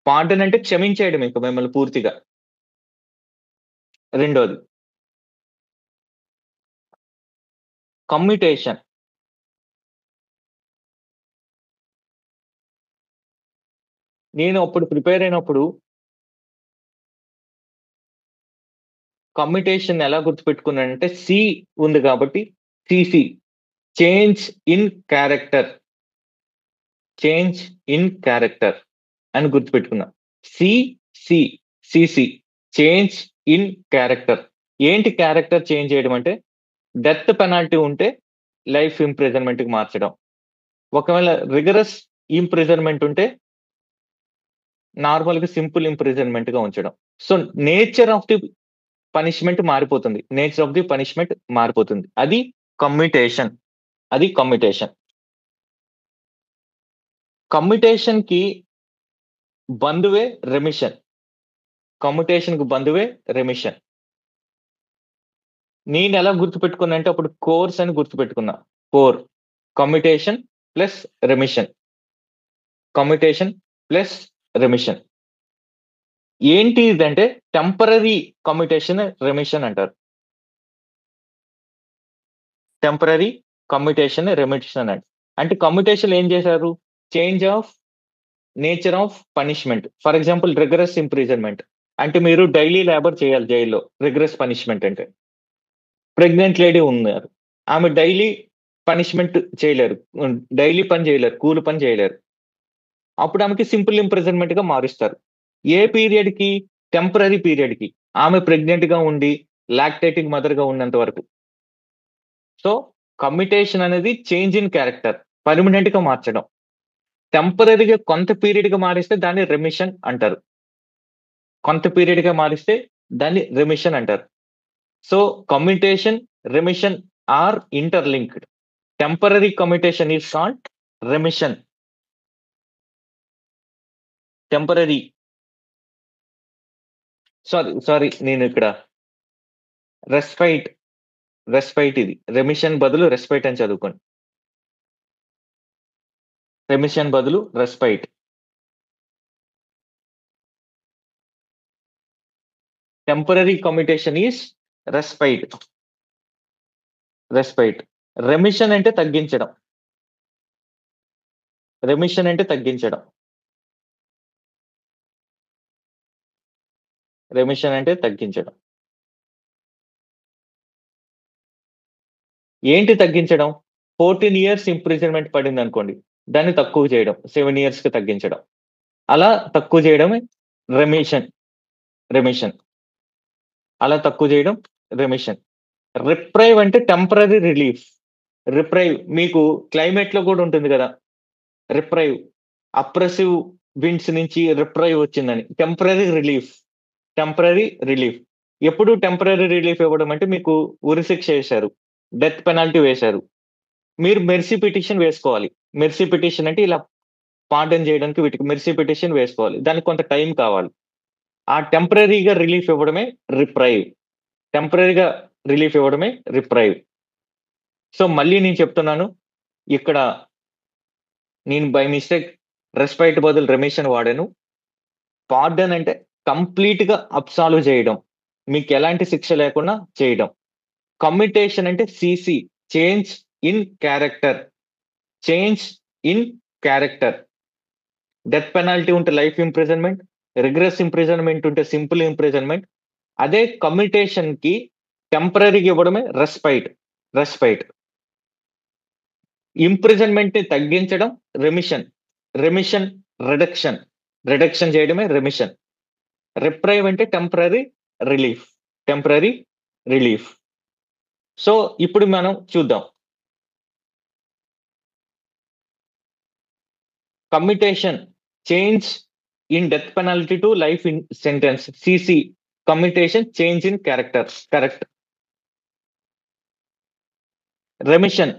పార్డన్ అంటే క్షమించేయడం ఇంకా మిమ్మల్ని పూర్తిగా. రెండోది కమ్యూటేషన్. నేను అప్పుడు ప్రిపేర్ అయినప్పుడు కమ్యూటేషన్ ఎలా గుర్తుపెట్టుకున్నానంటే సి ఉంది కాబట్టి సిసి, చేంజ్ ఇన్ క్యారెక్టర్ అని గుర్తుపెట్టుకున్నా. CC change in character. ఏంటి క్యారెక్టర్ చేంజ్ చేయడం అంటే డెత్ పెనాల్టీ ఉంటే లైఫ్ ఇంప్రిజన్మెంట్ కి మార్చడం. ఒకవేళ రిగరస్ ఇంప్రిజన్మెంట్ ఉంటే నార్మల్ గా సింపుల్ ఇంప్రిజన్మెంట్ గా ఉంచడం. So nature of the punishment మారిపోతుంది. అది కమ్యూటేషన్. కమ్యూటేషన్ కి బంధువే రెమిషన్. నేను ఎలా గుర్తుపెట్టుకున్నా అంటే అప్పుడు కోర్స్ అని గుర్తుపెట్టుకున్నా. Commutation plus remission. ఏంటి ఇదంటే టెంపరరీ కమ్యూటేషన్ రెమిషన్ అంటారు. టెంపరరీ కమ్యూటేషన్ రెమిషన్ అంటే కమ్యూటేషన్ ఏం చేశారు? Change of nature of punishment. For example rigorous imprisonment. అంటే మీరు డైలీ లేబర్ చేయాలి జైల్లో. రిగరస్ పనిష్మెంట్ అంటే. ప్రెగ్నెంట్ లేడీ ఉన్నారు. ఆమె డైలీ పనిష్మెంట్ చేయలేరు. డైలీ పని చేయలేరు. కూలి పని చేయలేరు. అప్పుడు ఆమెకి సింపుల్ ఇంప్రిజన్మెంట్ గా మారుస్తారు. ఏ పీరియడ్ కి? టెంపరరీ పీరియడ్ కి. ఆమె ప్రెగ్నెంట్ గా ఉండి లాక్టేటింగ్ మదర్ గా ఉన్నంత వరకు. సో కమ్యూటేషన్ అనేది చేంజ్ ఇన్ క్యారెక్టర్, పర్మనెంట్ గా మార్చడం. టెంపరరీగా కొంత పీరియడ్ గా మారిస్తే దాన్ని రెమిషన్ అంటారు. కొంత పీరియడ్ గా మారిస్తే దాన్ని రెమిషన్ అంటారు. So commutation, remission are interlinked. Temporary commutation is called remission. Temporary sorry నేను ఇక్కడ రెస్పైట్ ఇది. రెమిషన్ బదులు రెస్పైట్ అని చదువుకోండి. రెమిషన్ బదులు respite. Temporary commutation is respite. Remission అంటే తగ్గించడం. రెమిషన్ అంటే తగ్గించడం. రెమిషన్ అంటే తగ్గించడం. ఏంటి తగ్గించడం? 14 years ఇంప్రిజన్మెంట్ పడింది అనుకోండి, దాన్ని తక్కువ చేయడం, 7 years కి తగ్గించడం. అలా తక్కువ చేయడమే రెమిషన్. అలా తక్కువ చేయడం రెమిషన్. రిప్రైవ్ అంటే టెంపరరీ రిలీఫ్. రిప్రైవ్ మీకు క్లైమేట్ లో కూడా ఉంటుంది కదా. రిప్రైవ్ అప్రెసివ్ విండ్స్ నుంచి రిప్రైవ్ వచ్చిందని. Temporary relief. ఎప్పుడు టెంపరరీ రిలీఫ్ ఇవ్వడం అంటే మీకు ఉరిశిక్ష వేశారు, డెత్ పెనాల్టీ వేశారు, మీరు మెర్సీ పిటిషన్ వేసుకోవాలి. మెర్సీ పిటిషన్ అంటే ఇలా పార్డన్ చేయడానికి వీటికి మెర్సీ పిటిషన్ వేసుకోవాలి. దానికి కొంత టైం కావాలి. ఆ టెంపరరీగా రిలీఫ్ ఇవ్వడమే రిప్రైవ్. సో మళ్ళీ నేను చెప్తున్నాను, ఇక్కడ నేను బై మిస్టేక్ రెస్పైట్ బదులు రెమిషన్ వాడాను. పార్డన్ అంటే కంప్లీట్ గా అబ్సాల్వ్ చేయడం, మీకు ఎలాంటి శిక్ష లేకుండా చేయడం. కమ్యూటేషన్ అంటే CC, change in character. Death penalty ఉంటే లైఫ్ ఇంప్రిజన్మెంట్, రిగ్రెస్ ఇంప్రిజన్మెంట్ ఉంటే సింపుల్ ఇంప్రిజన్మెంట్. అదే కమ్యూటేషన్ కి టెంపరరీగా ఇవ్వడమే రెస్పైట్. ఇంప్రిజన్మెంట్ ని తగ్గించడం రెమిషన్. రిడక్షన్ చేయడమే రెమిషన్. రిప్రైవ్ అంటే టెంపరరీ రిలీఫ్. సో ఇప్పుడు మనం చూద్దాం. Commutation, change in death penalty to life in sentence. CC commutation, change in character. Correct. Remission,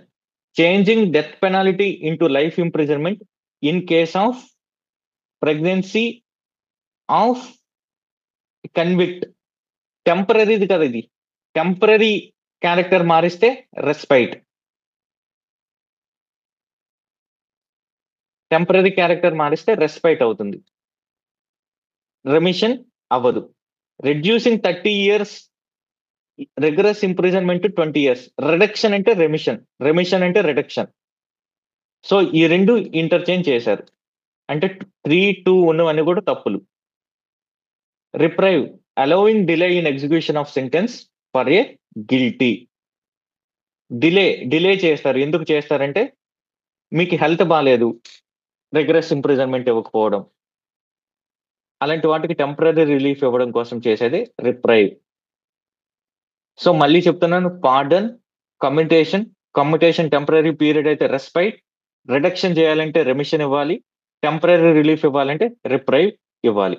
changing death penalty into life imprisonment in case of pregnancy of convict. టెంపరరీది కదా ఇది. Temporary character మారిస్తే respite. Temporary character మారిస్తే respite అవుతుంది, remission అవ్వదు. Reducing 30 years rigorous imprisonment 20 years. Reduction అంటే remission అంటే reduction. So ఈ రెండు ఇంటర్చేంజ్ చేశారు. అంటే 3, 2 ఉన్నవన్నీ కూడా తప్పులు. Reprieve, allowing delay in execution of sentence for a guilty. Delay చేస్తారు. ఎందుకు చేస్తారంటే మీకు హెల్త్ బాగాలేదు, రిగరస్ ఇంప్రిజన్మెంట్ ఇవ్వకపోవడం, అలాంటి వాటికి టెంపరరీ రిలీఫ్ ఇవ్వడం కోసం చేసేది రిప్రైవ్. సో మళ్ళీ చెప్తున్నాను, పార్డన్, కమ్యూటేషన్ టెంపరరీ పీరియడ్ అయితే రెస్పైట్, రిడక్షన్ చేయాలంటే రెమిషన్ ఇవ్వాలి, టెంపరరీ రిలీఫ్ ఇవ్వాలంటే రిప్రైవ్ ఇవ్వాలి.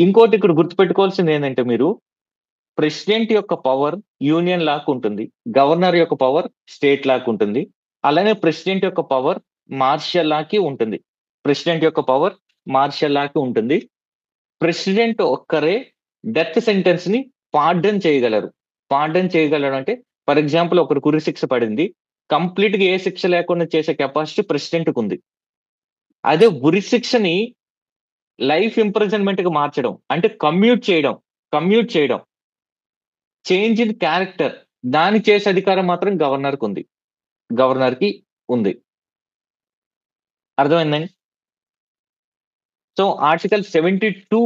ఇంకోటి ఇక్కడ గుర్తుపెట్టుకోవాల్సింది ఏంటంటే, మీరు ప్రెసిడెంట్ యొక్క పవర్ యూనియన్ లాకు ఉంటుంది, గవర్నర్ యొక్క పవర్ స్టేట్ లాకు ఉంటుంది, అలానే ప్రెసిడెంట్ యొక్క పవర్ మార్షల్ లాకి ఉంటుంది. ప్రెసిడెంట్ ఒక్కరే డెత్ సెంటెన్స్ ని పార్డన్ చేయగలరు. అంటే ఫర్ ఎగ్జాంపుల్ ఒకరు ఉరిశిక్ష పడింది, కంప్లీట్ గా ఏ శిక్ష లేకుండా చేసే కెపాసిటీ ప్రెసిడెంట్ ఉంది. అదే ఉరి శిక్షని లైఫ్ ఇంప్రిజన్మెంట్ గా మార్చడం అంటే కమ్యూట్ చేయడం చేంజ్ ఇన్ క్యారెక్టర్ దాని చేసే అధికారం మాత్రం గవర్నర్ కి ఉంది. అర్థమైందండి? సో ఆర్టికల్ 72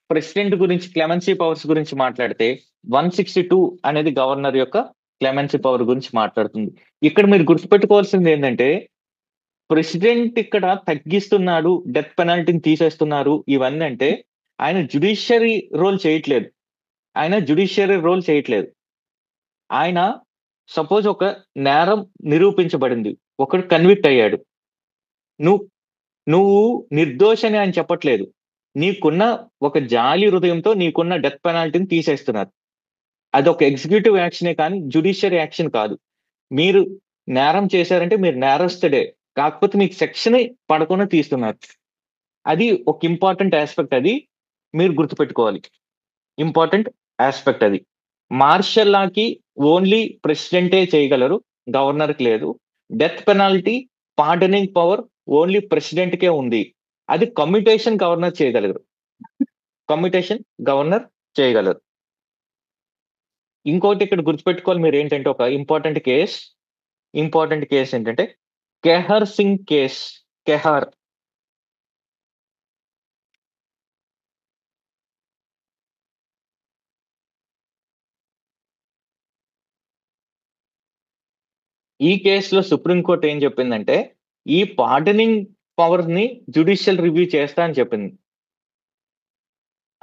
ప్రెసిడెంట్ గురించి క్లెమెన్సీ పవర్స్ గురించి మాట్లాడితే 162 అనేది గవర్నర్ యొక్క క్లెమెన్సీ పవర్ గురించి మాట్లాడుతుంది. ఇక్కడ మీరు గుర్తుపెట్టుకోవాల్సింది ఏంటంటే ప్రెసిడెంట్ ఇక్కడ తగ్గిస్తున్నాడు, డెత్ పెనాల్టీని తీసేస్తున్నారు ఇవన్నీ అంటే ఆయన జ్యుడిషియరీ రోల్ చేయట్లేదు. ఆయన సపోజ్ ఒక నేరం నిరూపించబడింది, ఒకడు కన్విక్ట్ అయ్యాడు, నువ్వు నిర్దోషని ఆయన చెప్పట్లేదు. నీకున్న ఒక జాలి హృదయంతో నీకున్న డెత్ పెనాల్టీని తీసేస్తున్నారు. అది ఒక ఎగ్జిక్యూటివ్ యాక్షనే కానీ జ్యుడిషియరీ యాక్షన్ కాదు. మీరు నేరం చేశారంటే మీరు నేరస్తుడే, కాకపోతే మీకు సెక్షన్ పడకుండా తీస్తున్నారు. అది ఒక ఇంపార్టెంట్ ఆస్పెక్ట్, అది మీరు గుర్తుపెట్టుకోవాలి. ఇంపార్టెంట్ ఆస్పెక్ట్ అది. మార్షల్ లాకి ఓన్లీ ప్రెసిడెంటే చేయగలరు, గవర్నర్ కి లేదు. Death penalty pardoning power only president కే ఉంది. అది కమ్యూటేషన్ గవర్నర్ చేయగలరు. ఇంకోటి ఇక్కడ గుర్తుపెట్టుకోవాలి మీరు ఏంటంటే ఒక ఇంపార్టెంట్ కేస్ ఏంటంటే కెహర్ సింగ్ కేస్. ఈ కేసులో సుప్రీంకోర్టు ఏం చెప్పిందంటే ఈ పార్డనింగ్ పవర్ ని జ్యుడిషియల్ రివ్యూ చేస్తా అని చెప్పింది.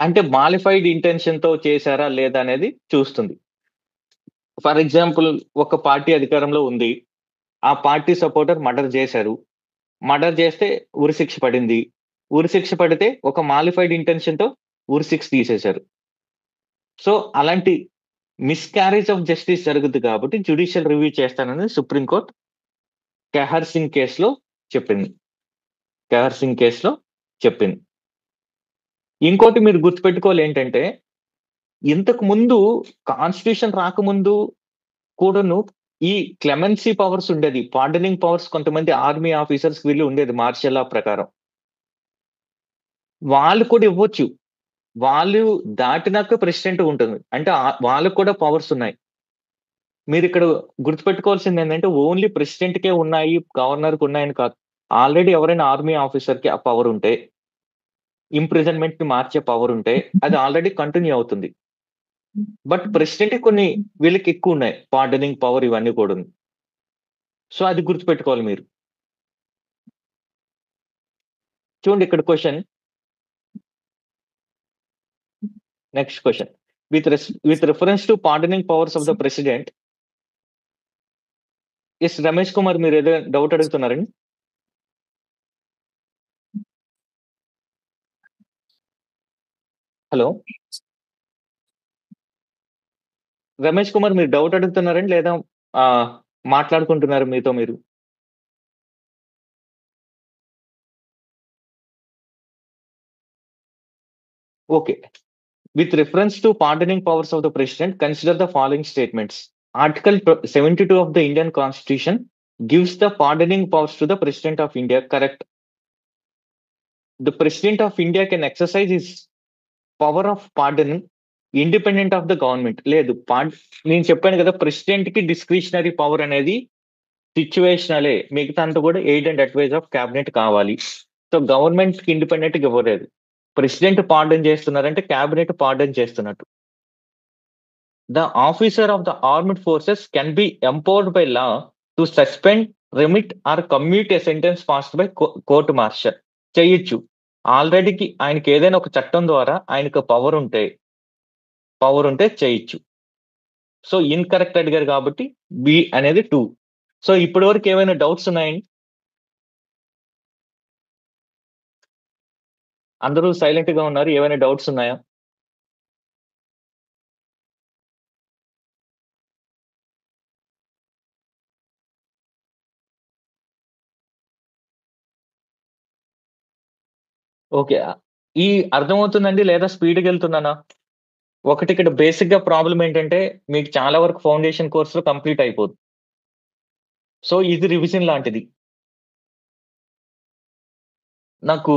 అంటే మాలిఫైడ్ ఇంటెన్షన్ తో చేశారా లేదా అనేది చూస్తుంది. ఫర్ ఎగ్జాంపుల్ ఒక పార్టీ అధికారంలో ఉంది, ఆ పార్టీ సపోర్టర్ మర్డర్ చేశారు, మర్డర్ చేస్తే ఉరిశిక్ష పడింది, ఉరిశిక్ష పడితే ఒక మాలిఫైడ్ ఇంటెన్షన్ తో ఉరిశిక్ష తీసేశారు. సో అలాంటి మిస్క్యారేజ్ ఆఫ్ జస్టిస్ జరుగుతుంది కాబట్టి జ్యుడిషియల్ రివ్యూ చేస్తానని సుప్రీంకోర్టు కెహర్ సింగ్ కేసులో చెప్పింది. ఇంకోటి మీరు గుర్తుపెట్టుకోవాలి ఏంటంటే ఇంతకు ముందు కాన్స్టిట్యూషన్ రాకముందు కూడాను ఈ క్లెమెన్సీ పవర్స్ ఉండేది, పార్డనింగ్ పవర్స్ కొంతమంది ఆర్మీ ఆఫీసర్స్ వీళ్ళు ఉండేది మార్షల్ లా ప్రకారం. వాళ్ళు కూడా ఇవ్వచ్చు, వాళ్ళు దాటినాక ప్రెసిడెంట్ ఉంటుంది, అంటే వాళ్ళకు కూడా పవర్స్ ఉన్నాయి. మీరు ఇక్కడ గుర్తుపెట్టుకోవాల్సింది ఏంటంటే ఓన్లీ ప్రెసిడెంట్ కే ఉన్నాయి, గవర్నర్ కి ఉన్నాయని కాదు. ఆల్రెడీ ఎవరైనా ఆర్మీ ఆఫీసర్ కి ఆ పవర్ ఉంటే, ఇంప్రిజన్మెంట్ ని మార్చే పవర్ ఉంటే అది ఆల్రెడీ కంటిన్యూ అవుతుంది. బట్ ప్రెసిడెంట్ కొన్ని వీళ్ళకి ఎక్కువ ఉన్నాయి, పార్డనింగ్ పవర్ ఇవన్నీ కూడా ఉంది. సో అది గుర్తుపెట్టుకోవాలి మీరు. చూడండి ఇక్కడ question, next question, with reference to pardoning powers of the president. Yes Ramesh Kumar, మీరు ఏదో డౌట్ అడుగుతున్నారండి? హలో రమేష్ కుమార్, మీరు డౌట్ అడుగుతున్నారండి లేదా మాట్లాడుకుంటున్నారు మీతో మీరు? Okay. With reference to pardoning powers of the president consider the following statements. Article 72 of the Indian Constitution gives the pardoning powers to the President of India. Correct. The President of India can exercise his power of pardon independent of the government. లేదు, నేను చెప్పాను కదా president కి discretionary power అనేది సిచ్యువేషనలే, మిగతా అంతా కూడా aid and advice of cabinet కావాలి. సో గవర్నమెంట్ కి ఇండిపెండెంట్ గా ఇవ్వలేదు. ప్రెసిడెంట్ పార్డన్ చేస్తున్నారంటే క్యాబినెట్ పార్డన్ చేస్తున్నట్టు. The officer of the armed forces can be empowered by law to suspend, remit or commute a sentence passed by court martial. చేయొచ్చు. ఆల్రెడీకి ఆయనకి ఏదైనా ఒక చట్టం ద్వారా ఆయనకు పవర్ ఉంటే చేయొచ్చు. సో ఇన్కరెక్ట్ అడిగారు కాబట్టి బి అనేది 2. సో ఇప్పటి వరకు ఏమైనా డౌట్స్ ఉన్నాయండి? అందరూ సైలెంట్ గా ఉన్నారు, ఏమైనా డౌట్స్ ఉన్నాయా? ఓకే, ఈ అర్థమవుతుందండి లేదా స్పీడ్కి వెళ్తున్నానా? ఒకటి ఇక్కడ బేసిక్ గా ప్రాబ్లం ఏంటంటే మీకు చాలా వరకు ఫౌండేషన్ కోర్సులో కంప్లీట్ అయిపోదు. సో, ఇది రివిజన్ లాంటిది. నాకు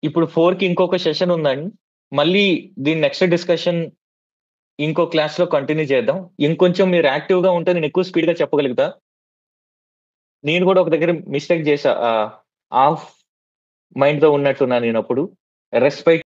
ఇప్పుడు 4కి ఇంకొక సెషన్ ఉందండి. మళ్ళీ దీని నెక్స్ట్ డిస్కషన్ ఇంకో క్లాస్‌లో కంటిన్యూ చేద్దాం. ఇంకొంచెం మీరు యాక్టివ్‌గా ఉంటే నేను ఎక్కువ స్పీడ్‌గా చెప్పగలుగుతా. నేను కూడా ఒక దగ్గర మిస్టేక్ చేశా. హాఫ్ మైండ్‌తో ఉన్నట్టున్నా నేనప్పుడు. రెస్పెక్ట్